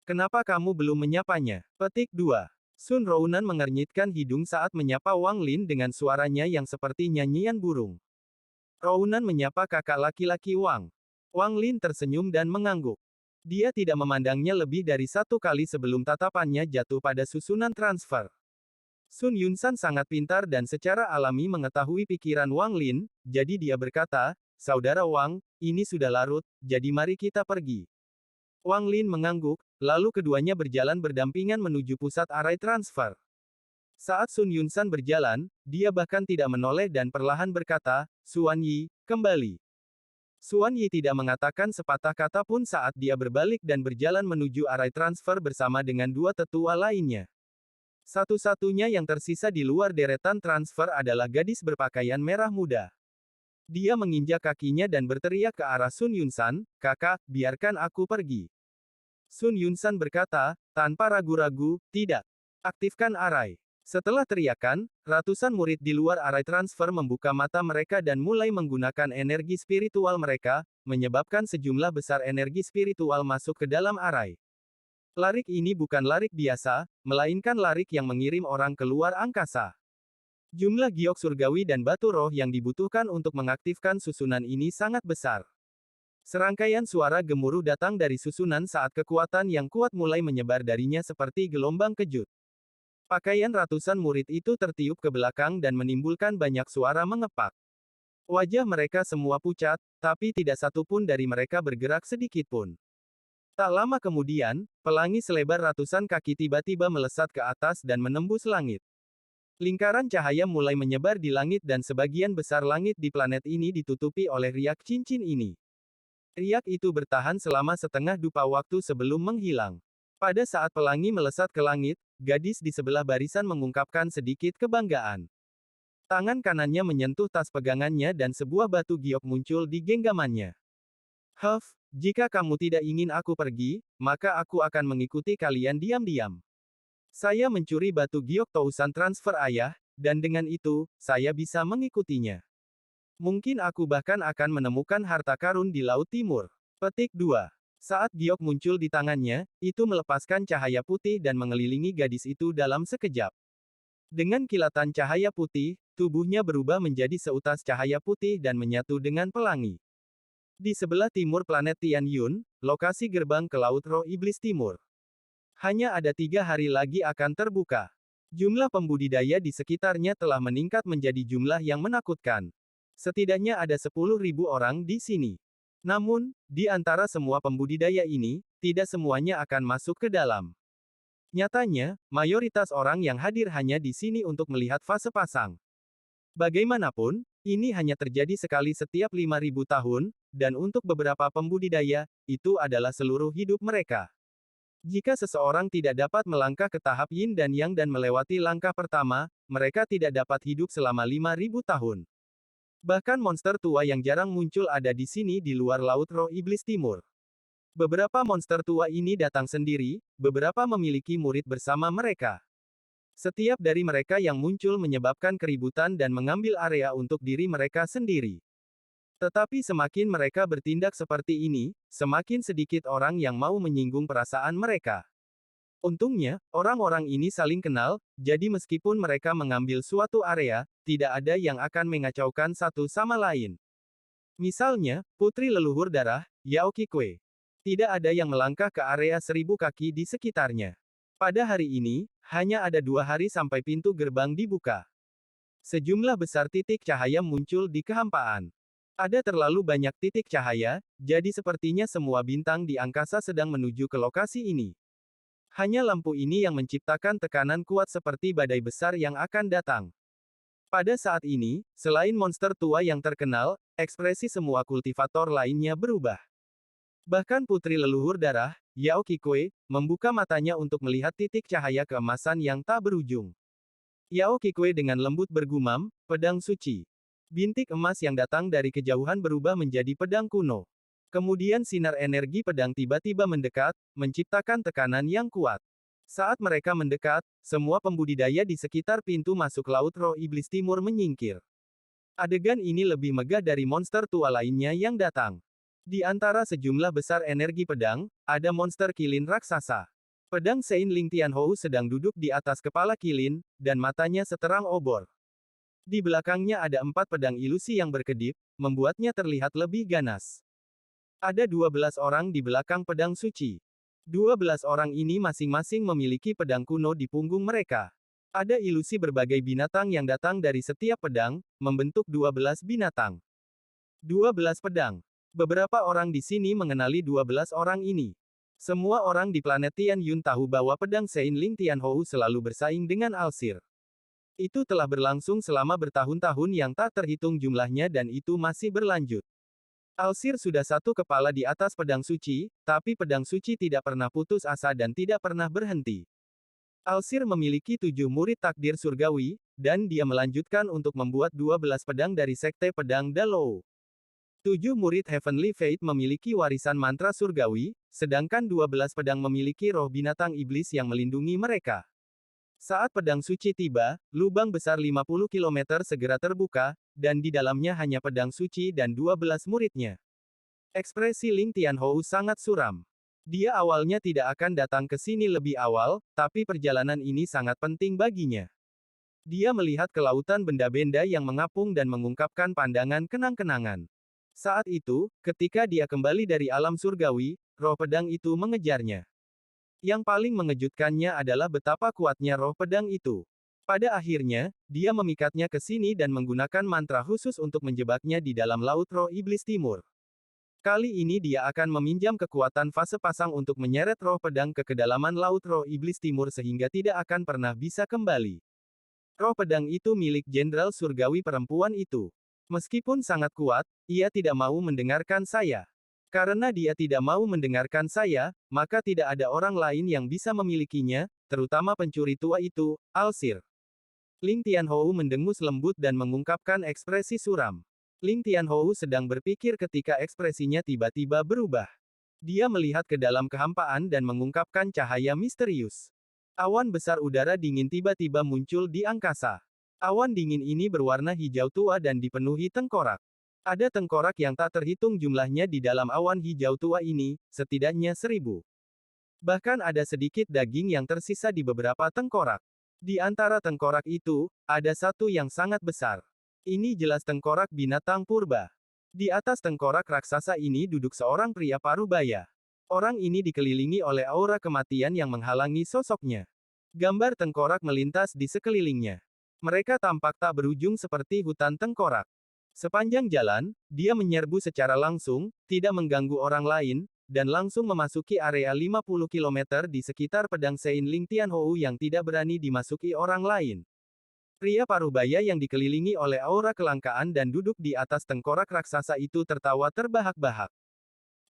Kenapa kamu belum menyapanya?" Petik 2. Sun Rounan mengernyitkan hidung saat menyapa Wang Lin dengan suaranya yang seperti nyanyian burung. Rounan menyapa kakak laki-laki Wang. Wang Lin tersenyum dan mengangguk. Dia tidak memandangnya lebih dari satu kali sebelum tatapannya jatuh pada susunan transfer. Sun Yunsan sangat pintar dan secara alami mengetahui pikiran Wang Lin, jadi dia berkata, "Saudara Wang, ini sudah larut, jadi mari kita pergi." Wang Lin mengangguk, lalu keduanya berjalan berdampingan menuju pusat arai transfer. Saat Sun Yunsan berjalan, dia bahkan tidak menoleh dan perlahan berkata, "Xuan Yi, kembali." Xuan Yi tidak mengatakan sepatah kata pun saat dia berbalik dan berjalan menuju arai transfer bersama dengan dua tetua lainnya. Satu-satunya yang tersisa di luar deretan transfer adalah gadis berpakaian merah muda. Dia menginjak kakinya dan berteriak ke arah Sun Yunsan, "Kakak, biarkan aku pergi." Sun Yunsan berkata, tanpa ragu-ragu, "Tidak. Aktifkan arai." Setelah teriakan, ratusan murid di luar arai transfer membuka mata mereka dan mulai menggunakan energi spiritual mereka, menyebabkan sejumlah besar energi spiritual masuk ke dalam arai. Larik ini bukan larik biasa, melainkan larik yang mengirim orang keluar angkasa. Jumlah giok surgawi dan batu roh yang dibutuhkan untuk mengaktifkan susunan ini sangat besar. Serangkaian suara gemuruh datang dari susunan saat kekuatan yang kuat mulai menyebar darinya seperti gelombang kejut. Pakaian ratusan murid itu tertiup ke belakang dan menimbulkan banyak suara mengepak. Wajah mereka semua pucat, tapi tidak satu pun dari mereka bergerak sedikit pun. Tak lama kemudian, pelangi selebar ratusan kaki tiba-tiba melesat ke atas dan menembus langit. Lingkaran cahaya mulai menyebar di langit dan sebagian besar langit di planet ini ditutupi oleh riak cincin ini. Riak itu bertahan selama setengah dupa waktu sebelum menghilang. Pada saat pelangi melesat ke langit, gadis di sebelah barisan mengungkapkan sedikit kebanggaan. Tangan kanannya menyentuh tas pegangannya dan sebuah batu giok muncul di genggamannya. Huff, jika kamu tidak ingin aku pergi, maka aku akan mengikuti kalian diam-diam. Saya mencuri batu giok Tousan transfer ayah, dan dengan itu, saya bisa mengikutinya. Mungkin aku bahkan akan menemukan harta karun di Laut Timur. Petik 2. Saat giok muncul di tangannya, itu melepaskan cahaya putih dan mengelilingi gadis itu dalam sekejap. Dengan kilatan cahaya putih, tubuhnya berubah menjadi seutas cahaya putih dan menyatu dengan pelangi. Di sebelah timur planet Tianyun, lokasi gerbang ke Laut Roh Iblis Timur. Hanya ada 3 hari lagi akan terbuka. Jumlah pembudidaya di sekitarnya telah meningkat menjadi jumlah yang menakutkan. Setidaknya ada 10.000 orang di sini. Namun, di antara semua pembudidaya ini, tidak semuanya akan masuk ke dalam. Nyatanya, mayoritas orang yang hadir hanya di sini untuk melihat fase pasang. Bagaimanapun, ini hanya terjadi sekali setiap 5.000 tahun, dan untuk beberapa pembudidaya, itu adalah seluruh hidup mereka. Jika seseorang tidak dapat melangkah ke tahap yin dan yang dan melewati langkah pertama, mereka tidak dapat hidup selama 5.000 tahun. Bahkan monster tua yang jarang muncul ada di sini di luar Laut Roh Iblis Timur. Beberapa monster tua ini datang sendiri, beberapa memiliki murid bersama mereka. Setiap dari mereka yang muncul menyebabkan keributan dan mengambil area untuk diri mereka sendiri. Tetapi semakin mereka bertindak seperti ini, semakin sedikit orang yang mau menyinggung perasaan mereka. Untungnya, orang-orang ini saling kenal, jadi meskipun mereka mengambil suatu area, tidak ada yang akan mengacaukan satu sama lain. Misalnya, putri leluhur darah, Yao Qikui. Tidak ada yang melangkah ke area 1.000 kaki di sekitarnya. Pada hari ini, hanya ada 2 hari sampai pintu gerbang dibuka. Sejumlah besar titik cahaya muncul di kehampaan. Ada terlalu banyak titik cahaya, jadi sepertinya semua bintang di angkasa sedang menuju ke lokasi ini. Hanya lampu ini yang menciptakan tekanan kuat seperti badai besar yang akan datang. Pada saat ini, selain monster tua yang terkenal, ekspresi semua kultivator lainnya berubah. Bahkan putri leluhur darah, Yao Qikui, membuka matanya untuk melihat titik cahaya keemasan yang tak berujung. Yao Qikui dengan lembut bergumam, pedang suci. Bintik emas yang datang dari kejauhan berubah menjadi pedang kuno. Kemudian sinar energi pedang tiba-tiba mendekat, menciptakan tekanan yang kuat. Saat mereka mendekat, semua pembudidaya di sekitar pintu masuk Laut Roh Iblis Timur menyingkir. Adegan ini lebih megah dari monster tua lainnya yang datang. Di antara sejumlah besar energi pedang, ada monster kilin raksasa. Pedang Sein Ling Tianhou sedang duduk di atas kepala kilin, dan matanya seterang obor. Di belakangnya ada 4 pedang ilusi yang berkedip, membuatnya terlihat lebih ganas. Ada 12 orang di belakang pedang suci. 12 orang ini masing-masing memiliki pedang kuno di punggung mereka. Ada ilusi berbagai binatang yang datang dari setiap pedang, membentuk 12 binatang. 12 pedang. Beberapa orang di sini mengenali 12 orang ini. Semua orang di planet Tianyun tahu bahwa pedang Sein Ling Tianhou selalu bersaing dengan Alsir. Itu telah berlangsung selama bertahun-tahun yang tak terhitung jumlahnya dan itu masih berlanjut. Alsir sudah 1 kepala di atas pedang suci, tapi pedang suci tidak pernah putus asa dan tidak pernah berhenti. Alsir memiliki 7 murid takdir surgawi, dan dia melanjutkan untuk membuat 12 pedang dari sekte pedang Dalou. 7 murid Heavenly Fate memiliki warisan mantra surgawi, sedangkan 12 pedang memiliki roh binatang iblis yang melindungi mereka. Saat pedang suci tiba, lubang besar 50 km segera terbuka, dan di dalamnya hanya pedang suci dan 12 muridnya. Ekspresi Ling Tianhou sangat suram. Dia awalnya tidak akan datang ke sini lebih awal, tapi perjalanan ini sangat penting baginya. Dia melihat kelautan benda-benda yang mengapung dan mengungkapkan pandangan kenang-kenangan. Saat itu, ketika dia kembali dari alam surgawi, roh pedang itu mengejarnya. Yang paling mengejutkannya adalah betapa kuatnya roh pedang itu. Pada akhirnya, dia memikatnya ke sini dan menggunakan mantra khusus untuk menjebaknya di dalam Laut Roh Iblis Timur. Kali ini dia akan meminjam kekuatan fase pasang untuk menyeret roh pedang ke kedalaman Laut Roh Iblis Timur sehingga tidak akan pernah bisa kembali. Roh pedang itu milik Jenderal Surgawi perempuan itu. Meskipun sangat kuat, ia tidak mau mendengarkan saya. Karena dia tidak mau mendengarkan saya, maka tidak ada orang lain yang bisa memilikinya, terutama pencuri tua itu, Alsir. Ling Tianhou mendengus lembut dan mengungkapkan ekspresi suram. Ling Tianhou sedang berpikir ketika ekspresinya tiba-tiba berubah. Dia melihat ke dalam kehampaan dan mengungkapkan cahaya misterius. Awan besar udara dingin tiba-tiba muncul di angkasa. Awan dingin ini berwarna hijau tua dan dipenuhi tengkorak. Ada tengkorak yang tak terhitung jumlahnya di dalam awan hijau tua ini, setidaknya 1000. Bahkan ada sedikit daging yang tersisa di beberapa tengkorak. Di antara tengkorak itu, ada satu yang sangat besar. Ini jelas tengkorak binatang purba. Di atas tengkorak raksasa ini duduk seorang pria parubaya. Orang ini dikelilingi oleh aura kematian yang menghalangi sosoknya. Gambar tengkorak melintas di sekelilingnya. Mereka tampak tak berujung seperti hutan tengkorak. Sepanjang jalan, dia menyerbu secara langsung, tidak mengganggu orang lain, dan langsung memasuki area 50 km di sekitar pedang Sein Ling Tianhou yang tidak berani dimasuki orang lain. Pria parubaya yang dikelilingi oleh aura kelangkaan dan duduk di atas tengkorak raksasa itu tertawa terbahak-bahak.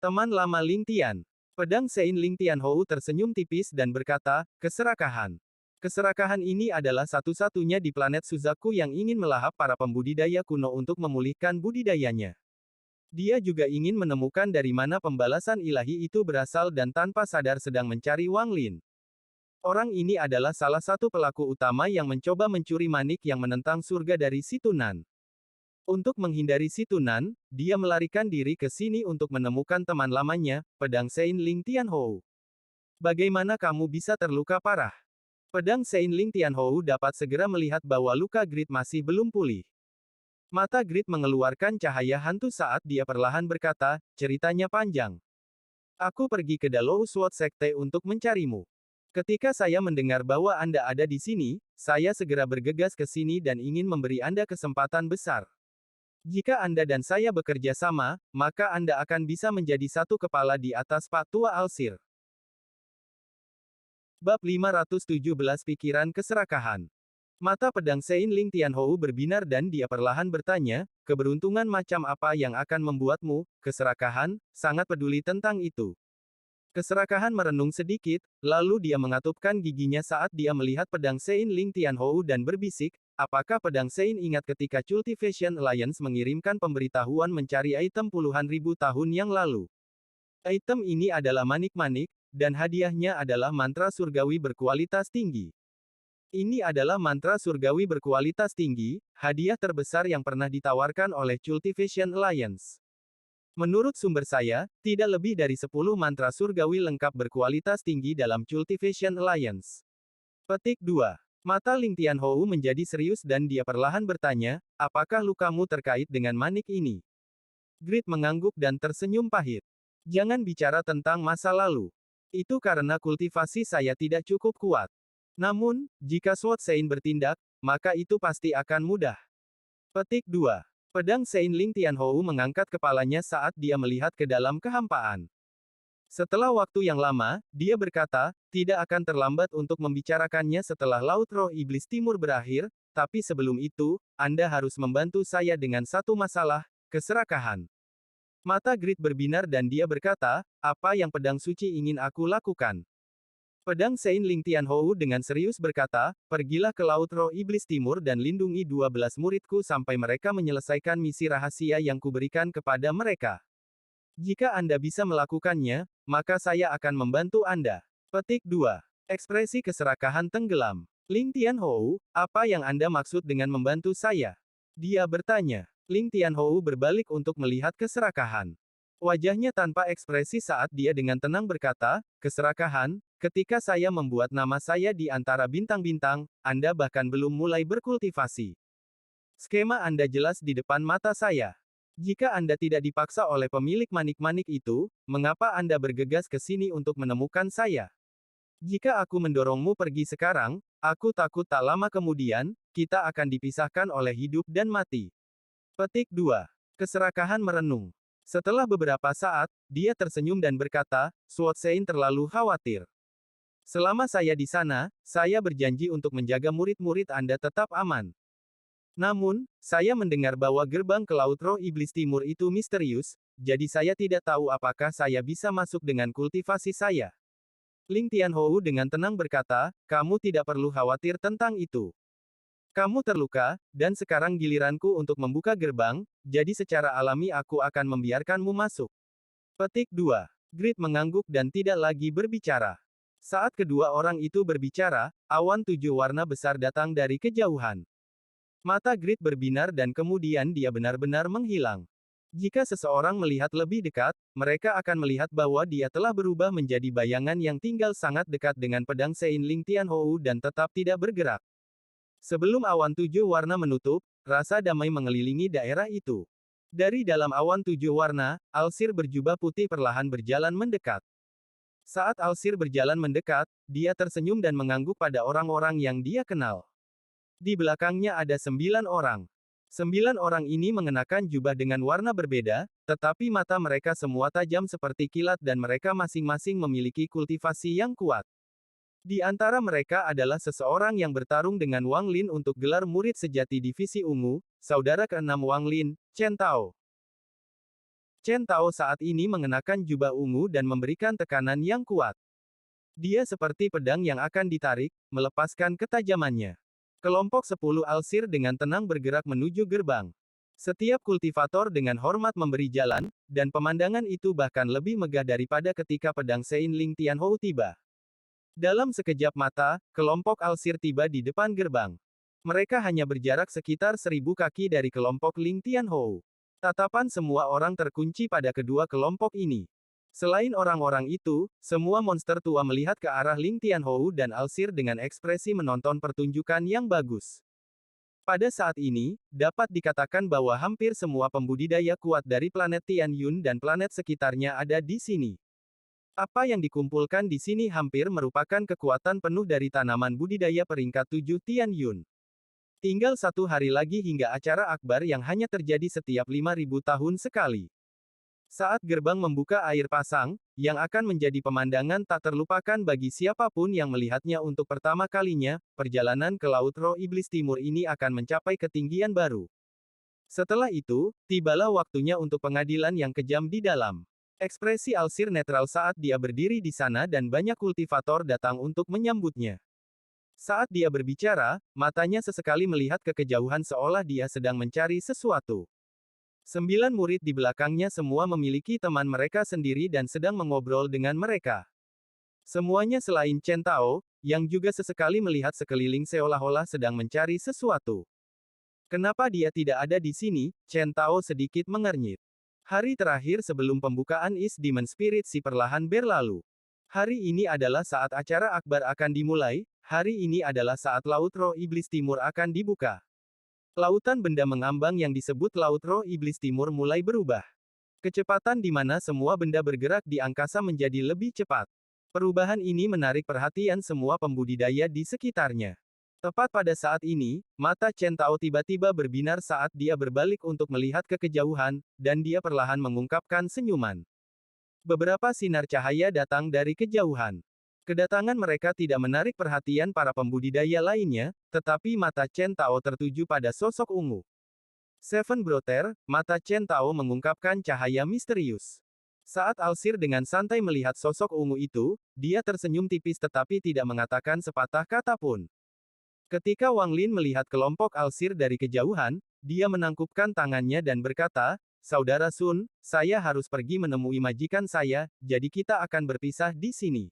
Teman lama Ling Tian. Pedang Sein Ling Tianhou tersenyum tipis dan berkata, keserakahan. Keserakahan ini adalah satu-satunya di planet Suzaku yang ingin melahap para pembudidaya kuno untuk memulihkan budidayanya. Dia juga ingin menemukan dari mana pembalasan ilahi itu berasal dan tanpa sadar sedang mencari Wang Lin. Orang ini adalah salah satu pelaku utama yang mencoba mencuri manik yang menentang surga dari Situnan. Untuk menghindari Situnan, dia melarikan diri ke sini untuk menemukan teman lamanya, pedang Sein Ling Tianhou. Bagaimana kamu bisa terluka parah? Pedang Sein Ling Tianhou dapat segera melihat bahwa luka Grid masih belum pulih. Mata Grid mengeluarkan cahaya hantu saat dia perlahan berkata, ceritanya panjang. Aku pergi ke Dalou Sword Sekte untuk mencarimu. Ketika saya mendengar bahwa Anda ada di sini, saya segera bergegas ke sini dan ingin memberi Anda kesempatan besar. Jika Anda dan saya bekerja sama, maka Anda akan bisa menjadi satu kepala di atas Pak Tua Alsir. Bab 517 Pikiran Keserakahan. Mata pedang Sein Ling Tianhou berbinar dan dia perlahan bertanya, keberuntungan macam apa yang akan membuatmu, keserakahan, sangat peduli tentang itu. Keserakahan merenung sedikit, lalu dia mengatupkan giginya saat dia melihat pedang Sein Ling Tianhou dan berbisik, apakah pedang Sein ingat ketika Cultivation Alliance mengirimkan pemberitahuan mencari item puluhan ribu tahun yang lalu. Item ini adalah manik-manik, dan hadiahnya adalah mantra surgawi berkualitas tinggi. Ini adalah mantra surgawi berkualitas tinggi, hadiah terbesar yang pernah ditawarkan oleh Cultivation Alliance. Menurut sumber saya, tidak lebih dari 10 mantra surgawi lengkap berkualitas tinggi dalam Cultivation Alliance. Petik 2. Mata Ling Tianhou menjadi serius dan dia perlahan bertanya, apakah lukamu terkait dengan manik ini? Grid mengangguk dan tersenyum pahit. Jangan bicara tentang masa lalu. Itu karena kultivasi saya tidak cukup kuat. Namun, jika Sword Sein bertindak, maka itu pasti akan mudah. Petik 2. Pedang Sein Ling Tianhou mengangkat kepalanya saat dia melihat ke dalam kehampaan. Setelah waktu yang lama, dia berkata, tidak akan terlambat untuk membicarakannya setelah Laut Roh Iblis Timur berakhir, tapi sebelum itu, Anda harus membantu saya dengan satu masalah, keserakahan. Mata Grid berbinar dan dia berkata, apa yang pedang suci ingin aku lakukan? Pedang Sein Ling Tianhou dengan serius berkata, pergilah ke Laut Roh Iblis Timur dan lindungi 12 muridku sampai mereka menyelesaikan misi rahasia yang kuberikan kepada mereka. Jika Anda bisa melakukannya, maka saya akan membantu Anda. Petik 2. Ekspresi keserakahan tenggelam. Ling Tianhou, apa yang Anda maksud dengan membantu saya? Dia bertanya. Ling Tianhou berbalik untuk melihat keserakahan. Wajahnya tanpa ekspresi saat dia dengan tenang berkata, keserakahan, ketika saya membuat nama saya di antara bintang-bintang, Anda bahkan belum mulai berkultivasi. Skema Anda jelas di depan mata saya. Jika Anda tidak dipaksa oleh pemilik manik-manik itu, mengapa Anda bergegas ke sini untuk menemukan saya? Jika aku mendorongmu pergi sekarang, aku takut tak lama kemudian, kita akan dipisahkan oleh hidup dan mati. Petik 2. Keserakahan merenung. Setelah beberapa saat, dia tersenyum dan berkata, Sword Sein terlalu khawatir. Selama saya di sana, saya berjanji untuk menjaga murid-murid Anda tetap aman. Namun, saya mendengar bahwa gerbang ke Laut Roh Iblis Timur itu misterius, jadi saya tidak tahu apakah saya bisa masuk dengan kultivasi saya. Ling Tianhou dengan tenang berkata, kamu tidak perlu khawatir tentang itu. Kamu terluka, dan sekarang giliranku untuk membuka gerbang, jadi secara alami aku akan membiarkanmu masuk. Petik 2. Grid mengangguk dan tidak lagi berbicara. Saat kedua orang itu berbicara, awan 7 warna besar datang dari kejauhan. Mata Grid berbinar dan kemudian dia benar-benar menghilang. Jika seseorang melihat lebih dekat, mereka akan melihat bahwa dia telah berubah menjadi bayangan yang tinggal sangat dekat dengan pedang Sein Ling Tianhou dan tetap tidak bergerak. Sebelum awan 7 warna menutup, rasa damai mengelilingi daerah itu. Dari dalam awan 7 warna, Alsir berjubah putih perlahan berjalan mendekat. Saat Alsir berjalan mendekat, dia tersenyum dan mengangguk pada orang-orang yang dia kenal. Di belakangnya ada 9 orang. 9 orang ini mengenakan jubah dengan warna berbeda, tetapi mata mereka semua tajam seperti kilat dan mereka masing-masing memiliki kultivasi yang kuat. Di antara mereka adalah seseorang yang bertarung dengan Wang Lin untuk gelar murid sejati divisi ungu, saudara keenam Wang Lin, Chen Tao. Chen Tao saat ini mengenakan jubah ungu dan memberikan tekanan yang kuat. Dia seperti pedang yang akan ditarik, melepaskan ketajamannya. Kelompok 10 Alsir dengan tenang bergerak menuju gerbang. Setiap kultivator dengan hormat memberi jalan, dan pemandangan itu bahkan lebih megah daripada ketika pedang Sein Ling Tianhou tiba. Dalam sekejap mata, kelompok Alsir tiba di depan gerbang. Mereka hanya berjarak sekitar 1000 kaki dari kelompok Ling Tianhou. Tatapan semua orang terkunci pada kedua kelompok ini. Selain orang-orang itu, semua monster tua melihat ke arah Ling Tianhou dan Alsir dengan ekspresi menonton pertunjukan yang bagus. Pada saat ini, dapat dikatakan bahwa hampir semua pembudidaya kuat dari planet Tianyun dan planet sekitarnya ada di sini. Apa yang dikumpulkan di sini hampir merupakan kekuatan penuh dari tanaman budidaya peringkat 7 Tianyun. Tinggal 1 hari lagi hingga acara akbar yang hanya terjadi setiap 5000 tahun sekali. Saat gerbang membuka air pasang, yang akan menjadi pemandangan tak terlupakan bagi siapapun yang melihatnya untuk pertama kalinya, perjalanan ke Laut Roh Iblis Timur ini akan mencapai ketinggian baru. Setelah itu, tibalah waktunya untuk pengadilan yang kejam di dalam. Ekspresi Alsir netral saat dia berdiri di sana dan banyak kultivator datang untuk menyambutnya. Saat dia berbicara, matanya sesekali melihat ke kejauhan seolah dia sedang mencari sesuatu. 9 murid di belakangnya semua memiliki teman mereka sendiri dan sedang mengobrol dengan mereka. Semuanya selain Chen Tao, yang juga sesekali melihat sekeliling seolah-olah sedang mencari sesuatu. Kenapa dia tidak ada di sini? Chen Tao sedikit mengernyit. Hari terakhir sebelum pembukaan East Demon Spirit Sea perlahan berlalu. Hari ini adalah saat acara akbar akan dimulai, hari ini adalah saat Laut Roh Iblis Timur akan dibuka. Lautan benda mengambang yang disebut Laut Roh Iblis Timur mulai berubah. Kecepatan di mana semua benda bergerak di angkasa menjadi lebih cepat. Perubahan ini menarik perhatian semua pembudidaya di sekitarnya. Tepat pada saat ini, mata Chen Tao tiba-tiba berbinar saat dia berbalik untuk melihat ke kejauhan, dan dia perlahan mengungkapkan senyuman. Beberapa sinar cahaya datang dari kejauhan. Kedatangan mereka tidak menarik perhatian para pembudidaya lainnya, tetapi mata Chen Tao tertuju pada sosok ungu. Seven Brother, mata Chen Tao mengungkapkan cahaya misterius. Saat Alsir dengan santai melihat sosok ungu itu, dia tersenyum tipis tetapi tidak mengatakan sepatah kata pun. Ketika Wang Lin melihat kelompok Alsir dari kejauhan, dia menangkupkan tangannya dan berkata, Saudara Sun, saya harus pergi menemui majikan saya, jadi kita akan berpisah di sini.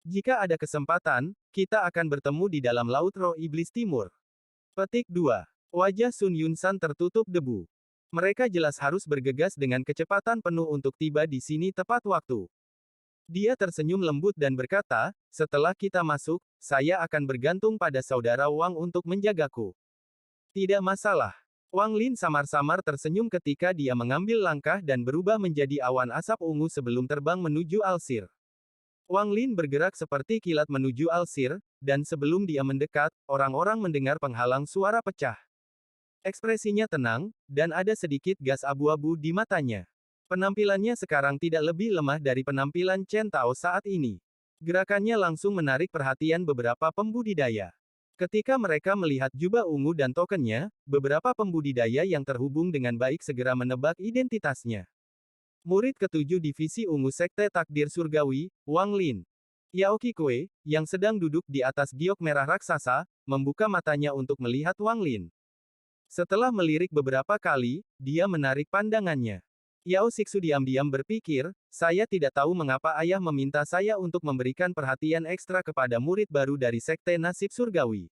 Jika ada kesempatan, kita akan bertemu di dalam Laut Roh Iblis Timur. Petik 2. Wajah Sun Yunsan tertutup debu. Mereka jelas harus bergegas dengan kecepatan penuh untuk tiba di sini tepat waktu. Dia tersenyum lembut dan berkata, setelah kita masuk, saya akan bergantung pada saudara Wang untuk menjagaku. Tidak masalah. Wang Lin samar-samar tersenyum ketika dia mengambil langkah dan berubah menjadi awan asap ungu sebelum terbang menuju Alsir. Wang Lin bergerak seperti kilat menuju Alsir, dan sebelum dia mendekat, orang-orang mendengar penghalang suara pecah. Ekspresinya tenang, dan ada sedikit gas abu-abu di matanya. Penampilannya sekarang tidak lebih lemah dari penampilan Chen Tao saat ini. Gerakannya langsung menarik perhatian beberapa pembudidaya. Ketika mereka melihat jubah ungu dan tokennya, beberapa pembudidaya yang terhubung dengan baik segera menebak identitasnya. Murid ketujuh Divisi Ungu Sekte Takdir Surgawi, Wang Lin. Yao Qikui, yang sedang duduk di atas giok merah raksasa, membuka matanya untuk melihat Wang Lin. Setelah melirik beberapa kali, dia menarik pandangannya. Yao Siksu diam-diam berpikir, saya tidak tahu mengapa ayah meminta saya untuk memberikan perhatian ekstra kepada murid baru dari Sekte Nasib Surgawi.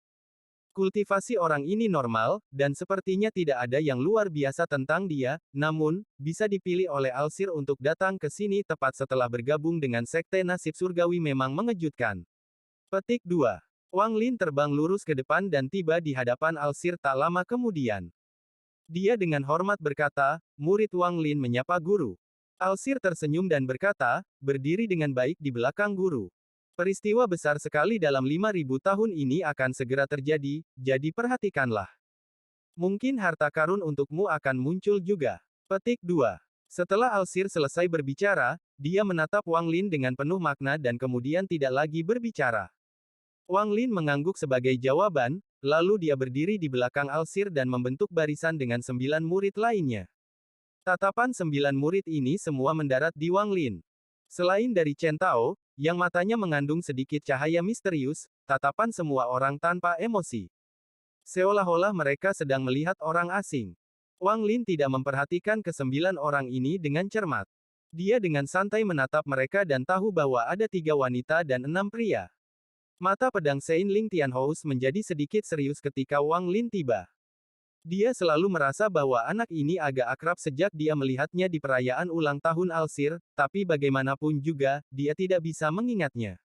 Kultivasi orang ini normal, dan sepertinya tidak ada yang luar biasa tentang dia, namun, bisa dipilih oleh Alsir untuk datang ke sini tepat setelah bergabung dengan Sekte Nasib Surgawi memang mengejutkan. Petik 2. Wang Lin terbang lurus ke depan dan tiba di hadapan Alsir tak lama kemudian. Dia dengan hormat berkata, murid Wang Lin menyapa guru. Alsir tersenyum dan berkata, berdiri dengan baik di belakang guru. Peristiwa besar sekali dalam 5.000 tahun ini akan segera terjadi, jadi perhatikanlah. Mungkin harta karun untukmu akan muncul juga. Petik 2. Setelah Alsir selesai berbicara, dia menatap Wang Lin dengan penuh makna dan kemudian tidak lagi berbicara. Wang Lin mengangguk sebagai jawaban, lalu dia berdiri di belakang Alsir dan membentuk barisan dengan 9 murid lainnya. Tatapan 9 murid ini semua mendarat di Wang Lin. Selain dari Chen Tao, yang matanya mengandung sedikit cahaya misterius, tatapan semua orang tanpa emosi. Seolah-olah mereka sedang melihat orang asing. Wang Lin tidak memperhatikan ke-9 orang ini dengan cermat. Dia dengan santai menatap mereka dan tahu bahwa ada 3 wanita dan 6 pria. Mata pedang Sein Ling Tianhous menjadi sedikit serius ketika Wang Lin tiba. Dia selalu merasa bahwa anak ini agak akrab sejak dia melihatnya di perayaan ulang tahun Alsir, tapi bagaimanapun juga, dia tidak bisa mengingatnya.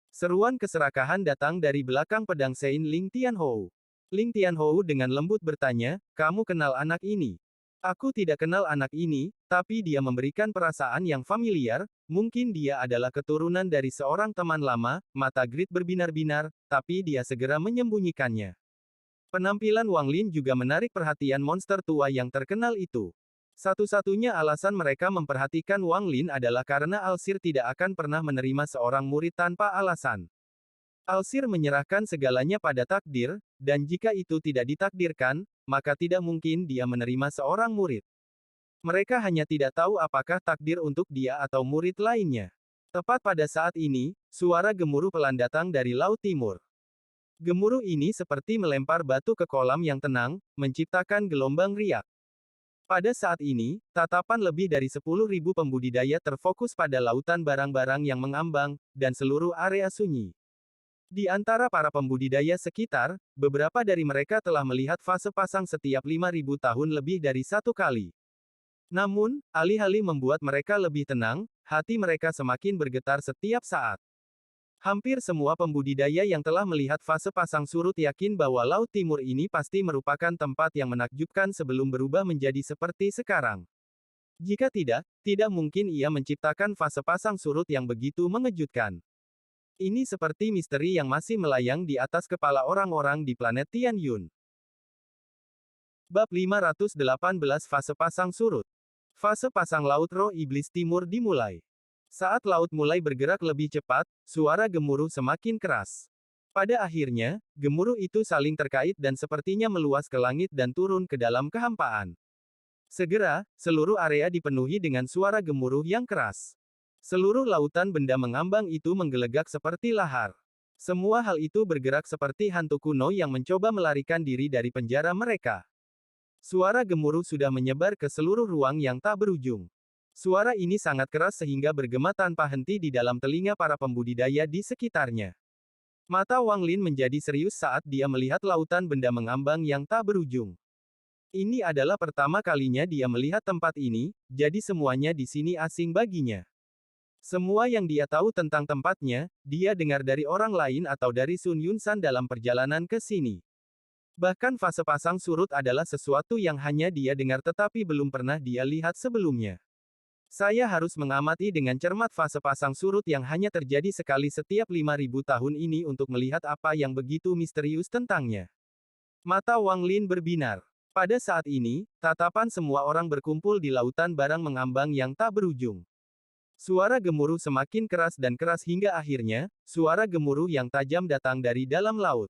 Seruan keserakahan datang dari belakang pedang Sein Ling Tianhou. Ling Tianhou dengan lembut bertanya, kamu kenal anak ini? Aku tidak kenal anak ini, tapi dia memberikan perasaan yang familiar, mungkin dia adalah keturunan dari seorang teman lama, mata Grid berbinar-binar, tapi dia segera menyembunyikannya. Penampilan Wang Lin juga menarik perhatian monster tua yang terkenal itu. Satu-satunya alasan mereka memperhatikan Wang Lin adalah karena Alsir tidak akan pernah menerima seorang murid tanpa alasan. Alsir menyerahkan segalanya pada takdir, dan jika itu tidak ditakdirkan, maka tidak mungkin dia menerima seorang murid. Mereka hanya tidak tahu apakah takdir untuk dia atau murid lainnya. Tepat pada saat ini, suara gemuruh pelan datang dari Laut Timur. Gemuruh ini seperti melempar batu ke kolam yang tenang, menciptakan gelombang riak. Pada saat ini, tatapan lebih dari 10.000 pembudidaya terfokus pada lautan barang-barang yang mengambang, dan seluruh area sunyi. Di antara para pembudidaya sekitar, beberapa dari mereka telah melihat fase pasang setiap 5.000 tahun lebih dari satu kali. Namun, alih-alih membuat mereka lebih tenang, hati mereka semakin bergetar setiap saat. Hampir semua pembudidaya yang telah melihat fase pasang surut yakin bahwa Laut Timur ini pasti merupakan tempat yang menakjubkan sebelum berubah menjadi seperti sekarang. Jika tidak, tidak mungkin ia menciptakan fase pasang surut yang begitu mengejutkan. Ini seperti misteri yang masih melayang di atas kepala orang-orang di planet Tianyun. Bab 518 Fase Pasang Surut. Fase pasang Laut Roh Iblis Timur dimulai. Saat laut mulai bergerak lebih cepat, suara gemuruh semakin keras. Pada akhirnya, gemuruh itu saling terkait dan sepertinya meluas ke langit dan turun ke dalam kehampaan. Segera, seluruh area dipenuhi dengan suara gemuruh yang keras. Seluruh lautan benda mengambang itu menggelegak seperti lahar. Semua hal itu bergerak seperti hantu kuno yang mencoba melarikan diri dari penjara mereka. Suara gemuruh sudah menyebar ke seluruh ruang yang tak berujung. Suara ini sangat keras sehingga bergema tanpa henti di dalam telinga para pembudidaya di sekitarnya. Mata Wang Lin menjadi serius saat dia melihat lautan benda mengambang yang tak berujung. Ini adalah pertama kalinya dia melihat tempat ini, jadi semuanya di sini asing baginya. Semua yang dia tahu tentang tempatnya, dia dengar dari orang lain atau dari Sun Yunsan dalam perjalanan ke sini. Bahkan fase pasang surut adalah sesuatu yang hanya dia dengar tetapi belum pernah dia lihat sebelumnya. Saya harus mengamati dengan cermat fase pasang surut yang hanya terjadi sekali setiap 5.000 tahun ini untuk melihat apa yang begitu misterius tentangnya. Mata Wang Lin berbinar. Pada saat ini, tatapan semua orang berkumpul di lautan barang mengambang yang tak berujung. Suara gemuruh semakin keras dan keras hingga akhirnya, suara gemuruh yang tajam datang dari dalam laut.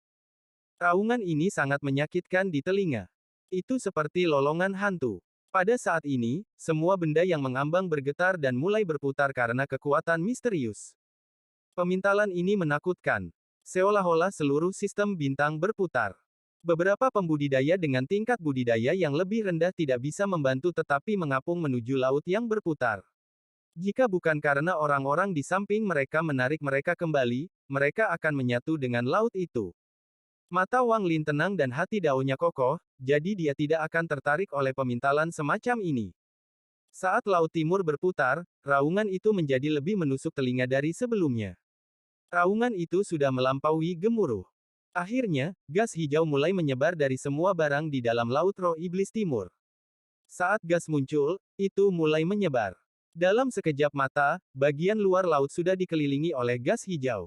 Raungan ini sangat menyakitkan di telinga. Itu seperti lolongan hantu. Pada saat ini, semua benda yang mengambang bergetar dan mulai berputar karena kekuatan misterius. Pemintalan ini menakutkan. Seolah-olah seluruh sistem bintang berputar. Beberapa pembudidaya dengan tingkat budidaya yang lebih rendah tidak bisa membantu tetapi mengapung menuju laut yang berputar. Jika bukan karena orang-orang di samping mereka menarik mereka kembali, mereka akan menyatu dengan laut itu. Mata Wang Lin tenang dan hati Daonya kokoh, jadi dia tidak akan tertarik oleh pemintalan semacam ini. Saat Laut Timur berputar, raungan itu menjadi lebih menusuk telinga dari sebelumnya. Raungan itu sudah melampaui gemuruh. Akhirnya, gas hijau mulai menyebar dari semua barang di dalam Laut Roh Iblis Timur. Saat gas muncul, itu mulai menyebar. Dalam sekejap mata, bagian luar laut sudah dikelilingi oleh gas hijau.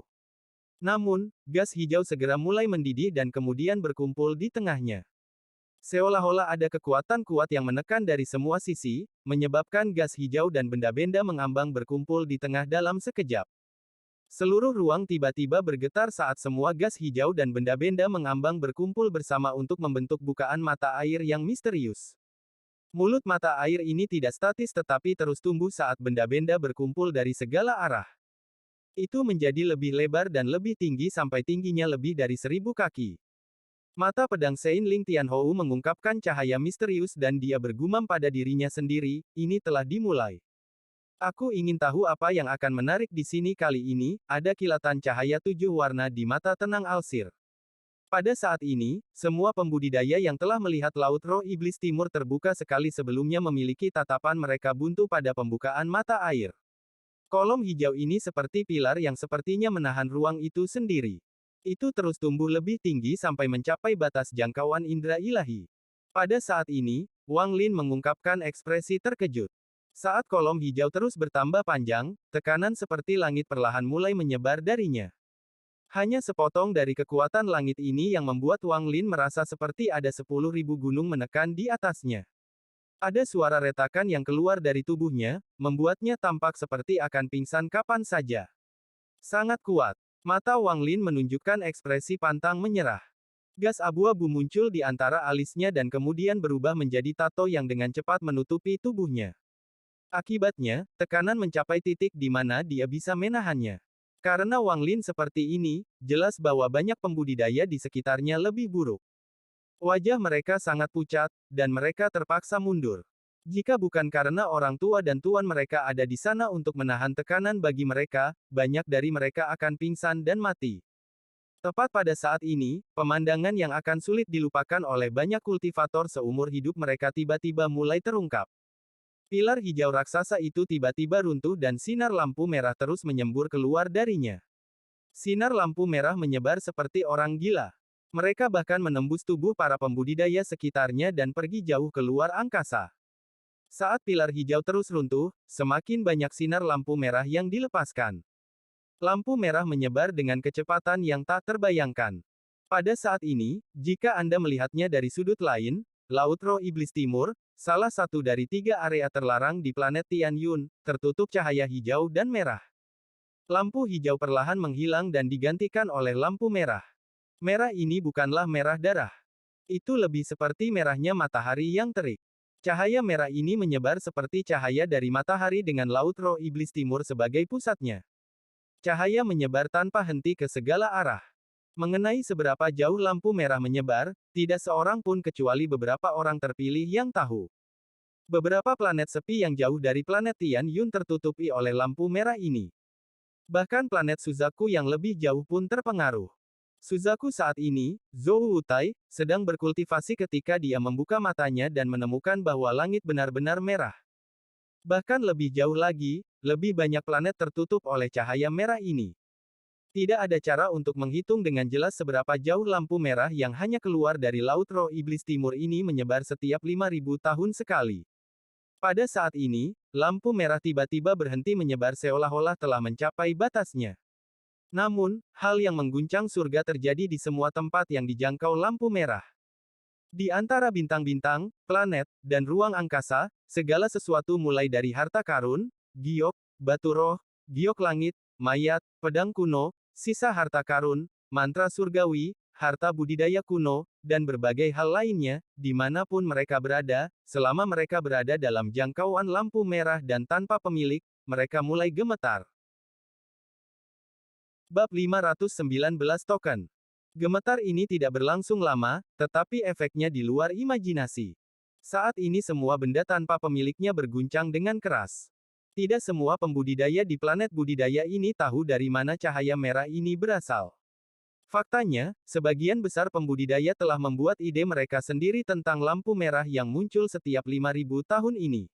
Namun, gas hijau segera mulai mendidih dan kemudian berkumpul di tengahnya. Seolah-olah ada kekuatan kuat yang menekan dari semua sisi, menyebabkan gas hijau dan benda-benda mengambang berkumpul di tengah dalam sekejap. Seluruh ruang tiba-tiba bergetar saat semua gas hijau dan benda-benda mengambang berkumpul bersama untuk membentuk bukaan mata air yang misterius. Mulut mata air ini tidak statis tetapi terus tumbuh saat benda-benda berkumpul dari segala arah. Itu menjadi lebih lebar dan lebih tinggi sampai tingginya lebih dari 1000 kaki. Mata pedang Sein Ling Tianhou mengungkapkan cahaya misterius dan dia bergumam pada dirinya sendiri, ini telah dimulai. Aku ingin tahu apa yang akan menarik di sini kali ini, ada kilatan cahaya 7 warna di mata tenang Alsir. Pada saat ini, semua pembudidaya yang telah melihat Laut Roh Iblis Timur terbuka sekali sebelumnya memiliki tatapan mereka buntu pada pembukaan mata air. Kolom hijau ini seperti pilar yang sepertinya menahan ruang itu sendiri. Itu terus tumbuh lebih tinggi sampai mencapai batas jangkauan indera ilahi. Pada saat ini, Wang Lin mengungkapkan ekspresi terkejut. Saat kolom hijau terus bertambah panjang, tekanan seperti langit perlahan mulai menyebar darinya. Hanya sepotong dari kekuatan langit ini yang membuat Wang Lin merasa seperti ada 10.000 gunung menekan di atasnya. Ada suara retakan yang keluar dari tubuhnya, membuatnya tampak seperti akan pingsan kapan saja. Sangat kuat. Mata Wang Lin menunjukkan ekspresi pantang menyerah. Gas abu-abu muncul di antara alisnya dan kemudian berubah menjadi tato yang dengan cepat menutupi tubuhnya. Akibatnya, tekanan mencapai titik di mana dia bisa menahannya. Karena Wang Lin seperti ini, jelas bahwa banyak pembudidaya di sekitarnya lebih buruk. Wajah mereka sangat pucat, dan mereka terpaksa mundur. Jika bukan karena orang tua dan tuan mereka ada di sana untuk menahan tekanan bagi mereka, banyak dari mereka akan pingsan dan mati. Tepat pada saat ini, pemandangan yang akan sulit dilupakan oleh banyak kultivator seumur hidup mereka tiba-tiba mulai terungkap. Pilar hijau raksasa itu tiba-tiba runtuh dan sinar lampu merah terus menyembur keluar darinya. Sinar lampu merah menyebar seperti orang gila. Mereka bahkan menembus tubuh para pembudidaya sekitarnya dan pergi jauh keluar angkasa. Saat pilar hijau terus runtuh, semakin banyak sinar lampu merah yang dilepaskan. Lampu merah menyebar dengan kecepatan yang tak terbayangkan. Pada saat ini, jika Anda melihatnya dari sudut lain, Laut Roh Iblis Timur, salah satu dari 3 area terlarang di planet Tianyun, tertutup cahaya hijau dan merah. Lampu hijau perlahan menghilang dan digantikan oleh lampu merah. Merah ini bukanlah merah darah. Itu lebih seperti merahnya matahari yang terik. Cahaya merah ini menyebar seperti cahaya dari matahari dengan Laut Roh Iblis Timur sebagai pusatnya. Cahaya menyebar tanpa henti ke segala arah. Mengenai seberapa jauh lampu merah menyebar, tidak seorang pun kecuali beberapa orang terpilih yang tahu. Beberapa planet sepi yang jauh dari planet Tianyun tertutupi oleh lampu merah ini. Bahkan planet Suzaku yang lebih jauh pun terpengaruh. Suzaku saat ini, Zhou Wutai, sedang berkultivasi ketika dia membuka matanya dan menemukan bahwa langit benar-benar merah. Bahkan lebih jauh lagi, lebih banyak planet tertutup oleh cahaya merah ini. Tidak ada cara untuk menghitung dengan jelas seberapa jauh lampu merah yang hanya keluar dari Laut Roh Iblis Timur ini menyebar setiap 5.000 tahun sekali. Pada saat ini, lampu merah tiba-tiba berhenti menyebar seolah-olah telah mencapai batasnya. Namun, hal yang mengguncang surga terjadi di semua tempat yang dijangkau lampu merah. Di antara bintang-bintang, planet, dan ruang angkasa, segala sesuatu mulai dari harta karun, giok, batu roh, giok langit, mayat, pedang kuno, sisa harta karun, mantra surgawi, harta budidaya kuno, dan berbagai hal lainnya, dimanapun mereka berada, selama mereka berada dalam jangkauan lampu merah dan tanpa pemilik, mereka mulai gemetar. Bab 519 Token. Gemetar ini tidak berlangsung lama, tetapi efeknya di luar imajinasi. Saat ini semua benda tanpa pemiliknya berguncang dengan keras. Tidak semua pembudidaya di planet budidaya ini tahu dari mana cahaya merah ini berasal. Faktanya, sebagian besar pembudidaya telah membuat ide mereka sendiri tentang lampu merah yang muncul setiap 5.000 tahun ini.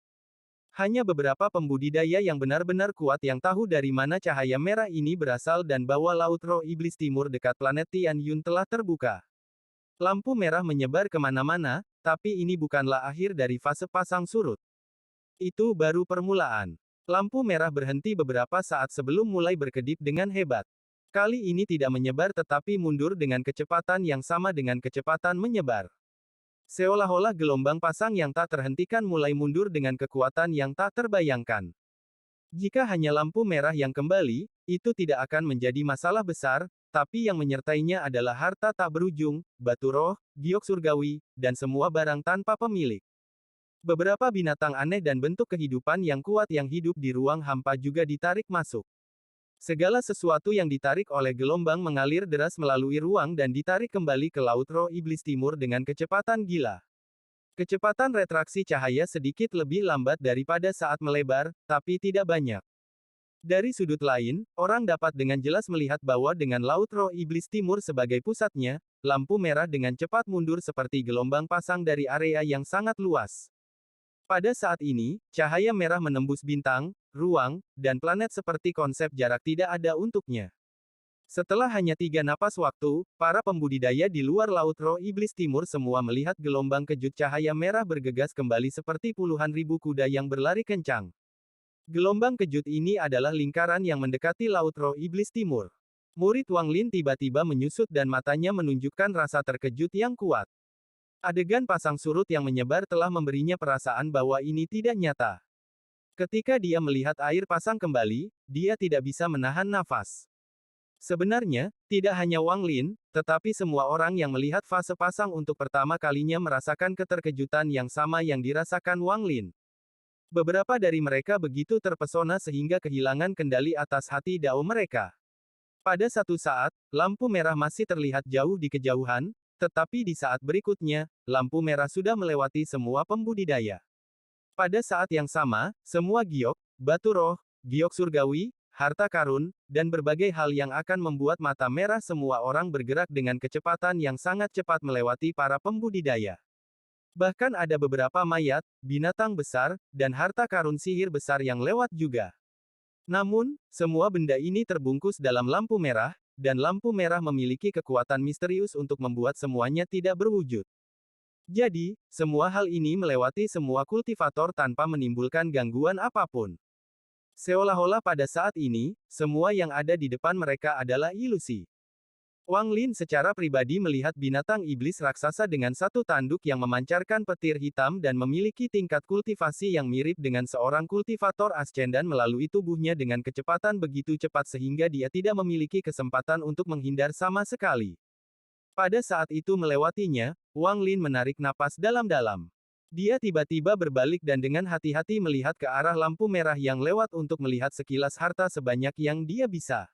Hanya beberapa pembudidaya yang benar-benar kuat yang tahu dari mana cahaya merah ini berasal dan bahwa Laut Roh Iblis Timur dekat planet Tian Yun telah terbuka. Lampu merah menyebar kemana-mana, tapi ini bukanlah akhir dari fase pasang surut. Itu baru permulaan. Lampu merah berhenti beberapa saat sebelum mulai berkedip dengan hebat. Kali ini tidak menyebar tetapi mundur dengan kecepatan yang sama dengan kecepatan menyebar. Seolah-olah gelombang pasang yang tak terhentikan mulai mundur dengan kekuatan yang tak terbayangkan. Jika hanya lampu merah yang kembali, itu tidak akan menjadi masalah besar, tapi yang menyertainya adalah harta tak berujung, batu roh, giok surgawi, dan semua barang tanpa pemilik. Beberapa binatang aneh dan bentuk kehidupan yang kuat yang hidup di ruang hampa juga ditarik masuk. Segala sesuatu yang ditarik oleh gelombang mengalir deras melalui ruang dan ditarik kembali ke Laut Roh Iblis Timur dengan kecepatan gila. Kecepatan retraksi cahaya sedikit lebih lambat daripada saat melebar, tapi tidak banyak. Dari sudut lain, orang dapat dengan jelas melihat bahwa dengan Laut Roh Iblis Timur sebagai pusatnya, lampu merah dengan cepat mundur seperti gelombang pasang dari area yang sangat luas. Pada saat ini, cahaya merah menembus bintang, ruang, dan planet seperti konsep jarak tidak ada untuknya. Setelah hanya 3 napas waktu, para pembudidaya di luar Laut Roh Iblis Timur semua melihat gelombang kejut cahaya merah bergegas kembali seperti puluhan ribu kuda yang berlari kencang. Gelombang kejut ini adalah lingkaran yang mendekati Laut Roh Iblis Timur. Murid Wang Lin tiba-tiba menyusut dan matanya menunjukkan rasa terkejut yang kuat. Adegan pasang surut yang menyebar telah memberinya perasaan bahwa ini tidak nyata. Ketika dia melihat air pasang kembali, dia tidak bisa menahan nafas. Sebenarnya, tidak hanya Wang Lin, tetapi semua orang yang melihat fase pasang untuk pertama kalinya merasakan keterkejutan yang sama yang dirasakan Wang Lin. Beberapa dari mereka begitu terpesona sehingga kehilangan kendali atas hati dao mereka. Pada satu saat, lampu merah masih terlihat jauh di kejauhan, tetapi di saat berikutnya, lampu merah sudah melewati semua pembudidaya. Pada saat yang sama, semua giok, batu roh, giok surgawi, harta karun, dan berbagai hal yang akan membuat mata merah semua orang bergerak dengan kecepatan yang sangat cepat melewati para pembudidaya. Bahkan ada beberapa mayat, binatang besar, dan harta karun sihir besar yang lewat juga. Namun, semua benda ini terbungkus dalam lampu merah, dan lampu merah memiliki kekuatan misterius untuk membuat semuanya tidak berwujud. Jadi, semua hal ini melewati semua kultivator tanpa menimbulkan gangguan apapun. Seolah-olah pada saat ini, semua yang ada di depan mereka adalah ilusi. Wang Lin secara pribadi melihat binatang iblis raksasa dengan satu tanduk yang memancarkan petir hitam dan memiliki tingkat kultivasi yang mirip dengan seorang kultivator ascendan melalui tubuhnya dengan kecepatan begitu cepat sehingga dia tidak memiliki kesempatan untuk menghindar sama sekali. Pada saat itu melewatinya, Wang Lin menarik napas dalam-dalam. Dia tiba-tiba berbalik dan dengan hati-hati melihat ke arah lampu merah yang lewat untuk melihat sekilas harta sebanyak yang dia bisa.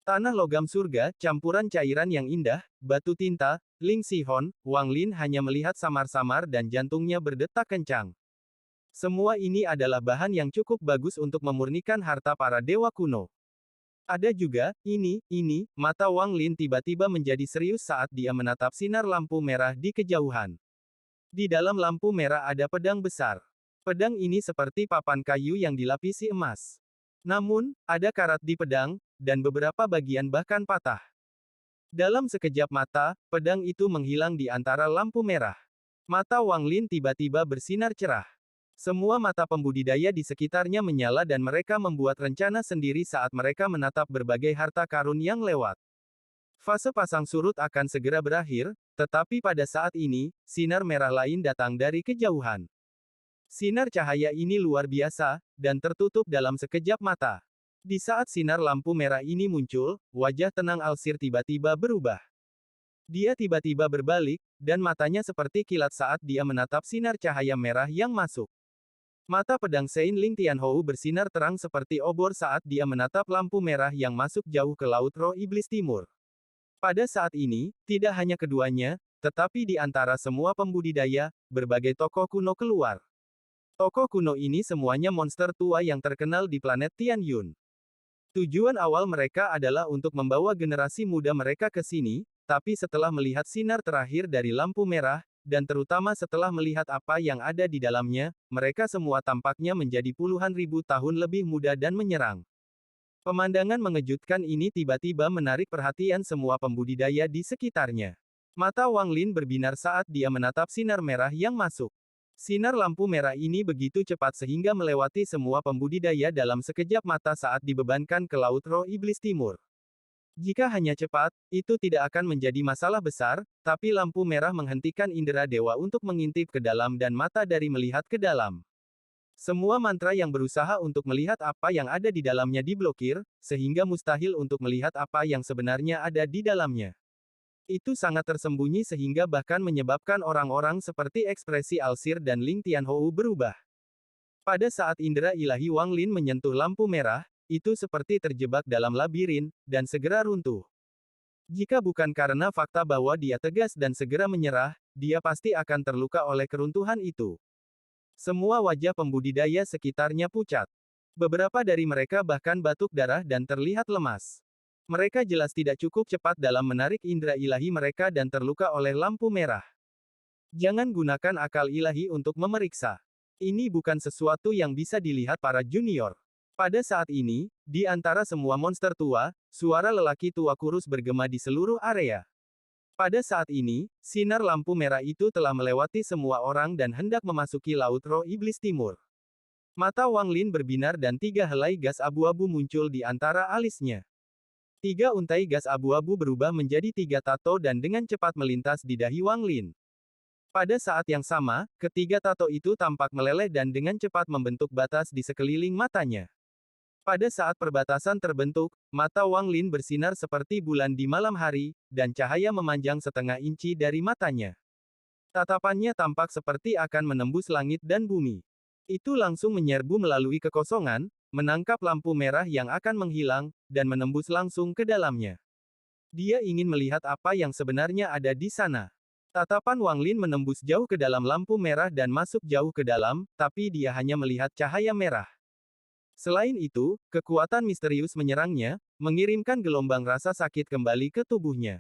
Tanah logam surga, campuran cairan yang indah, batu tinta, Ling Sihon, Wang Lin hanya melihat samar-samar dan jantungnya berdetak kencang. Semua ini adalah bahan yang cukup bagus untuk memurnikan harta para dewa kuno. Ada juga, ini, mata Wang Lin tiba-tiba menjadi serius saat dia menatap sinar lampu merah di kejauhan. Di dalam lampu merah ada pedang besar. Pedang ini seperti papan kayu yang dilapisi emas. Namun, ada karat di pedang, dan beberapa bagian bahkan patah. Dalam sekejap mata, pedang itu menghilang di antara lampu merah. Mata Wang Lin tiba-tiba bersinar cerah. Semua mata pembudidaya di sekitarnya menyala dan mereka membuat rencana sendiri saat mereka menatap berbagai harta karun yang lewat. Fase pasang surut akan segera berakhir, tetapi pada saat ini, sinar merah lain datang dari kejauhan. Sinar cahaya ini luar biasa, dan tertutup dalam sekejap mata. Di saat sinar lampu merah ini muncul, wajah tenang Alsir tiba-tiba berubah. Dia tiba-tiba berbalik, dan matanya seperti kilat saat dia menatap sinar cahaya merah yang masuk. Mata pedang Sein Ling Tianhou bersinar terang seperti obor saat dia menatap lampu merah yang masuk jauh ke Laut Roh Iblis Timur. Pada saat ini, tidak hanya keduanya, tetapi di antara semua pembudidaya, berbagai tokoh kuno keluar. Tokoh kuno ini semuanya monster tua yang terkenal di planet Tianyun. Tujuan awal mereka adalah untuk membawa generasi muda mereka ke sini, tapi setelah melihat sinar terakhir dari lampu merah, dan terutama setelah melihat apa yang ada di dalamnya, mereka semua tampaknya menjadi puluhan ribu tahun lebih muda dan menyerang. Pemandangan mengejutkan ini tiba-tiba menarik perhatian semua pembudidaya di sekitarnya. Mata Wang Lin berbinar saat dia menatap sinar merah yang masuk. Sinar lampu merah ini begitu cepat sehingga melewati semua pembudidaya dalam sekejap mata saat dibebankan ke Laut Roh Iblis Timur. Jika hanya cepat, itu tidak akan menjadi masalah besar, tapi lampu merah menghentikan indera dewa untuk mengintip ke dalam dan mata dari melihat ke dalam. Semua mantra yang berusaha untuk melihat apa yang ada di dalamnya diblokir, sehingga mustahil untuk melihat apa yang sebenarnya ada di dalamnya. Itu sangat tersembunyi sehingga bahkan menyebabkan orang-orang seperti ekspresi Alsir dan Ling Tianhou berubah. Pada saat indera ilahi Wang Lin menyentuh lampu merah, itu seperti terjebak dalam labirin, dan segera runtuh. Jika bukan karena fakta bahwa dia tegas dan segera menyerah, dia pasti akan terluka oleh keruntuhan itu. Semua wajah pembudidaya sekitarnya pucat. Beberapa dari mereka bahkan batuk darah dan terlihat lemas. Mereka jelas tidak cukup cepat dalam menarik indera ilahi mereka dan terluka oleh lampu merah. Jangan gunakan akal ilahi untuk memeriksa. Ini bukan sesuatu yang bisa dilihat para junior. Pada saat ini, di antara semua monster tua, suara lelaki tua kurus bergema di seluruh area. Pada saat ini, sinar lampu merah itu telah melewati semua orang dan hendak memasuki Laut Roh Iblis Timur. Mata Wang Lin berbinar dan 3 helai gas abu-abu muncul di antara alisnya. 3 untai gas abu-abu berubah menjadi 3 tato dan dengan cepat melintas di dahi Wang Lin. Pada saat yang sama, ketiga tato itu tampak meleleh dan dengan cepat membentuk batas di sekeliling matanya. Pada saat perbatasan terbentuk, mata Wang Lin bersinar seperti bulan di malam hari, dan cahaya memanjang setengah inci dari matanya. Tatapannya tampak seperti akan menembus langit dan bumi. Itu langsung menyerbu melalui kekosongan, menangkap lampu merah yang akan menghilang, dan menembus langsung ke dalamnya. Dia ingin melihat apa yang sebenarnya ada di sana. Tatapan Wang Lin menembus jauh ke dalam lampu merah dan masuk jauh ke dalam, tapi dia hanya melihat cahaya merah. Selain itu, kekuatan misterius menyerangnya, mengirimkan gelombang rasa sakit kembali ke tubuhnya.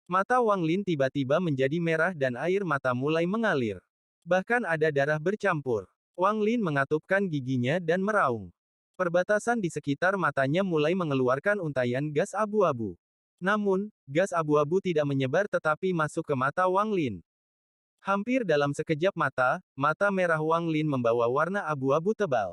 Mata Wang Lin tiba-tiba menjadi merah dan air mata mulai mengalir. Bahkan ada darah bercampur. Wang Lin mengatupkan giginya dan meraung. Perbatasan di sekitar matanya mulai mengeluarkan untaian gas abu-abu. Namun, gas abu-abu tidak menyebar tetapi masuk ke mata Wang Lin. Hampir dalam sekejap mata, mata merah Wang Lin membawa warna abu-abu tebal.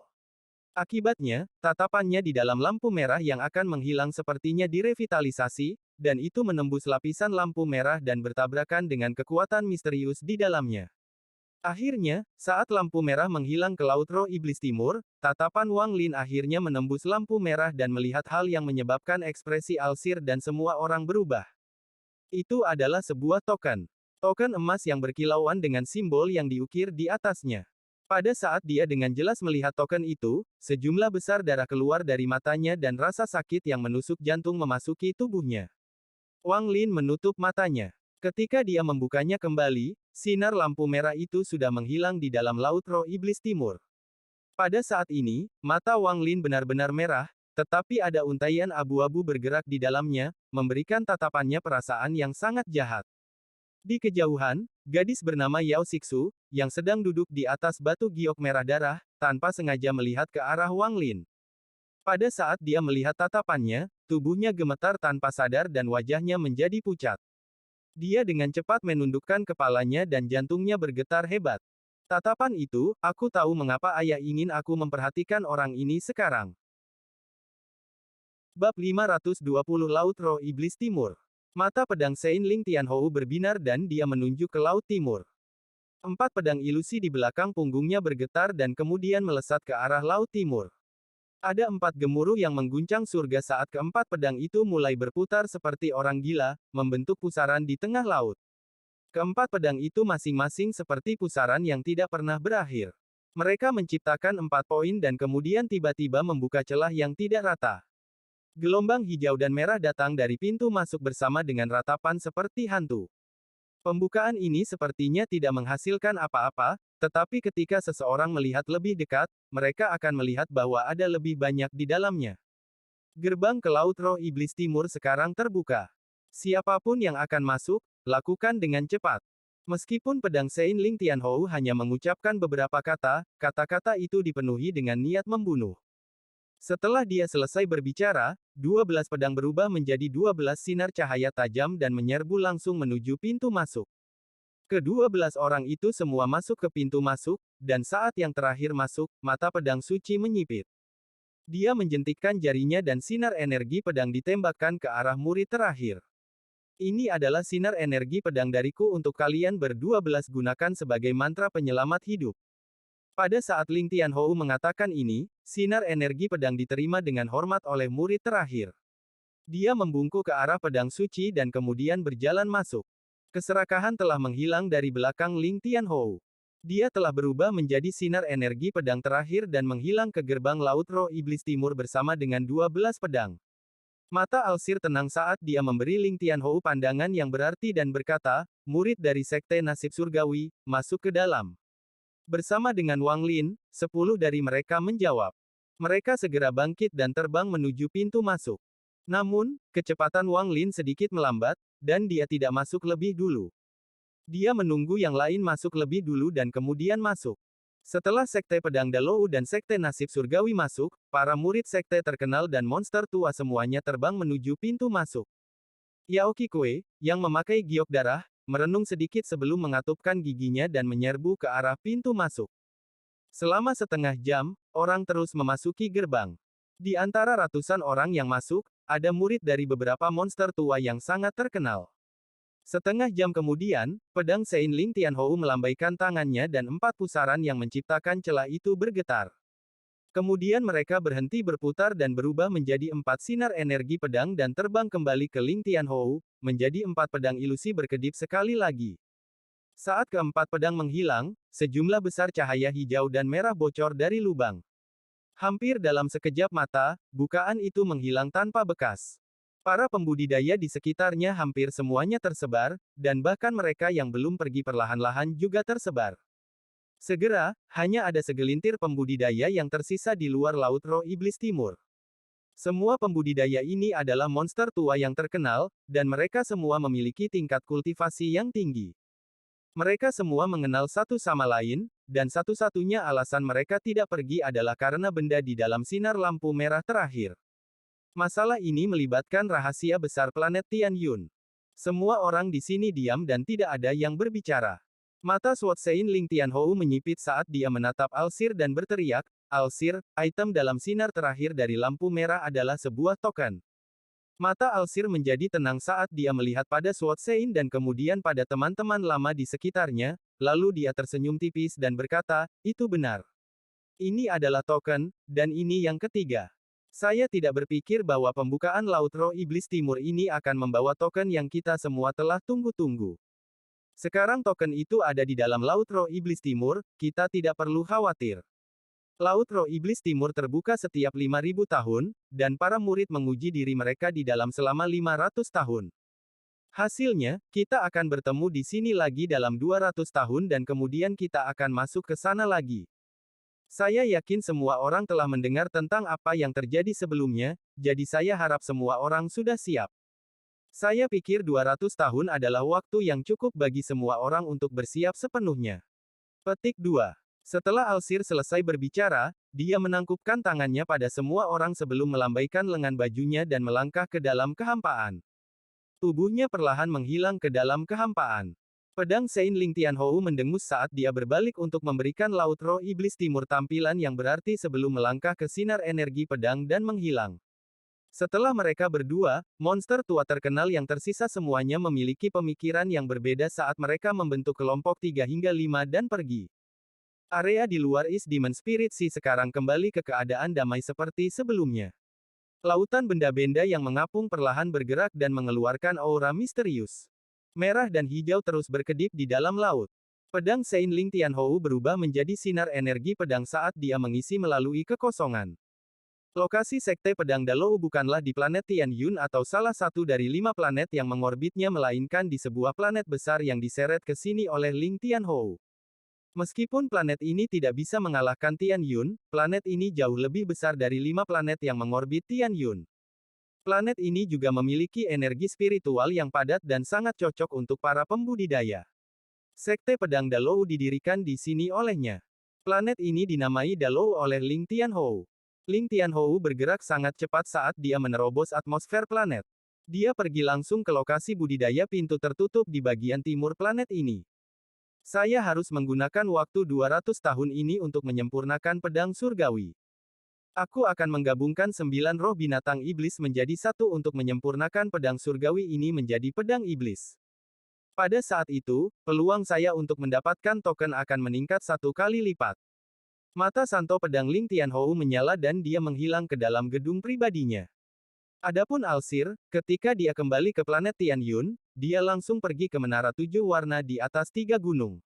Akibatnya, tatapannya di dalam lampu merah yang akan menghilang sepertinya direvitalisasi, dan itu menembus lapisan lampu merah dan bertabrakan dengan kekuatan misterius di dalamnya. Akhirnya, saat lampu merah menghilang ke Laut Roh Iblis Timur, tatapan Wang Lin akhirnya menembus lampu merah dan melihat hal yang menyebabkan ekspresi Alsir dan semua orang berubah. Itu adalah sebuah token. Token emas yang berkilauan dengan simbol yang diukir di atasnya. Pada saat dia dengan jelas melihat token itu, sejumlah besar darah keluar dari matanya dan rasa sakit yang menusuk jantung memasuki tubuhnya. Wang Lin menutup matanya. Ketika dia membukanya kembali, sinar lampu merah itu sudah menghilang di dalam Laut Roh Iblis Timur. Pada saat ini, mata Wang Lin benar-benar merah, tetapi ada untaian abu-abu bergerak di dalamnya, memberikan tatapannya perasaan yang sangat jahat. Di kejauhan, gadis bernama Yao Xixu, yang sedang duduk di atas batu giok merah darah, tanpa sengaja melihat ke arah Wang Lin. Pada saat dia melihat tatapannya, tubuhnya gemetar tanpa sadar dan wajahnya menjadi pucat. Dia dengan cepat menundukkan kepalanya dan jantungnya bergetar hebat. Tatapan itu, aku tahu mengapa ayah ingin aku memperhatikan orang ini sekarang. Bab 520 Laut Roh Iblis Timur. Mata pedang Sein Ling Tianhou berbinar dan dia menunjuk ke Laut Timur. 4 pedang ilusi di belakang punggungnya bergetar dan kemudian melesat ke arah Laut Timur. Ada 4 gemuruh yang mengguncang surga saat keempat pedang itu mulai berputar seperti orang gila, membentuk pusaran di tengah laut. Keempat pedang itu masing-masing seperti pusaran yang tidak pernah berakhir. Mereka menciptakan 4 poin dan kemudian tiba-tiba membuka celah yang tidak rata. Gelombang hijau dan merah datang dari pintu masuk bersama dengan ratapan seperti hantu. Pembukaan ini sepertinya tidak menghasilkan apa-apa, tetapi ketika seseorang melihat lebih dekat, mereka akan melihat bahwa ada lebih banyak di dalamnya. Gerbang ke Laut Roh Iblis Timur sekarang terbuka. Siapapun yang akan masuk, lakukan dengan cepat. Meskipun pedang Sein Ling Tianhou hanya mengucapkan beberapa kata, kata-kata itu dipenuhi dengan niat membunuh. Setelah dia selesai berbicara, 12 pedang berubah menjadi 12 sinar cahaya tajam dan menyerbu langsung menuju pintu masuk. Ke-12 orang itu semua masuk ke pintu masuk, dan saat yang terakhir masuk, mata pedang suci menyipit. Dia menjentikkan jarinya dan sinar energi pedang ditembakkan ke arah murid terakhir. Ini adalah sinar energi pedang dariku untuk kalian ber-12 gunakan sebagai mantra penyelamat hidup. Pada saat Ling Tianhou mengatakan ini, sinar energi pedang diterima dengan hormat oleh murid terakhir. Dia membungkuk ke arah pedang suci dan kemudian berjalan masuk. Keserakahan telah menghilang dari belakang Ling Tianhou. Dia telah berubah menjadi sinar energi pedang terakhir dan menghilang ke gerbang Laut Roh Iblis Timur bersama dengan 12 pedang. Mata Alsir tenang saat dia memberi Ling Tianhou pandangan yang berarti dan berkata, murid dari Sekte Nasib Surgawi, masuk ke dalam. Bersama dengan Wang Lin, 10 dari mereka menjawab. Mereka segera bangkit dan terbang menuju pintu masuk. Namun, kecepatan Wang Lin sedikit melambat, dan dia tidak masuk lebih dulu. Dia menunggu yang lain masuk lebih dulu dan kemudian masuk. Setelah Sekte Pedang Dalou dan Sekte Nasib Surgawi masuk, para murid sekte terkenal dan monster tua semuanya terbang menuju pintu masuk. Yao Qikui, yang memakai giok darah, merenung sedikit sebelum mengatupkan giginya dan menyerbu ke arah pintu masuk. Selama setengah jam, orang terus memasuki gerbang. Di antara ratusan orang yang masuk, ada murid dari beberapa monster tua yang sangat terkenal. Setengah jam kemudian, pedang Sein Ling Tianhou melambaikan tangannya dan 4 pusaran yang menciptakan celah itu bergetar. Kemudian mereka berhenti berputar dan berubah menjadi 4 sinar energi pedang dan terbang kembali ke Ling Tianhou, menjadi 4 pedang ilusi berkedip sekali lagi. Saat keempat pedang menghilang, sejumlah besar cahaya hijau dan merah bocor dari lubang. Hampir dalam sekejap mata, bukaan itu menghilang tanpa bekas. Para pembudidaya di sekitarnya hampir semuanya tersebar, dan bahkan mereka yang belum pergi perlahan-lahan juga tersebar. Segera, hanya ada segelintir pembudidaya yang tersisa di luar Laut Roh Iblis Timur. Semua pembudidaya ini adalah monster tua yang terkenal, dan mereka semua memiliki tingkat kultivasi yang tinggi. Mereka semua mengenal satu sama lain, dan satu-satunya alasan mereka tidak pergi adalah karena benda di dalam sinar lampu merah terakhir. Masalah ini melibatkan rahasia besar planet Tianyun. Semua orang di sini diam dan tidak ada yang berbicara. Mata Sword Sein Ling Tianhou menyipit saat dia menatap Alsir dan berteriak, Alsir, item dalam sinar terakhir dari lampu merah adalah sebuah token. Mata Alsir menjadi tenang saat dia melihat pada Sword Sein dan kemudian pada teman-teman lama di sekitarnya, lalu dia tersenyum tipis dan berkata, itu benar. Ini adalah token, dan ini yang ketiga. Saya tidak berpikir bahwa pembukaan Laut Roh Iblis Timur ini akan membawa token yang kita semua telah tunggu-tunggu. Sekarang token itu ada di dalam Laut Roh Iblis Timur, kita tidak perlu khawatir. Laut Roh Iblis Timur terbuka setiap 5.000 tahun, dan para murid menguji diri mereka di dalam selama 500 tahun. Hasilnya, kita akan bertemu di sini lagi dalam 200 tahun dan kemudian kita akan masuk ke sana lagi. Saya yakin semua orang telah mendengar tentang apa yang terjadi sebelumnya, jadi saya harap semua orang sudah siap. Saya pikir 200 tahun adalah waktu yang cukup bagi semua orang untuk bersiap sepenuhnya. Petik 2. Setelah Alsir selesai berbicara, dia menangkupkan tangannya pada semua orang sebelum melambaikan lengan bajunya dan melangkah ke dalam kehampaan. Tubuhnya perlahan menghilang ke dalam kehampaan. Pedang Sein Ling Tianhou mendengus saat dia berbalik untuk memberikan Laut Roh Iblis Timur tampilan yang berarti sebelum melangkah ke sinar energi pedang dan menghilang. Setelah mereka berdua, monster tua terkenal yang tersisa semuanya memiliki pemikiran yang berbeda saat mereka membentuk kelompok 3 hingga 5 dan pergi. Area di luar East Demon Spirit Sea sekarang kembali ke keadaan damai seperti sebelumnya. Lautan benda-benda yang mengapung perlahan bergerak dan mengeluarkan aura misterius. Merah dan hijau terus berkedip di dalam laut. Pedang Sein Ling Tianhou berubah menjadi sinar energi pedang saat dia mengisi melalui kekosongan. Lokasi Sekte Pedang Dalou bukanlah di planet Tianyun atau salah satu dari 5 planet yang mengorbitnya melainkan di sebuah planet besar yang diseret ke sini oleh Ling Tianhou. Meskipun planet ini tidak bisa mengalahkan Tianyun, planet ini jauh lebih besar dari 5 planet yang mengorbit Tianyun. Planet ini juga memiliki energi spiritual yang padat dan sangat cocok untuk para pembudidaya. Sekte Pedang Dalou didirikan di sini olehnya. Planet ini dinamai Dalou oleh Ling Tianhou. Ling Tianhou bergerak sangat cepat saat dia menerobos atmosfer planet. Dia pergi langsung ke lokasi budidaya pintu tertutup di bagian timur planet ini. Saya harus menggunakan waktu 200 tahun ini untuk menyempurnakan pedang surgawi. Aku akan menggabungkan 9 roh binatang iblis menjadi satu untuk menyempurnakan pedang surgawi ini menjadi pedang iblis. Pada saat itu, peluang saya untuk mendapatkan token akan meningkat 1 kali lipat. Mata Santo pedang Ling Tianhou menyala dan dia menghilang ke dalam gedung pribadinya. Adapun Alsir, ketika dia kembali ke planet Tianyun, dia langsung pergi ke menara 7 warna di atas 3 gunung.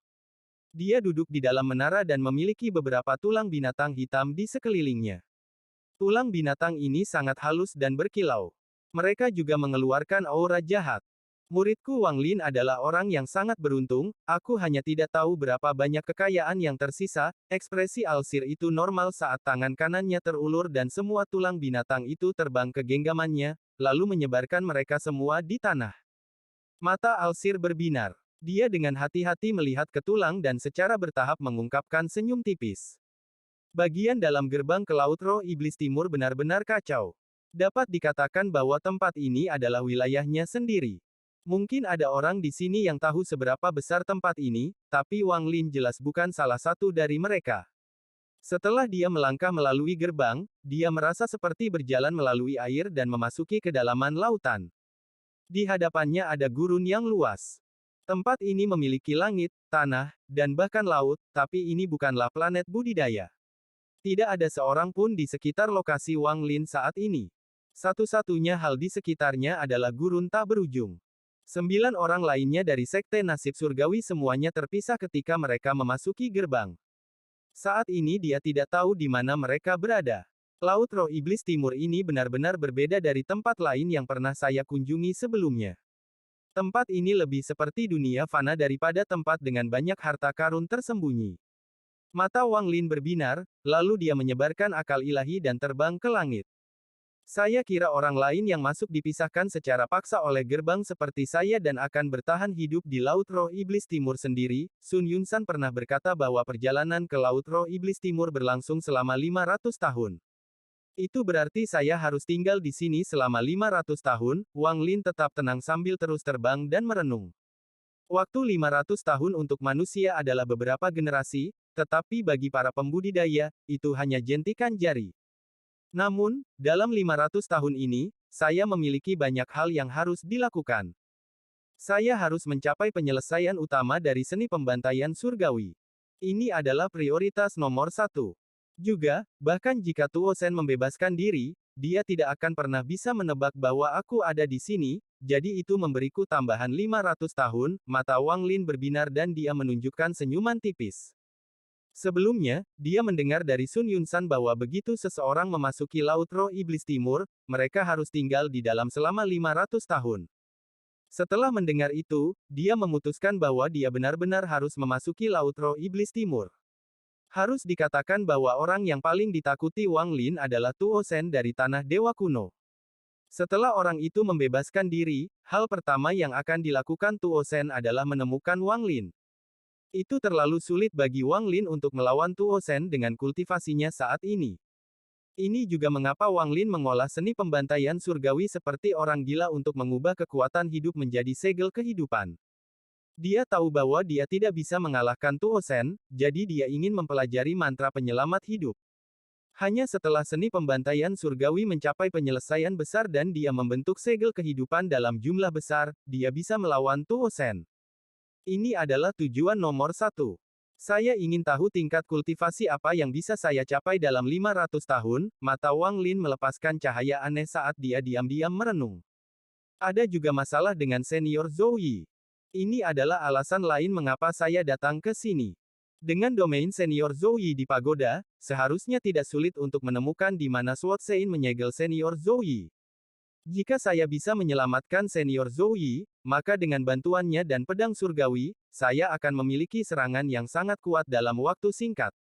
Dia duduk di dalam menara dan memiliki beberapa tulang binatang hitam di sekelilingnya. Tulang binatang ini sangat halus dan berkilau. Mereka juga mengeluarkan aura jahat. Muridku Wang Lin adalah orang yang sangat beruntung, aku hanya tidak tahu berapa banyak kekayaan yang tersisa. Ekspresi Alsir itu normal saat tangan kanannya terulur dan semua tulang binatang itu terbang ke genggamannya, lalu menyebarkan mereka semua di tanah. Mata Alsir berbinar. Dia dengan hati-hati melihat ke tulang dan secara bertahap mengungkapkan senyum tipis. Bagian dalam gerbang ke Laut Roh Iblis Timur benar-benar kacau. Dapat dikatakan bahwa tempat ini adalah wilayahnya sendiri. Mungkin ada orang di sini yang tahu seberapa besar tempat ini, tapi Wang Lin jelas bukan salah satu dari mereka. Setelah dia melangkah melalui gerbang, dia merasa seperti berjalan melalui air dan memasuki kedalaman lautan. Di hadapannya ada gurun yang luas. Tempat ini memiliki langit, tanah, dan bahkan laut, tapi ini bukanlah planet budidaya. Tidak ada seorang pun di sekitar lokasi Wang Lin saat ini. Satu-satunya hal di sekitarnya adalah gurun tak berujung. 9 orang lainnya dari Sekte Nasib Surgawi semuanya terpisah ketika mereka memasuki gerbang. Saat ini dia tidak tahu di mana mereka berada. Laut Roh Iblis Timur ini benar-benar berbeda dari tempat lain yang pernah saya kunjungi sebelumnya. Tempat ini lebih seperti dunia fana daripada tempat dengan banyak harta karun tersembunyi. Mata Wang Lin berbinar, lalu dia menyebarkan akal ilahi dan terbang ke langit. Saya kira orang lain yang masuk dipisahkan secara paksa oleh gerbang seperti saya dan akan bertahan hidup di Laut Roh Iblis Timur sendiri. Sun Yunsan pernah berkata bahwa perjalanan ke Laut Roh Iblis Timur berlangsung selama 500 tahun. Itu berarti saya harus tinggal di sini selama 500 tahun. Wang Lin tetap tenang sambil terus terbang dan merenung. Waktu 500 tahun untuk manusia adalah beberapa generasi, tetapi bagi para pembudidaya, itu hanya jentikan jari. Namun, dalam 500 tahun ini, saya memiliki banyak hal yang harus dilakukan. Saya harus mencapai penyelesaian utama dari seni pembantaian surgawi. Ini adalah prioritas nomor 1. Juga, bahkan jika Tuo Shen membebaskan diri, dia tidak akan pernah bisa menebak bahwa aku ada di sini, jadi itu memberiku tambahan 500 tahun. Mata Wang Lin berbinar dan dia menunjukkan senyuman tipis. Sebelumnya, dia mendengar dari Sun Yunsan bahwa begitu seseorang memasuki Laut Roh Iblis Timur, mereka harus tinggal di dalam selama 500 tahun. Setelah mendengar itu, dia memutuskan bahwa dia benar-benar harus memasuki Laut Roh Iblis Timur. Harus dikatakan bahwa orang yang paling ditakuti Wang Lin adalah Tuo Shen dari Tanah Dewa Kuno. Setelah orang itu membebaskan diri, hal pertama yang akan dilakukan Tuo Shen adalah menemukan Wang Lin. Itu terlalu sulit bagi Wang Lin untuk melawan Tuo Shen dengan kultivasinya saat ini. Ini juga mengapa Wang Lin mengolah seni pembantaian surgawi seperti orang gila untuk mengubah kekuatan hidup menjadi segel kehidupan. Dia tahu bahwa dia tidak bisa mengalahkan Tuo Shen, jadi dia ingin mempelajari mantra penyelamat hidup. Hanya setelah seni pembantaian surgawi mencapai penyelesaian besar dan dia membentuk segel kehidupan dalam jumlah besar, dia bisa melawan Tuo Shen. Ini adalah tujuan nomor 1. Saya ingin tahu tingkat kultivasi apa yang bisa saya capai dalam 500 tahun, mata Wang Lin melepaskan cahaya aneh saat dia diam-diam merenung. Ada juga masalah dengan senior Zhou Yi. Ini adalah alasan lain mengapa saya datang ke sini. Dengan domain senior Zhou Yi di pagoda, seharusnya tidak sulit untuk menemukan di mana Sword Sein menyegel senior Zhou Yi. Jika saya bisa menyelamatkan senior Zhou Yi, maka dengan bantuannya dan pedang surgawi, saya akan memiliki serangan yang sangat kuat dalam waktu singkat.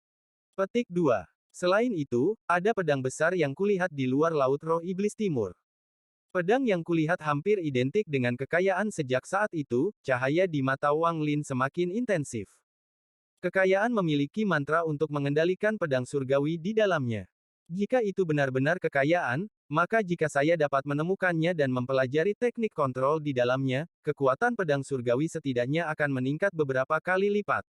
Petik 2. Selain itu, ada pedang besar yang kulihat di luar Laut Roh Iblis Timur. Pedang yang kulihat hampir identik dengan kekayaan sejak saat itu, cahaya di mata Wang Lin semakin intensif. Kekayaan memiliki mantra untuk mengendalikan pedang surgawi di dalamnya. Jika itu benar-benar kekayaan, maka jika saya dapat menemukannya dan mempelajari teknik kontrol di dalamnya, kekuatan pedang surgawi setidaknya akan meningkat beberapa kali lipat.